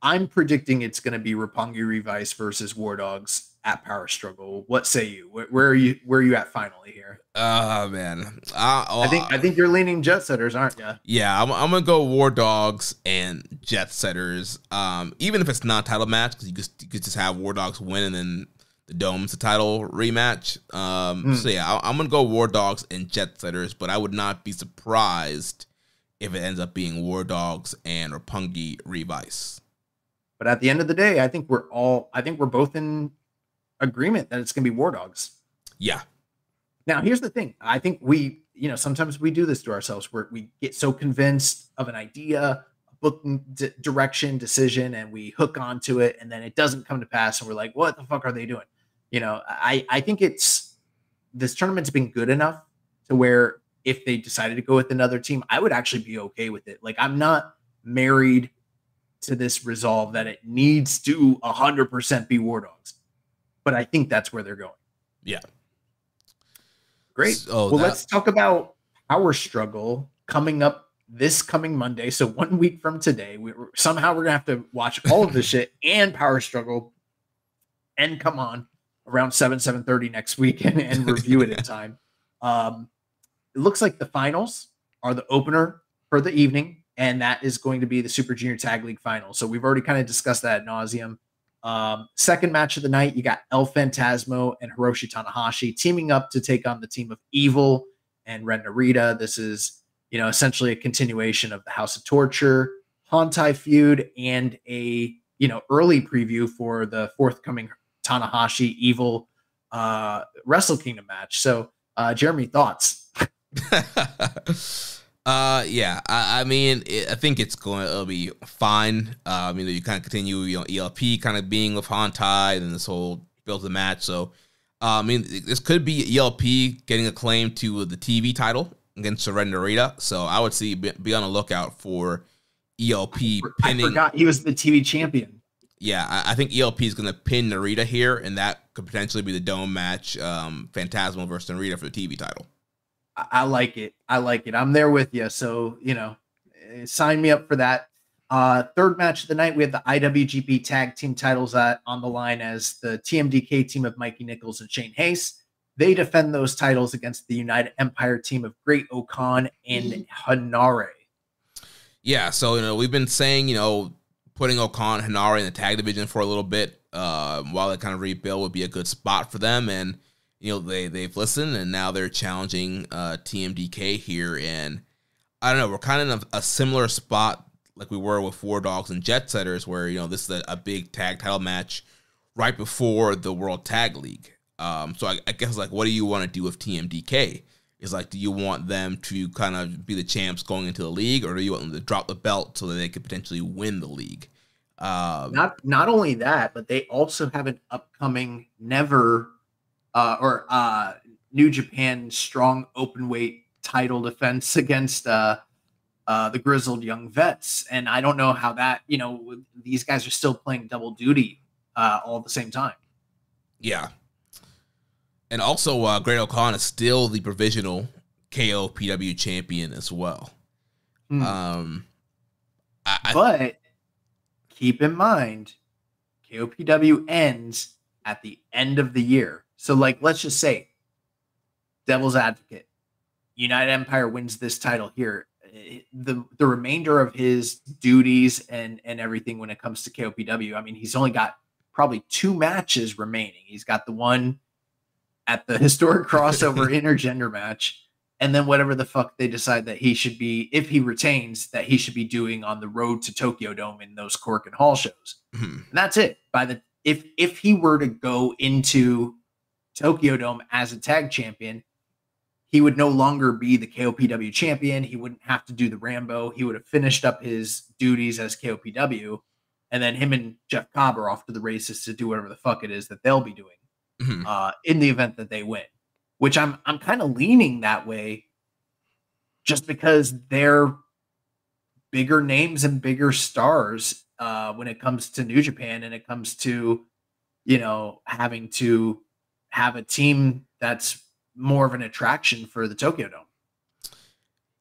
I'm predicting it's going to be Roppongi Revice versus War Dogs at Power Struggle. What say you? Where are you at finally here? Man, I think you're leaning Jet Setters, aren't you? Yeah, I'm gonna go War Dogs and Jet Setters. Even if it's not a title match, because you could just have War Dogs win and then the Dome's the title rematch. So yeah, I'm gonna go War Dogs and Jet Setters, but I would not be surprised if it ends up being War Dogs and Roppongi Revice. But at the end of the day, I think we're both in agreement that it's going to be War Dogs. Yeah. Now, here's the thing. I think we, sometimes we do this to ourselves where we get so convinced of an idea, a booking direction, decision, and we hook onto it, and then it doesn't come to pass, and we're like, what the fuck are they doing? I think this tournament's been good enough to where if they decided to go with another team, I would actually be okay with it. Like, I'm not married to this resolve that it needs to 100% be War Dogs, but I think that's where they're going. Yeah. Great. So let's talk about Power Struggle coming up this coming Monday. So 1 week from today, we're gonna have to watch all of this shit and Power Struggle and come on around 7:30 next week and review it in time. It looks like the finals are the opener for the evening, and that is going to be the Super Junior Tag League final. So we've already kind of discussed that ad nauseum. Second match of the night, you got El Phantasmo and Hiroshi Tanahashi teaming up to take on the team of Evil and Ren Narita. This is, essentially a continuation of the House of Torture, Hantai feud, and a, early preview for the forthcoming Tanahashi Evil Wrestle Kingdom match. So, Jeremy, thoughts? Yeah, I mean, I think it'll be fine. You kind of continue, ELP kind of being with Hantai and this whole build the match. So, this could be ELP getting a claim to the TV title against Ren Narita. So I would be on the lookout for ELP pinning. I forgot he was the TV champion. Yeah, I think ELP is going to pin Narita here, and that could potentially be the Dome match, Phantasmo versus Narita for the TV title. I like it. I'm there with you. So, sign me up for that. Third match of the night, we have the IWGP tag team titles on the line as the TMDK team of Mikey Nichols and Shane Hayes. They defend those titles against the United Empire team of Great Okan and Hanare. Yeah, so, we've been saying, putting Okan and Hanare in the tag division for a little bit while they kind of rebuild would be a good spot for them. And they've listened, and now they're challenging TMDK here. And I don't know, we're kind of in a similar spot like we were with War Dogs and Jet Setters, where, this is a big tag title match right before the World Tag League. So I guess, what do you want to do with TMDK? Is do you want them to kind of be the champs going into the league, or do you want them to drop the belt so that they could potentially win the league? Not only that, but they also have an upcoming New Japan strong openweight title defense against the Grizzled Young Vets. And I don't know how that, these guys are still playing double duty all at the same time. Yeah. And also, Great Okan is still the provisional KOPW champion as well. But keep in mind, KOPW ends at the end of the year. So, like, let's just say, devil's advocate, United Empire wins this title here. The remainder of his duties and everything when it comes to KOPW, I mean, he's only got probably 2 matches remaining. He's got the one at the historic crossover intergender match, and then whatever the fuck they decide that he should be, if he retains, that he should be doing on the road to Tokyo Dome in those Cork and Hall shows. And that's it. If he were to go into Tokyo Dome as a tag champion, he would no longer be the KOPW champion. He wouldn't have to do the Rambo. He would have finished up his duties as KOPW, and then him and Jeff Cobb are off to the races to do whatever the fuck it is that they'll be doing in the event that they win. Which I'm kind of leaning that way, just because they're bigger names and bigger stars when it comes to New Japan, and it comes to, you know, having to have a team that's more of an attraction for the Tokyo Dome.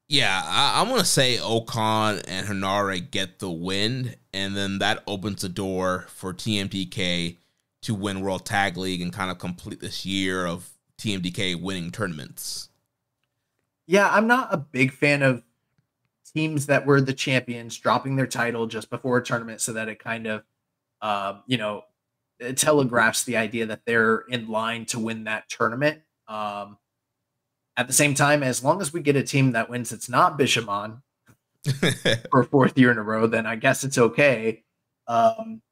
Yeah, I'm going to say Okan and Hanare get the win, and then that opens the door for TMDK to win World Tag League and kind of complete this year of TMDK winning tournaments. Yeah, I'm not a big fan of teams that were the champions dropping their title just before a tournament, so that it kind of, it telegraphs the idea that they're in line to win that tournament. At the same time, as long as we get a team that wins, it's not Bishamon for a 4th year in a row, then I guess it's okay. I'm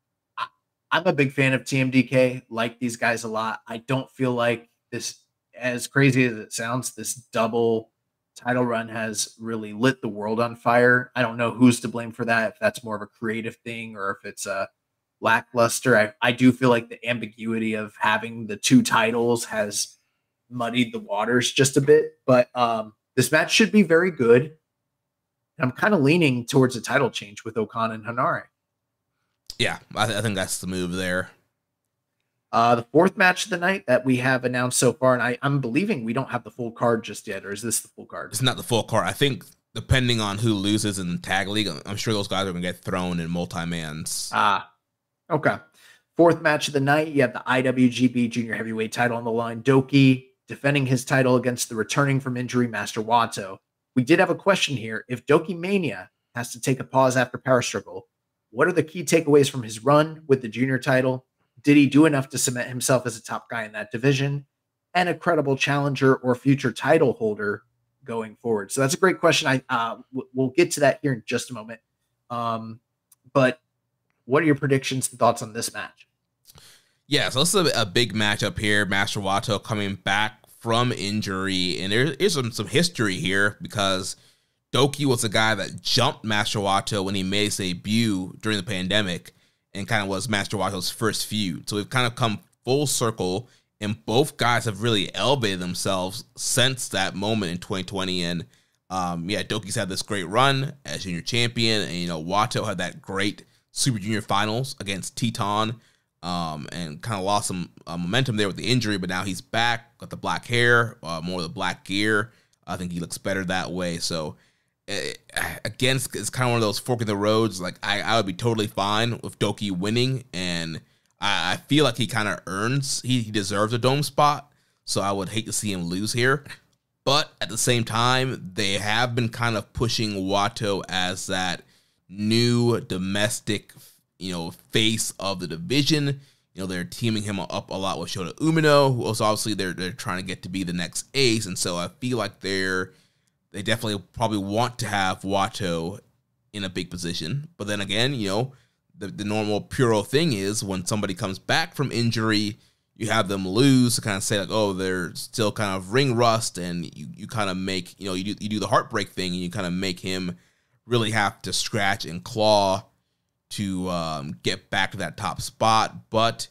a big fan of TMDK, like these guys a lot. I don't feel like this, as crazy as it sounds, this double title run has really lit the world on fire. I don't know who's to blame for that, if that's more of a creative thing or if it's a lackluster. I do feel like the ambiguity of having the 2 titles has muddied the waters just a bit, but this match should be very good. I'm kind of leaning towards a title change with Okan and Hanare. Yeah, I think that's the move there. The 4th match of the night that we have announced so far, and I'm believing we don't have the full card just yet, or is this the full card? It's not the full card. I think depending on who loses in the tag league, I'm sure those guys are going to get thrown in multi-mans. Okay. 4th match of the night, you have the IWGP Junior Heavyweight title on the line. Doki defending his title against the returning from injury Master Wato. We did have a question here. If Doki Mania has to take a pause after Power Struggle, what are the key takeaways from his run with the junior title? Did he do enough to cement himself as a top guy in that division and a credible challenger or future title holder going forward? So that's a great question. We'll get to that here in just a moment. But what are your predictions and thoughts on this match? Yeah, so this is a big matchup here. Master Wato coming back from injury, and there is some history here because Doki was the guy that jumped Master Wato when he made his debut during the pandemic and kind of was Master Wato's first feud. So we've kind of come full circle, and both guys have really elevated themselves since that moment in 2020. And Doki's had this great run as junior champion, and Wato had that great Super Junior Finals against Teton, and kind of lost some momentum there with the injury, but now he's back, got the black hair, more of the black gear. I think he looks better that way. So again, it's kind of one of those fork in the roads. Like I would be totally fine with Doki winning, and I feel like he kind of he deserves a dome spot. So I would hate to see him lose here. But at the same time, they have been kind of pushing Wato as that new domestic, face of the division. They're teaming him up a lot with Shota Umino, who also obviously they're trying to get to be the next ace. And so I feel like they definitely probably want to have Wato in a big position. But then again, the normal Puro thing is when somebody comes back from injury, you have them lose to kind of say like, oh, they're still kind of ring rust, and you kind of make, you do the heartbreak thing, and you kind of make him really have to scratch and claw to get back to that top spot. But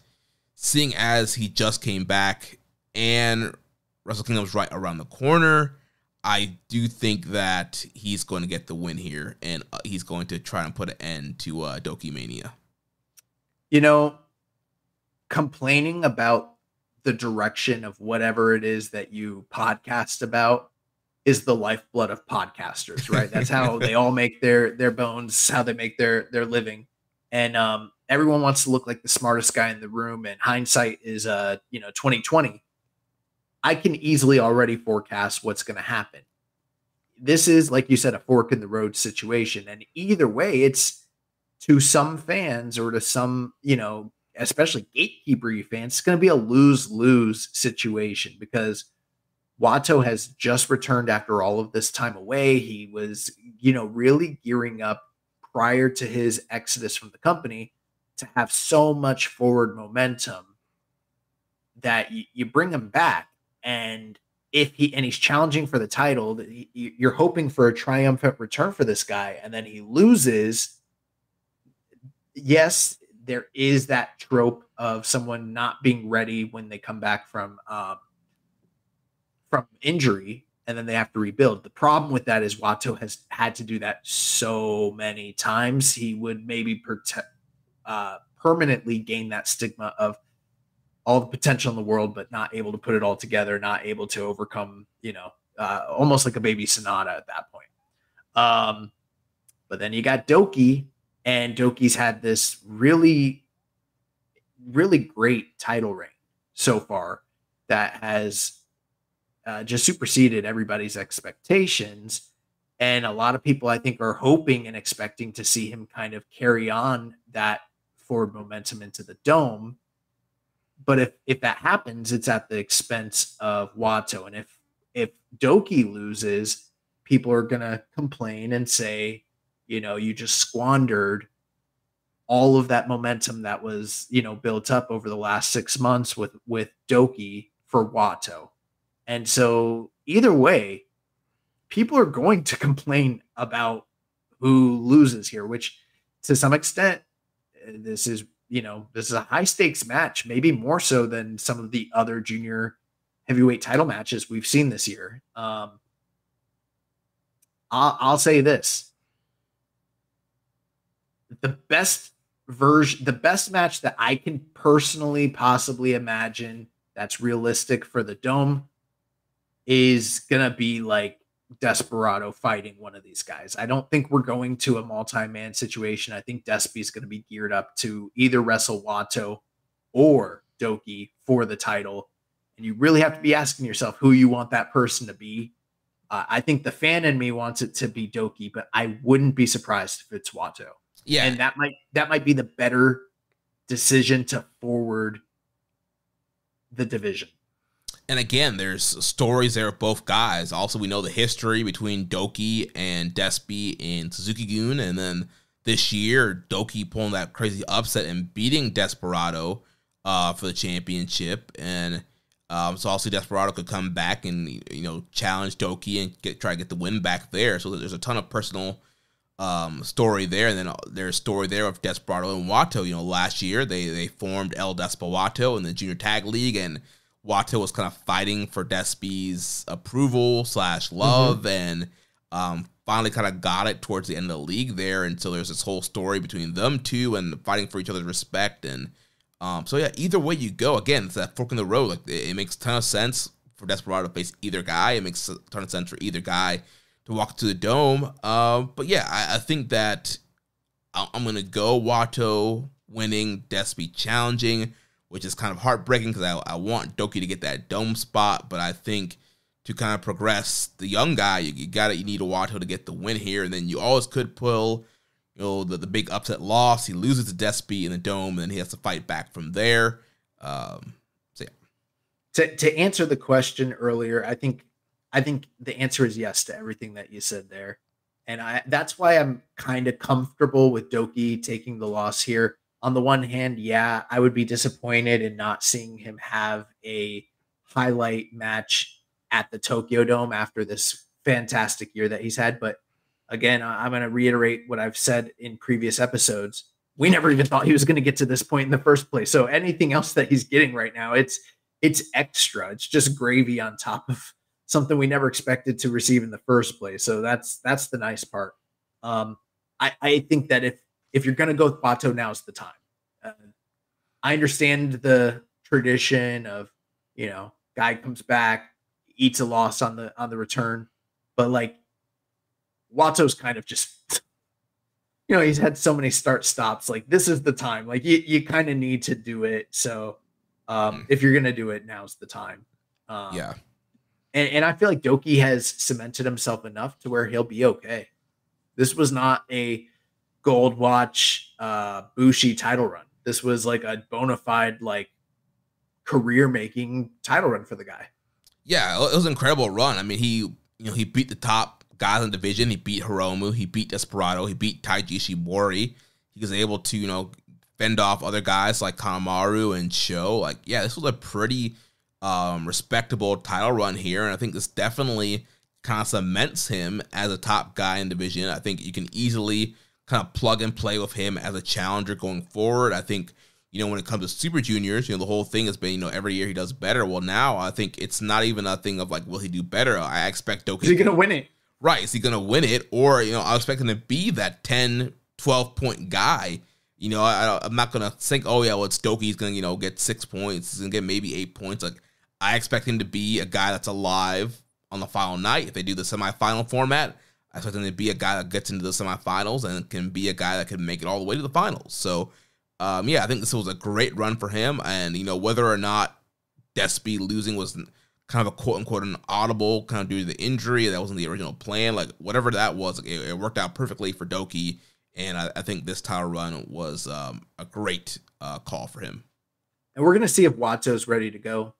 seeing as he just came back and Wrestle Kingdom's right around the corner, I do think that he's going to get the win here, and he's going to try and put an end to Doki Mania. Complaining about the direction of whatever it is that you podcast about is the lifeblood of podcasters, right? That's how they all make their bones, how they make their living. And everyone wants to look like the smartest guy in the room, and hindsight is 2020. I can easily already forecast what's going to happen. This is, like you said, a fork in the road situation, and either way, it's to some fans or to some, especially gatekeeper fans, it's going to be a lose-lose situation because Watto has just returned after all of this time away. He was, really gearing up prior to his exodus from the company to have so much forward momentum that you bring him back. And he's challenging for the title, you're hoping for a triumphant return for this guy, and then he loses. Yes, there is that trope of someone not being ready when they come back from injury, and then they have to rebuild. The problem with that is Watto has had to do that so many times. He would maybe permanently gain that stigma of all the potential in the world, but not able to put it all together, not able to overcome, almost like a baby Sonata at that point. But then you got Doki, and Doki's had this really, really great title reign so far that has just superseded everybody's expectations. And a lot of people, I think, are hoping and expecting to see him kind of carry on that forward momentum into the Dome. But if that happens, it's at the expense of Watto. And if Doki loses, people are going to complain and say, you just squandered all of that momentum that was, built up over the last 6 months with Doki for Watto. And so either way, people are going to complain about who loses here, which to some extent, this is a high stakes match, maybe more so than some of the other junior heavyweight title matches we've seen this year. I'll say this. The best match that I can personally possibly imagine that's realistic for the Dome is going to be like Desperado fighting one of these guys. I don't think we're going to a multi-man situation. I think Despi's going to be geared up to either wrestle Watto or Doki for the title. And you really have to be asking yourself who you want that person to be. I think the fan in me wants it to be Doki, but I wouldn't be surprised if it's Watto. Yeah. And that might be the better decision to forward the division. And again, there's stories there of both guys. Also, we know the history between Doki and Despi in Suzuki-gun. And then this year, Doki pulling that crazy upset and beating Desperado for the championship. And so also Desperado could come back and, challenge Doki and try to get the win back there. So there's a ton of personal story there. And then there's story there of Desperado and Watto. Last year, they formed El Desperado in the Junior Tag League, and Watto was kind of fighting for Despi's approval / love, and finally kind of got it towards the end of the league there. And so there's this whole story between them two and fighting for each other's respect. And so yeah, either way you go, again, it's that fork in the road. Like it makes a ton of sense for Desperado to face either guy. It makes a ton of sense for either guy to walk to the Dome. But yeah, I think that I'm going to go Watto winning, Despi challenging, which is kind of heartbreaking because I want Doki to get that Dome spot, but I think to kind of progress the young guy, you need a Watto to get the win here, and then you always could pull, the big upset loss. He loses to Despi in the Dome, and then he has to fight back from there. So yeah. To answer the question earlier, I think the answer is yes to everything that you said there, and that's why I'm kind of comfortable with Doki taking the loss here. On the one hand, yeah, I would be disappointed in not seeing him have a highlight match at the Tokyo Dome after this fantastic year that he's had. But again, I'm going to reiterate what I've said in previous episodes. We never even thought he was going to get to this point in the first place. So anything else that he's getting right now, it's extra. It's just gravy on top of something we never expected to receive in the first place. So that's the nice part. I think that if you're going to go with Watto, now's the time. I understand the tradition of, guy comes back, eats a loss on the return, but like Watto's kind of just he's had so many start stops. Like, this is the time. Like, you kind of need to do it. So if you're gonna do it, now's the time. Yeah. And I feel like Doki has cemented himself enough to where he'll be okay. This was not a gold watch Bushi title run. This was like a bona fide like career making title run for the guy. Yeah, it was an incredible run. I mean, he beat the top guys in the division. He beat Hiromu. He beat Desperado. He beat Taiji Ishimori. He was able to, fend off other guys like Kanemaru and Sho. Like, yeah, this was a pretty respectable title run here. And I think this definitely kind of cements him as a top guy in the division. I think you can easily kind of plug and play with him as a challenger going forward. I think, when it comes to Super Juniors, the whole thing has been, every year he does better. Well, now I think it's not even a thing of like, will he do better? I expect Doki. Is he going to win it? Right. Is he going to win it? Or, I expect him to be that 10, 12-point guy. I'm not going to think, oh, yeah, well, it's Doki. He's going to, get 6 points. He's going to get maybe 8 points. Like, I expect him to be a guy that's alive on the final night. If they do the semifinal format, I expect him to be a guy that gets into the semifinals and can be a guy that can make it all the way to the finals. So, I think this was a great run for him. And, whether or not Despy losing was kind of a quote-unquote an audible kind of due to the injury, that wasn't the original plan, like whatever that was, it worked out perfectly for Doki. And I think this title run was a great call for him. And we're going to see if Wato's ready to go.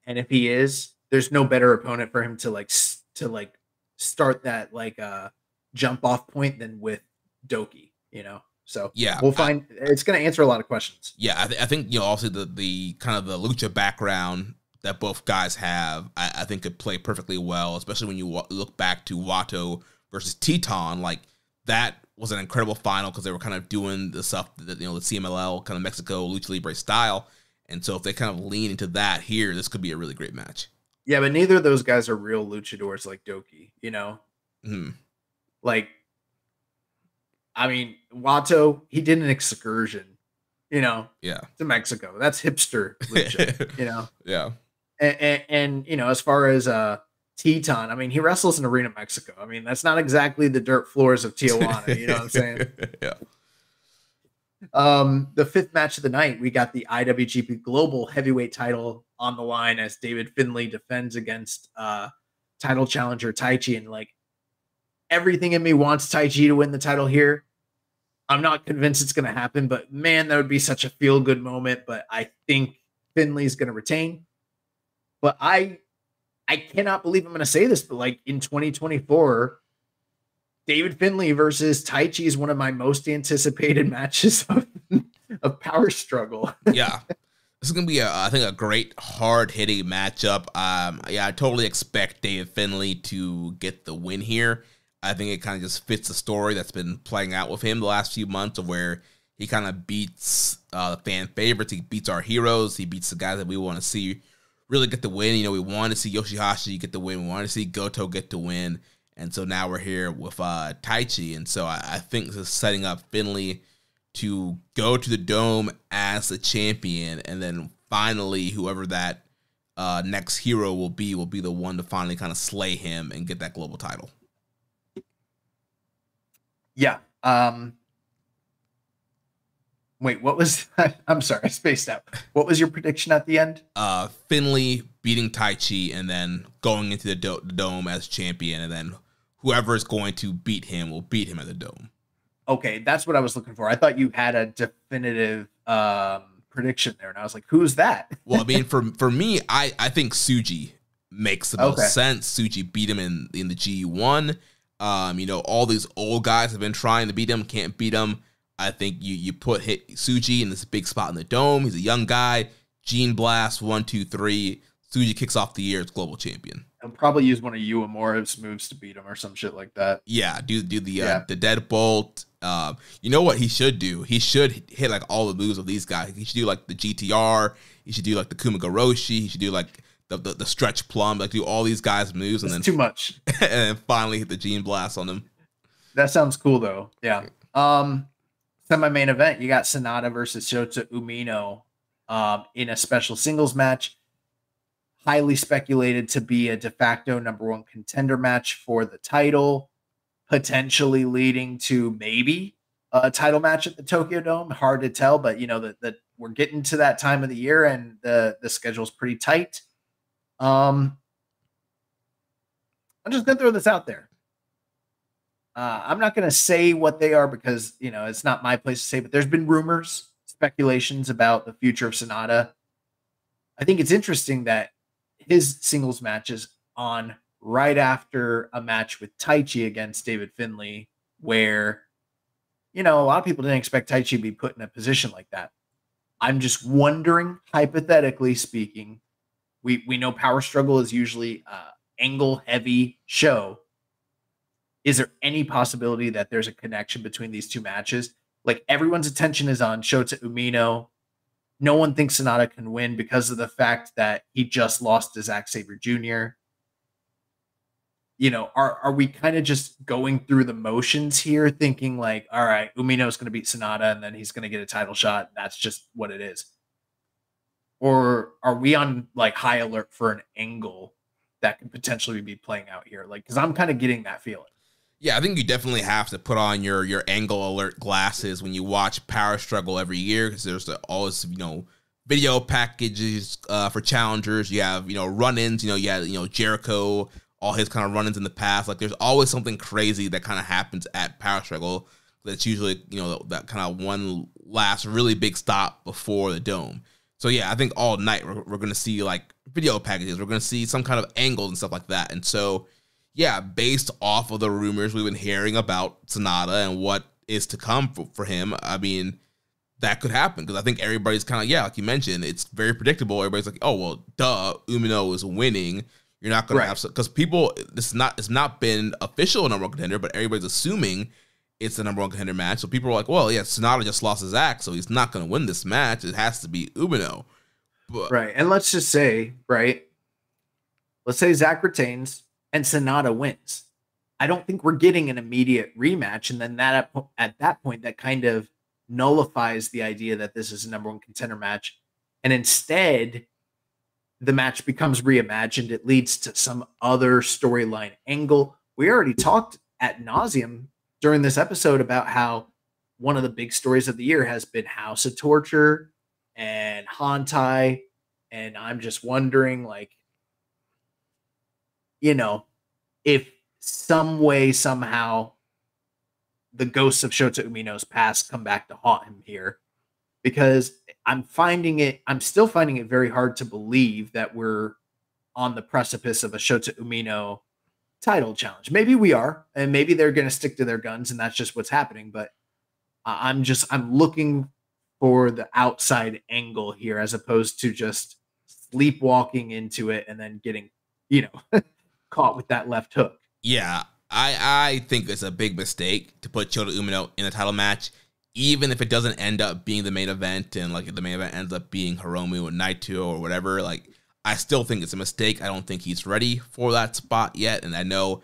And if he is, there's no better opponent for him to start that jump off point than with Doki, So yeah, we'll find. It's going to answer a lot of questions. Yeah, I think also the kind of the lucha background that both guys have, I think could play perfectly well, especially when you look back to Wato versus Teton. Like, that was an incredible final because they were kind of doing the stuff that the CMLL kind of Mexico Lucha Libre style, and so if they kind of lean into that here, this could be a really great match. Yeah, but neither of those guys are real luchadors like Doki. Mm-hmm. Like. I mean, Wato, he did an excursion, to Mexico. That's hipster lucha, Yeah. And as far as Teton, I mean, he wrestles in Arena Mexico. I mean, that's not exactly the dirt floors of Tijuana, you know what I'm saying? Yeah. The fifth match of the night, we got the IWGP Global Heavyweight title on the line as David Finlay defends against title challenger Taichi, and everything in me wants Taichi to win the title here. I'm not convinced it's going to happen, but man, that would be such a feel-good moment. But I think Finlay's going to retain. But I cannot believe I'm going to say this, but in 2024, David Finlay versus Taichi is one of my most anticipated matches of Power Struggle. Yeah. This is going to be, I think, a great, hard-hitting matchup. I totally expect David Finlay to get the win here. I think it kind of just fits the story that's been playing out with him the last few months, of where he kind of beats the fan favorites. He beats our heroes. He beats the guys that we want to see really get the win. We want to see Yoshihashi get the win. We want to see Goto get the win. And so now we're here with Taichi. And so I think this is setting up Finlay to go to the Dome as the champion. And then finally, whoever that next hero will be the one to finally kind of slay him and get that global title. Yeah. Wait, what was that? I'm sorry, I spaced out. What was your prediction at the end? Finlay beating Taichi and then going into the Dome as champion, and then whoever is going to beat him will beat him at the Dome. Okay, that's what I was looking for. I thought you had a definitive prediction there, and I was like, who's that? Well, I mean, for me, I think Tsuji makes the most sense. Tsuji beat him in the G1. All these old guys have been trying to beat him, can't beat him. I think you put Tsuji in this big spot in the Dome. He's a young guy. Gene Blast, 1, 2, 3. Tsuji kicks off the year as global champion. I'll probably use one of Uemora's moves to beat him or some shit like that. Yeah, do the deadbolt. You know what he should do? He should hit all the moves of these guys. He should do the GTR. He should do the Kumagoroshi. He should do the stretch plum, do all these guys' moves, and then too much, and then finally hit the Gene Blast on them. That sounds cool though. Yeah. Semi-main event, you got Sonata versus Shota Umino in a special singles match. Highly speculated to be a de facto #1 contender match for the title, potentially leading to maybe a title match at the Tokyo Dome. Hard to tell, but you know that we're getting to that time of the year and the schedule's pretty tight. I'm just gonna throw this out there. I'm not gonna say what they are because you know it's not my place to say, but there's been rumors, speculations about the future of Sonata. I think it's interesting that his singles match is on right after a match with Taichi against David Finlay, where, you know, a lot of people didn't expect Taichi to be put in a position like that. I'm just wondering, hypothetically speaking, we know Power Struggle is usually angle heavy show. Is there any possibility that there's a connection between these two matches? Like everyone's attention is on Shota Umino. No one thinks Sonata can win because of the fact that he just lost to Zack Sabre Jr. You know, are we kind of just going through the motions here, thinking like, all right, Umino's going to beat Sonata and then he's going to get a title shot. And that's just what it is. Or are we on like high alert for an angle that could potentially be playing out here? Like, because I'm kind of getting that feeling. Yeah, I think you definitely have to put on your angle alert glasses when you watch Power Struggle every year, because there's always, you know, video packages for challengers. You have, you know, run-ins. You know, you had, you know, Jericho, all his kind of run-ins in the past. Like, there's always something crazy that kind of happens at Power Struggle. That's usually, you know, that kind of one last really big stop before the Dome. So yeah, I think all night we're going to see like video packages. We're going to see some kind of angles and stuff like that. And so, yeah, based off of the rumors we've been hearing about Sonata and what is to come for him, I mean, that could happen, because I think everybody's kind of, yeah, like you mentioned, it's very predictable. Everybody's like, oh, well, duh, Umino is winning. You're not going to have, because people, it's not been official number one contender, but everybody's assuming it's the number one contender match. So people are like, well, yeah, Sonata just lost his act, so he's not going to win this match. It has to be Umino. But, right. And let's just say, right, let's say Zach retains and Sonata wins. I don't think we're getting an immediate rematch. And then that at that point, that kind of nullifies the idea that this is a number one contender match. And instead, the match becomes reimagined. It leads to some other storyline angle. We already talked ad nauseum during this episode about how one of the big stories of the year has been House of Torture and Hantai. And I'm just wondering, like, you know, if some way, somehow, the ghosts of Shota Umino's past come back to haunt him here, because I'm still finding it very hard to believe that we're on the precipice of a Shota Umino title challenge. Maybe we are, and maybe they're going to stick to their guns, and that's just what's happening. But I'm looking for the outside angle here, as opposed to just sleepwalking into it and then getting, you know, caught with that left hook. Yeah, I think it's a big mistake to put Shota Umino in a title match, even if it doesn't end up being the main event, and like if the main event ends up being Hiromu and Naito or whatever. Like, I still think it's a mistake. I don't think he's ready for that spot yet. And I know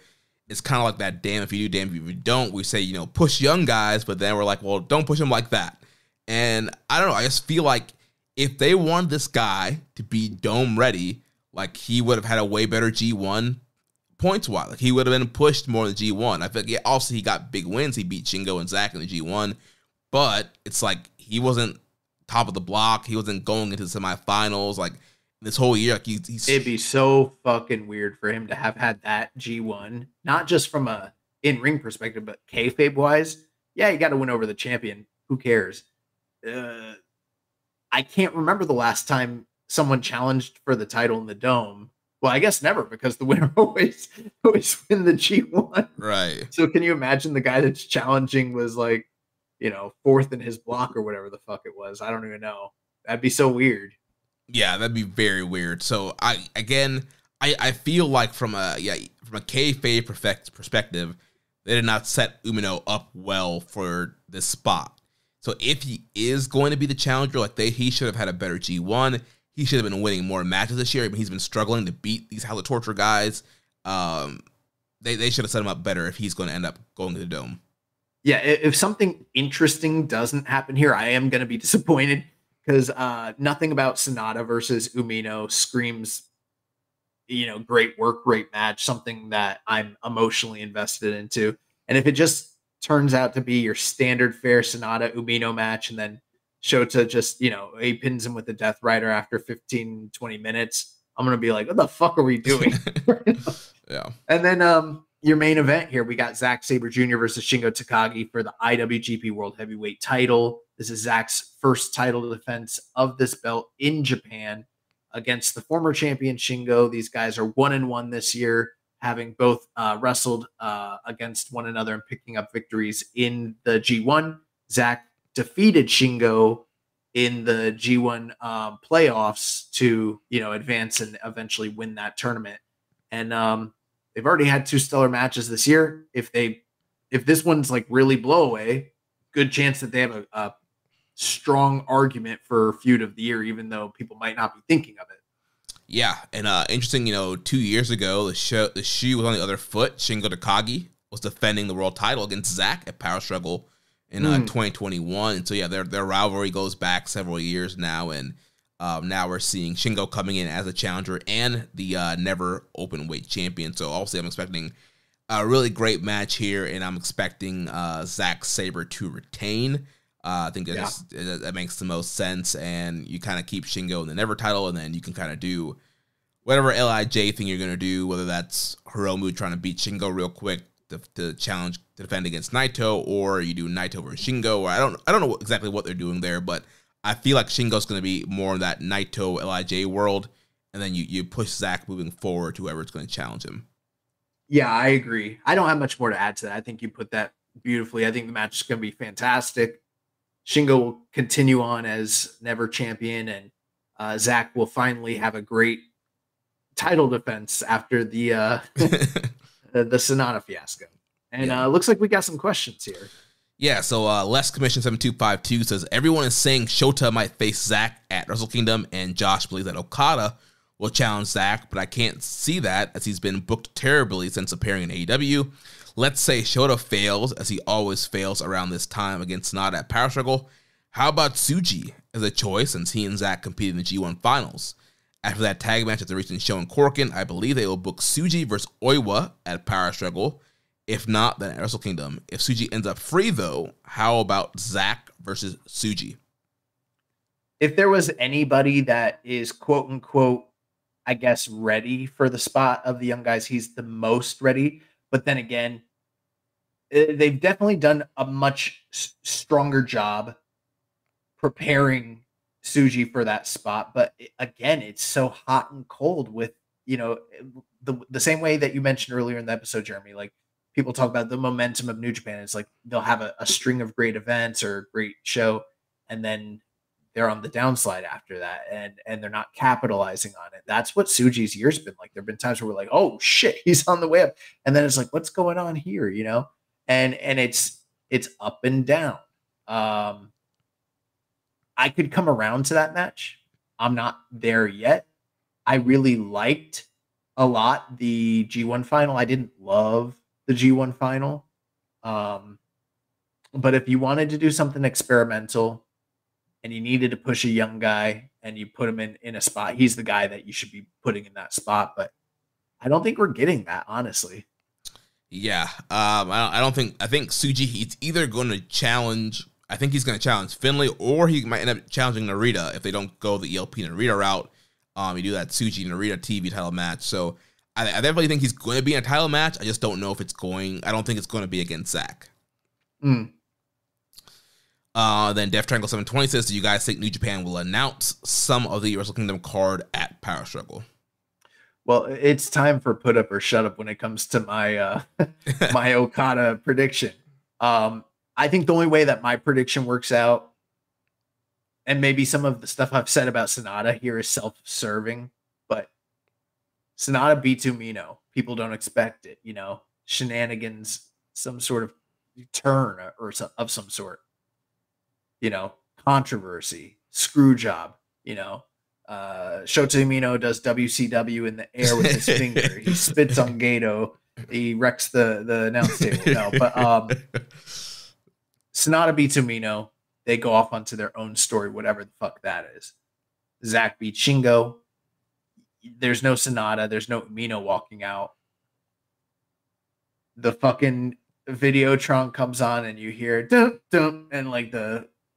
it's kind of like that damn if you do, damn if you don't. We say, you know, push young guys, but then we're like, well, don't push them like that. And I don't know. I just feel like if they want this guy to be Dome ready, like, he would have had a way better G1 points-wise. Like, he would have been pushed more in the G1. I feel like, yeah, also he got big wins. He beat Shingo and Zack in the G1. But it's like he wasn't top of the block. He wasn't going into the semifinals. Like, this whole year, like he's it'd be so fucking weird for him to have had that G1, not just from a in-ring perspective, but kayfabe wise. Yeah, you got to win over the champion. Who cares? I can't remember the last time someone challenged for the title in the Dome. Well, I guess never, because the winner always win the G1. Right. So can you imagine the guy that's challenging was like, you know, fourth in his block or whatever the fuck it was? I don't even know. That'd be so weird. Yeah, that'd be very weird. So I feel like from a kayfabe perspective, they did not set Umino up well for this spot. So if he is going to be the challenger, like he should have had a better G1. He should have been winning more matches this year. I mean, he's been struggling to beat these House of Torture guys. They should have set him up better if he's going to end up going to the Dome. Yeah, if something interesting doesn't happen here, I am going to be disappointed, because nothing about Sonata versus Umino screams, you know, great work, great match, something that I'm emotionally invested into. And if it just turns out to be your standard fare Sonata Umino match, and then Shota just, he pins him with the Death Rider after 15, 20 minutes, I'm going to be like, what the fuck are we doing? Yeah. And then your main event here, we got Zack Sabre Jr. versus Shingo Takagi for the IWGP World Heavyweight title. This is Zack's first title defense of this belt in Japan against the former champion Shingo. These guys are 1-1 this year, having both wrestled against one another and picking up victories in the G1. Zack defeated Shingo in the G1 playoffs to, advance and eventually win that tournament. And they've already had 2 stellar matches this year. If this one's like really blow away, good chance that they have a strong argument for feud of the year, even though people might not be thinking of it. Yeah, and interesting, 2 years ago, the shoe was on the other foot. Shingo Takagi was defending the world title against Zack at Power Struggle in 2021. And so, yeah, their rivalry goes back several years now, and now we're seeing Shingo coming in as a challenger and the never open weight champion. So, obviously, I'm expecting a really great match here, and I'm expecting Zack Sabre to retain. I think that makes the most sense, and you kind of keep Shingo in the never title, and then you can kind of do whatever LIJ thing you're going to do, whether that's Hiromu trying to beat Shingo real quick to challenge to defend against Naito, or you do Naito versus Shingo, or I don't know exactly what they're doing there, but I feel like Shingo's going to be more in that Naito LIJ world, and then you push Zack moving forward to whoever's going to challenge him. Yeah, I agree. I don't have much more to add to that. I think you put that beautifully. I think the match is going to be fantastic. Shingo will continue on as never champion, and Zack will finally have a great title defense after the the Sonata fiasco. And looks like we got some questions here. Yeah, so Les Commission 7252 says, everyone is saying Shota might face Zack at Wrestle Kingdom, and Josh believes that Okada will challenge Zack, but I can't see that as he's been booked terribly since appearing in AEW. Let's say Shota fails, as he always fails around this time against Sonata at Power Struggle. How about Tsuji as a choice, since he and Zack competed in the G1 finals? After that tag match at the recent show in Corkin, I believe they will book Tsuji versus Oiwa at Power Struggle. If not, then at Wrestle Kingdom. If Tsuji ends up free, though, how about Zack versus Tsuji? If there was anybody that is quote-unquote, I guess, ready for the spot of the young guys, he's the most ready. But then again, they've definitely done a much stronger job preparing Tsuji for that spot. But again, it's so hot and cold with, the same way that you mentioned earlier in the episode, Jeremy, like people talk about the momentum of New Japan. It's like they'll have a string of great events or a great show, and then they're on the downslide after that, and they're not capitalizing on it. That's what Tsuji's year's been like. There have been times where we're like, oh shit, he's on the way up. And then it's like, what's going on here? And it's up and down. I could come around to that match. I'm not there yet. I really liked a lot the G1 final. I didn't love the G1 final. But if you wanted to do something experimental, and you needed to push a young guy and you put him in a spot, he's the guy that you should be putting in that spot. But I don't think we're getting that, honestly. Yeah. I think Tsuji, he's either going to challenge, I think he's going to challenge Finlay, or he might end up challenging Narita if they don't go the ELP Narita route. You do that Tsuji Narita TV title match. So I definitely think he's going to be in a title match. I just don't know if I don't think it's going to be against Zack. Then Death Triangle 720 says, do you guys think New Japan will announce some of the Wrestle Kingdom card at Power Struggle? Well, it's time for put up or shut up when it comes to my my Okada prediction. I think the only way that my prediction works out, and maybe some of the stuff I've said about Sonata here is self-serving, but Sonata beats Umino. People don't expect it, shenanigans, some sort of turn or of some sort. Controversy, screw job, Shota Umino does WCW in the air with his finger. He spits on Gato. He wrecks the announce table. No, but Sonata beats Umino. They go off onto their own story, whatever the fuck that is. Zack beats Shingo. There's no Sonata. There's no Umino walking out. The fucking Videotron comes on and you hear dum dum and like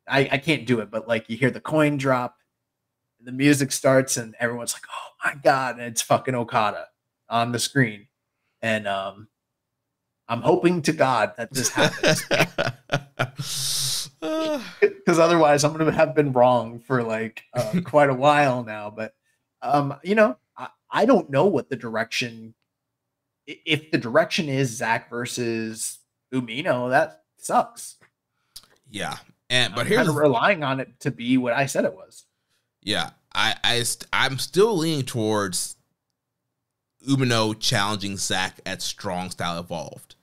I can't do it, but like you hear the coin drop, the music starts, and everyone's like, "Oh my god!" And it's fucking Okada on the screen, and I'm hoping to God that this happens because otherwise I'm gonna have been wrong for like quite a while now. But I don't know what the direction. If the direction is Zach versus Umino, that sucks. Yeah, but I'm here's kind of relying on it to be what I said it was. Yeah, I'm still leaning towards Umino challenging Zach at Strong Style Evolved.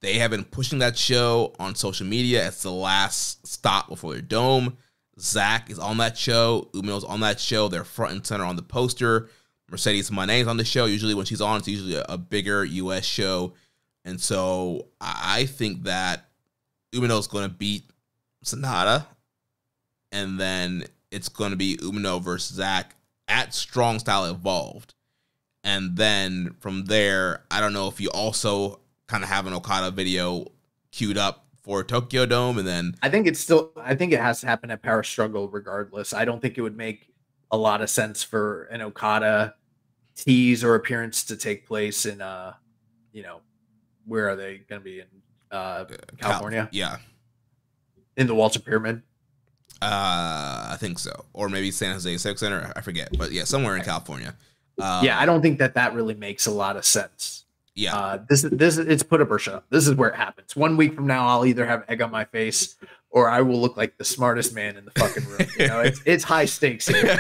They have been pushing that show on social media. It's the last stop before their dome. Zach is on that show. Umino's on that show. They're front and center on the poster. Mercedes Moné's on the show. Usually when she's on, it's usually a bigger U.S. show. And so I think that Umino's going to beat Sonata. And then it's going to be Umino versus Zach at Strong Style Evolved. And then from there, I don't know if you also kind of have an Okada video queued up for Tokyo Dome. And then I think it has to happen at Power Struggle regardless. I don't think it would make a lot of sense for an Okada tease or appearance to take place in, where are they going to be in California? Yeah. In the Walter Pyramid. I think so. Or maybe San Jose Civic Center. I forget. But yeah, somewhere in California. I don't think that really makes a lot of sense. Yeah. This it's put up or shut up. This is where it happens. 1 week from now, I'll either have egg on my face or I will look like the smartest man in the fucking room. It's high stakes here.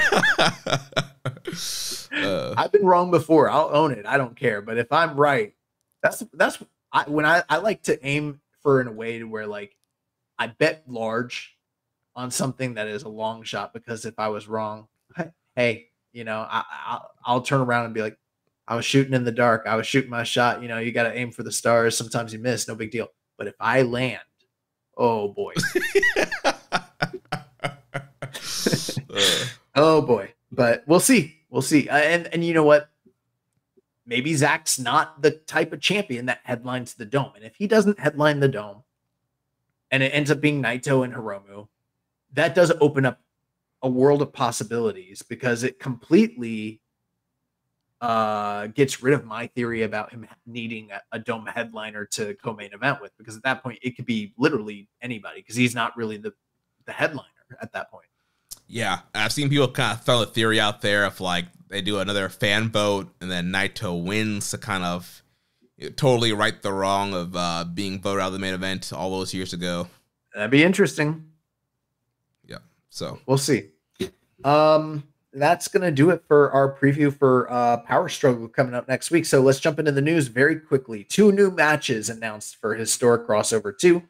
I've been wrong before. I'll own it. I don't care. But if I'm right, I like to aim for in a way to where like I bet large on something that is a long shot, because if I was wrong, hey, I'll turn around and be like, I was shooting in the dark. I was shooting my shot. You got to aim for the stars. Sometimes you miss. No big deal. But if I land, oh boy. Oh boy. But we'll see. We'll see. And you know what? Maybe Zach's not the type of champion that headlines the dome. And if he doesn't headline the dome and it ends up being Naito and Hiromu, that does open up a world of possibilities, because it completely gets rid of my theory about him needing a dome headliner to co-main event with, because at that point it could be literally anybody, because he's not really the headliner at that point. Yeah, I've seen people kind of throw a theory out there of like they do another fan vote and then Naito wins to kind of totally right the wrong of being voted out of the main event all those years ago. That'd be interesting. Yeah, so we'll see. That's going to do it for our preview for Power Struggle coming up next week. So let's jump into the news very quickly. 2 new matches announced for Historic Crossover 2.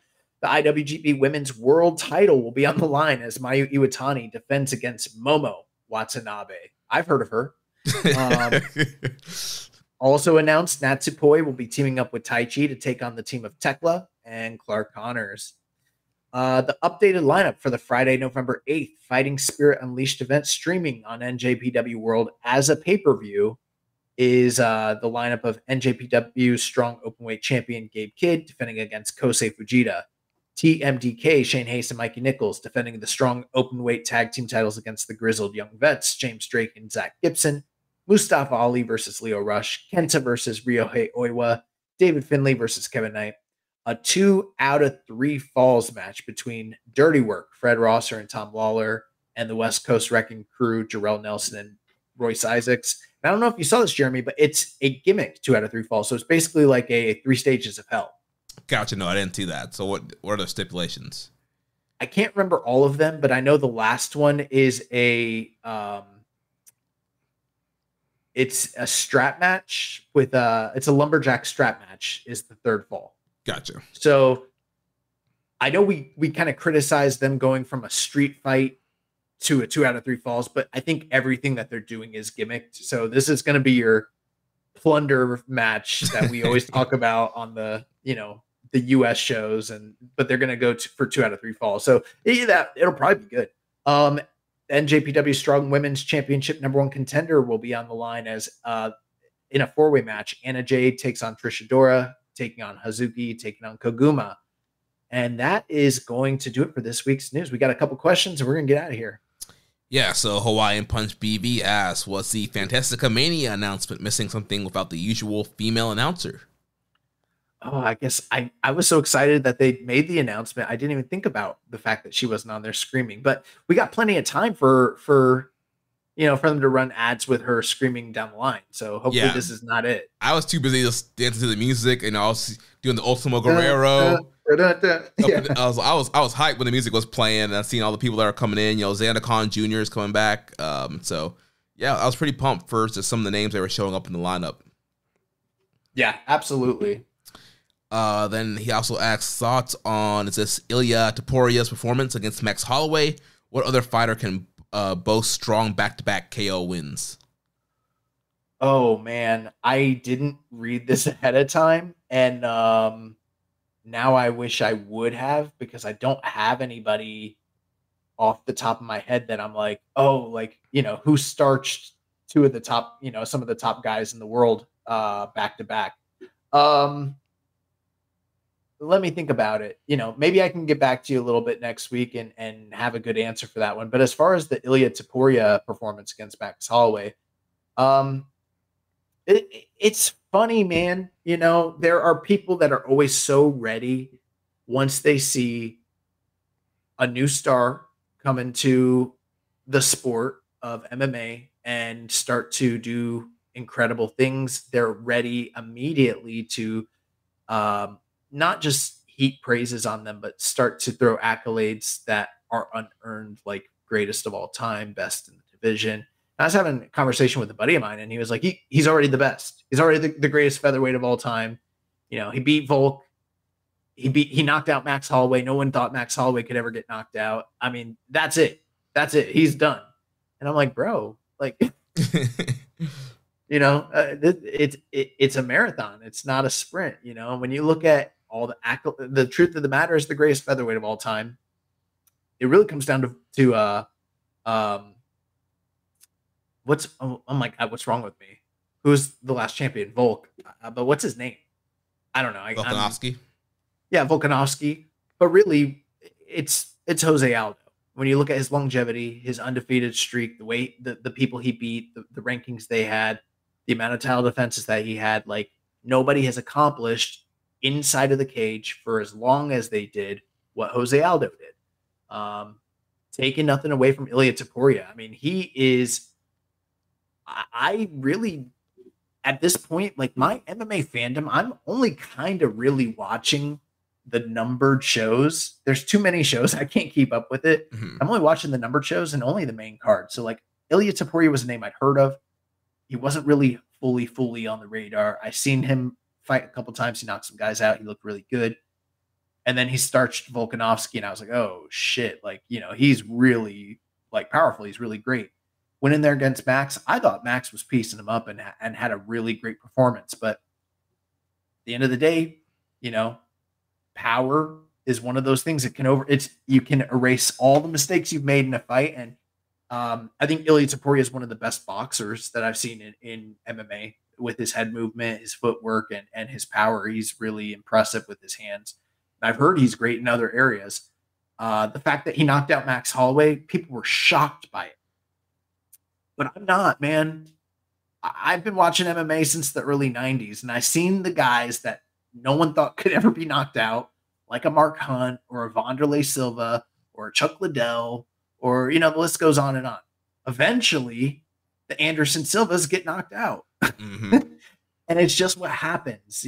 The IWGP Women's World title will be on the line as Mayu Iwatani defends against Momo Watanabe. I've heard of her. Also announced, Natsupoi will be teaming up with Taichi to take on the team of Tekla and Clark Connors. The updated lineup for the Friday, November 8th Fighting Spirit Unleashed event streaming on NJPW World as a pay-per-view is the lineup of NJPW Strong Openweight Champion Gabe Kidd defending against Kosei Fujita. TMDK, Shane Hayes and Mikey Nichols defending the Strong Openweight Tag Team titles against the Grizzled Young Vets, James Drake and Zach Gibson. Mustafa Ali versus Leo Rush. Kenta versus Ryohei Oiwa. David Finlay versus Kevin Knight. A 2 out of 3 falls match between Dirty Work, Fred Rosser and Tom Lawler, and the West Coast Wrecking Crew, Jarrell Nelson and Royce Isaacs. And I don't know if you saw this, Jeremy, but it's a gimmick 2 out of 3 falls. So it's basically like a 3 stages of hell. Gotcha. No, I didn't see that. So what are the stipulations? I can't remember all of them, but I know the last one is it's a strap match with it's a lumberjack strap match is the 3rd fall. Gotcha. So I know we kind of criticized them going from a street fight to a 2 out of 3 falls, but I think everything that they're doing is gimmicked. So this is going to be your plunder match that we always talk about on the US shows, but they're going to go for 2 out of 3 falls. So it'll probably be good. NJPW Strong Women's Championship #1 contender will be on the line as in a 4-way match. Anna Jade takes on Trish Adora. taking on Hazuki, taking on Koguma. And that is going to do it for this week's news. We got a couple questions and we're going to get out of here. Yeah, so Hawaiian Punch BB asks, was the Fantastica Mania announcement missing something without the usual female announcer? Oh, I guess I was so excited that they made the announcement. I didn't even think about the fact that she wasn't on there screaming. But we got plenty of time for them to run ads with her screaming down the line. So hopefully this is not it. I was too busy just dancing to the music, and I was doing the Ultimo Guerrero. Yeah. I was hyped when the music was playing, and I seen all the people that are coming in. Xandacon Jr. is coming back. So yeah, I was pretty pumped for just some of the names that were showing up in the lineup. Yeah, absolutely. Then he also asks thoughts on, is this Ilya Taporia's performance against Max Holloway? What other fighter can boast strong back-to-back KO wins? Oh man, I didn't read this ahead of time, and now I wish I would have, because I don't have anybody off the top of my head that I'm like, who starched two of the top, some of the top guys in the world back to back. Let me think about it. Maybe I can get back to you a little bit next week and have a good answer for that one. But as far as the Ilya Taporia performance against Max Holloway, it's funny, man. There are people that are always so ready once they see a new star come into the sport of MMA and start to do incredible things. They're ready immediately to not just heap praises on them, but start to throw accolades that are unearned, like greatest of all time, best in the division. I was having a conversation with a buddy of mine, and he was like, he's already the best. He's already the greatest featherweight of all time. He beat Volk. He knocked out Max Holloway. No one thought Max Holloway could ever get knocked out. I mean, that's it. That's it. He's done. And I'm like, bro, like, it's a marathon. It's not a sprint. When you look at all the truth of the matter is the greatest featherweight of all time. It really comes down to oh my God, what's wrong with me? Who's the last champion? Volk. But what's his name? I don't know. Volkanovski. Yeah, Volkanovski. But really, it's Jose Aldo. When you look at his longevity, his undefeated streak, the way the people he beat, the rankings they had, the amount of title defenses that he had, like nobody has accomplished inside of the cage for as long as they did what Jose Aldo did. Taking nothing away from Ilya Taporia. I mean, he is. I really, at this point, like my MMA fandom, I'm only kind of really watching the numbered shows. There's too many shows. I can't keep up with it. Mm-hmm. I'm only watching the numbered shows and only the main card. So like Ilya Taporia was a name I'd heard of. He wasn't really fully on the radar. I seen him fight a couple times. He knocked some guys out. He looked really good. And then he starched Volkanovski, and I was like, oh shit. Like, he's really like powerful. He's really great. Went in there against Max. I thought Max was piecing him up and had a really great performance. But at the end of the day, power is one of those things that you can erase all the mistakes you've made in a fight. And I think Ilya Taporia is one of the best boxers that I've seen in MMA with his head movement, his footwork, and his power. He's really impressive with his hands. And I've heard he's great in other areas. The fact that he knocked out Max Holloway, people were shocked by it. But I'm not, man. I've been watching MMA since the early 90s, and I've seen the guys that no one thought could ever be knocked out, like a Mark Hunt or a Wanderlei Silva or a Chuck Liddell, or, the list goes on and on. Eventually, the Anderson Silvas get knocked out. Mm-hmm. And it's just what happens,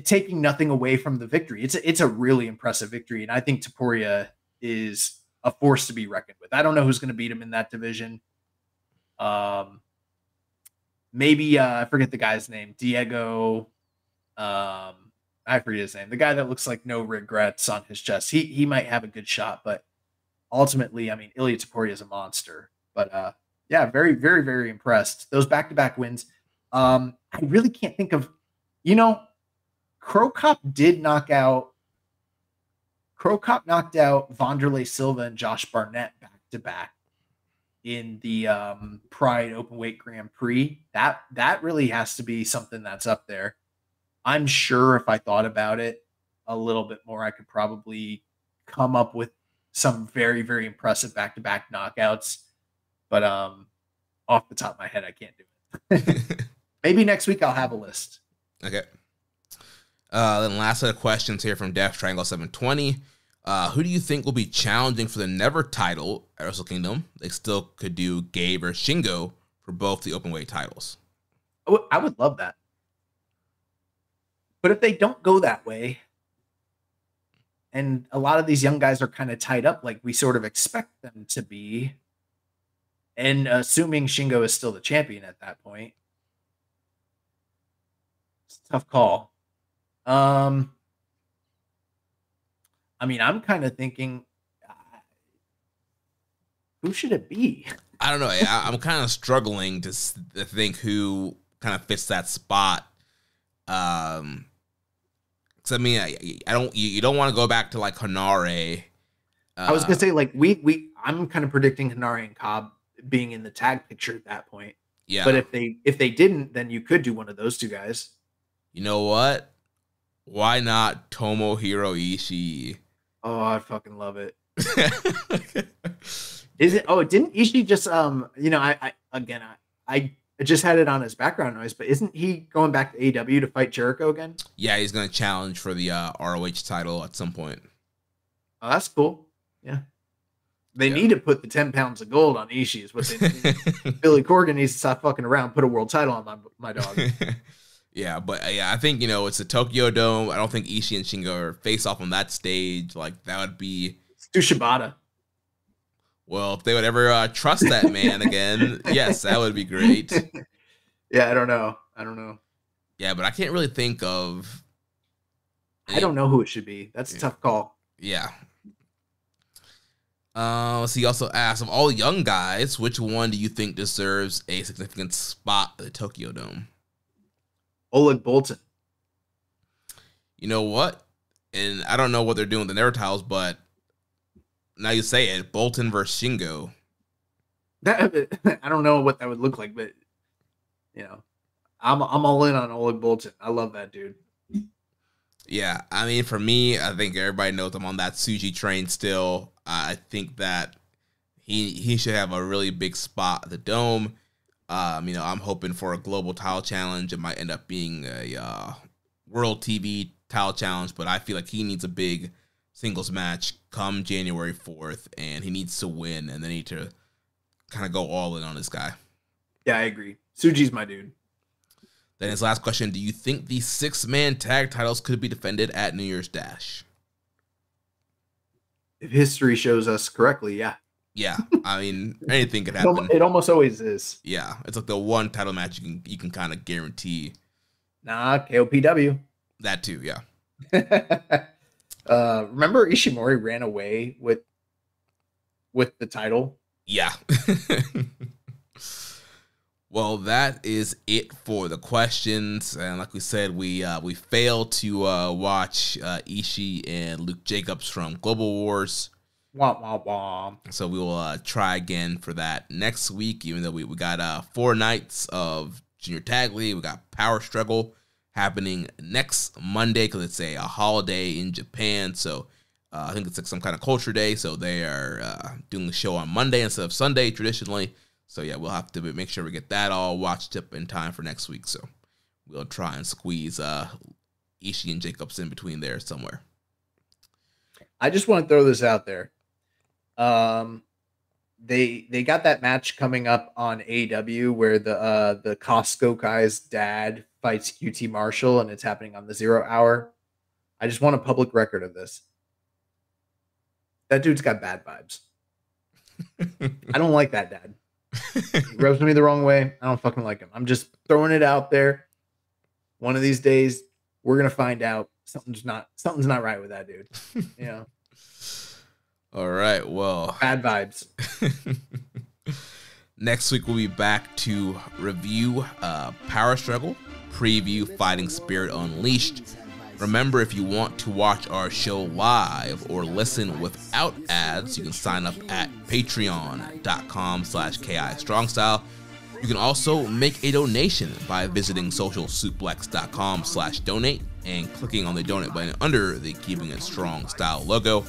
taking nothing away from the victory. It's a really impressive victory, and I think Taporia is a force to be reckoned with. I don't know who's going to beat him in that division. Maybe I forget the guy's name. Diego. I forget his name. The guy that looks like no regrets on his chest. He might have a good shot, but ultimately, I mean, Ilya Taporia is a monster. But yeah, very, very, very impressed. Those back-to-back wins. I really can't think of, Crow Cop knocked out Wanderlei Silva and Josh Barnett back-to-back in the Pride Openweight Grand Prix. That really has to be something that's up there. I'm sure if I thought about it a little bit more, I could probably come up with some very, very impressive back-to-back knockouts. But off the top of my head, I can't do it. Maybe next week I'll have a list. Okay. Then last set of questions here from Death Triangle 720. Who do you think will be challenging for the Never title at Wrestle Kingdom? They still could do Gabe or Shingo for both the openweight titles. I would love that. But if they don't go that way, and a lot of these young guys are kind of tied up like we sort of expect them to be, and assuming Shingo is still the champion at that point, it's a tough call. I mean, I'm kind of thinking, who should it be? I don't know. I'm kind of struggling to think who kind of fits that spot. Because I mean, I don't. You don't want to go back to like Hanare. I was gonna say like I'm kind of predicting Hanare and Cobb being in the tag picture at that point. Yeah. But if they didn't, then you could do one of those two guys. You know what? Why not Tomohiro Ishii? Oh, I fucking love it. Is it? Oh, didn't Ishii just I just had it on his background noise, but isn't he going back to AEW to fight Jericho again? Yeah, he's gonna challenge for the ROH title at some point. Oh, that's cool. Yeah. They need to put the 10 pounds of gold on Ishii is what they need. Billy Corgan needs to stop fucking around, put a world title on my dog. Yeah, but I think, it's the Tokyo Dome. I don't think Ishii and Shingo are face off on that stage. Like, that would be... Let's do Shibata. Well, if they would ever trust that man again, yes, that would be great. Yeah, I don't know. Yeah, but I can't really think of... I don't know who it should be. That's a tough call. Yeah. So he also asked, of all young guys, which one do you think deserves a significant spot at the Tokyo Dome? Oleg Boltin. You know what? And I don't know what they're doing with the Never titles, but now you say it, Boltin versus Shingo. I don't know what that would look like, but I'm all in on Oleg Boltin. I love that dude. Yeah, I mean, for me, I think everybody knows I'm on that Tsuji train still. I think that he should have a really big spot at the Dome. I'm hoping for a global title challenge. It might end up being a world TV title challenge, but I feel like he needs a big singles match come January 4th, and he needs to win, and they need to kind of go all in on this guy. Yeah, I agree. Tsuji's my dude. Then his last question, do you think the 6-man tag titles could be defended at New Year's Dash? If history shows us correctly, yeah. Yeah, I mean, anything could happen. It almost always is. Yeah, it's like the one title match you can kind of guarantee. Nah, KOPW. That too, yeah. Remember Ishimori ran away with the title? Yeah. Well, that is it for the questions, and like we said, we failed to watch Ishii and Luke Jacobs from Global Wars. Wah, wah, wah. So we will try again for that next week, even though we got 4 nights of Junior Tag League. We got Power Struggle happening next Monday because it's a holiday in Japan. So I think it's like some kind of culture day. So they are doing the show on Monday instead of Sunday traditionally. So yeah, we'll have to make sure we get that all watched up in time for next week. So we'll try and squeeze Ishii and Jacobs in between there somewhere. I just want to throw this out there. They got that match coming up on AEW where the Costco guy's dad fights QT Marshall, and it's happening on the 0 hour. I just want a public record of this. That dude's got bad vibes. I don't like that dad. He rubs me the wrong way. I don't fucking like him. I'm just throwing it out there. One of these days, we're gonna find out something's not right with that dude. All right, well, bad vibes. Next week we'll be back to review Power Struggle, preview Fighting Spirit Unleashed. Remember, if you want to watch our show live or listen without ads, you can sign up at patreon.com/KI Strong Style. You can also make a donation by visiting socialsuplex.com/donate and clicking on the donate button under the Keeping It Strong Style logo.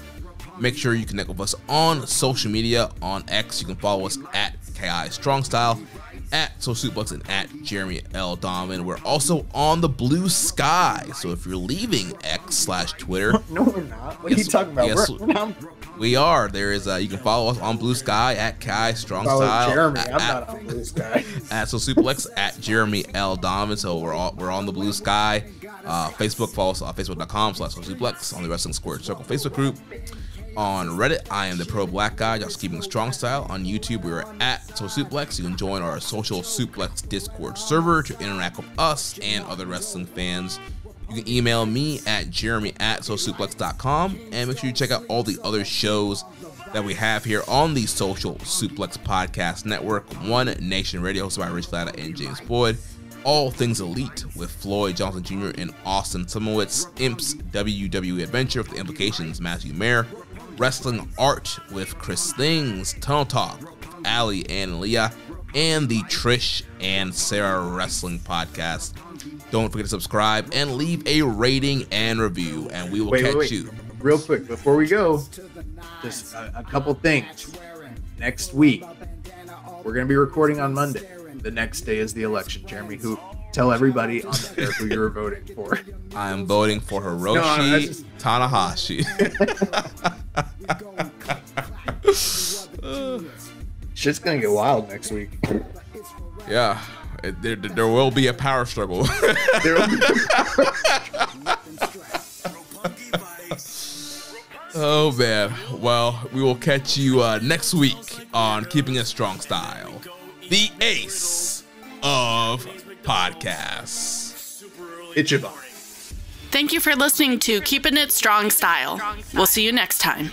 Make sure you connect with us on social media. On X, you can follow us at KI Strong Style, at Social Suplex, and at Jeremy L. Donovan. We're also on the Blue Sky. So if you're leaving X/Twitter. No, we're not. What are you talking about? Yes, We're not. we are. There is you can follow us on Blue Sky at KI Strong Follow Style. Jeremy. I'm not on Blue Sky. At Social Suplex, at Jeremy L. Donovan. So we're on the Blue Sky. Facebook, follow us on facebook.com/Social Suplex, on the Wrestling Squared Circle Facebook group. On Reddit, I am the Pro Black Guy, just Keeping Strong Style. On YouTube, we are at Social Suplex. You can join our Social Suplex Discord server to interact with us and other wrestling fans. You can email me at jeremy@socialsuplex.com, and make sure you check out all the other shows that we have here on the Social Suplex Podcast Network. One Nation Radio, hosted by Rich Latta and James Boyd. All Things Elite with Floyd Johnson Jr. and Austin Simowitz. Imps WWE Adventure with the Implications, Matthew Mayer. Wrestling Art with Chris Things, Tunnel Talk with Ali and Leah, and the Trish and Sarah Wrestling Podcast. Don't forget to subscribe and leave a rating and review, and we will catch you. Real quick, before we go, just a couple things. Next week, we're going to be recording on Monday. The next day is the election. Jeremy, tell everybody on the air who you're voting for. I am voting for Hiroshi Tanahashi. Shit's gonna get wild next week. Yeah, there will be a power struggle. Oh man. Well, we will catch you next week on Keeping It Strong Style, the ace of podcasts. It's your body. Thank you for listening to Keepin' It Strong Style. We'll see you next time.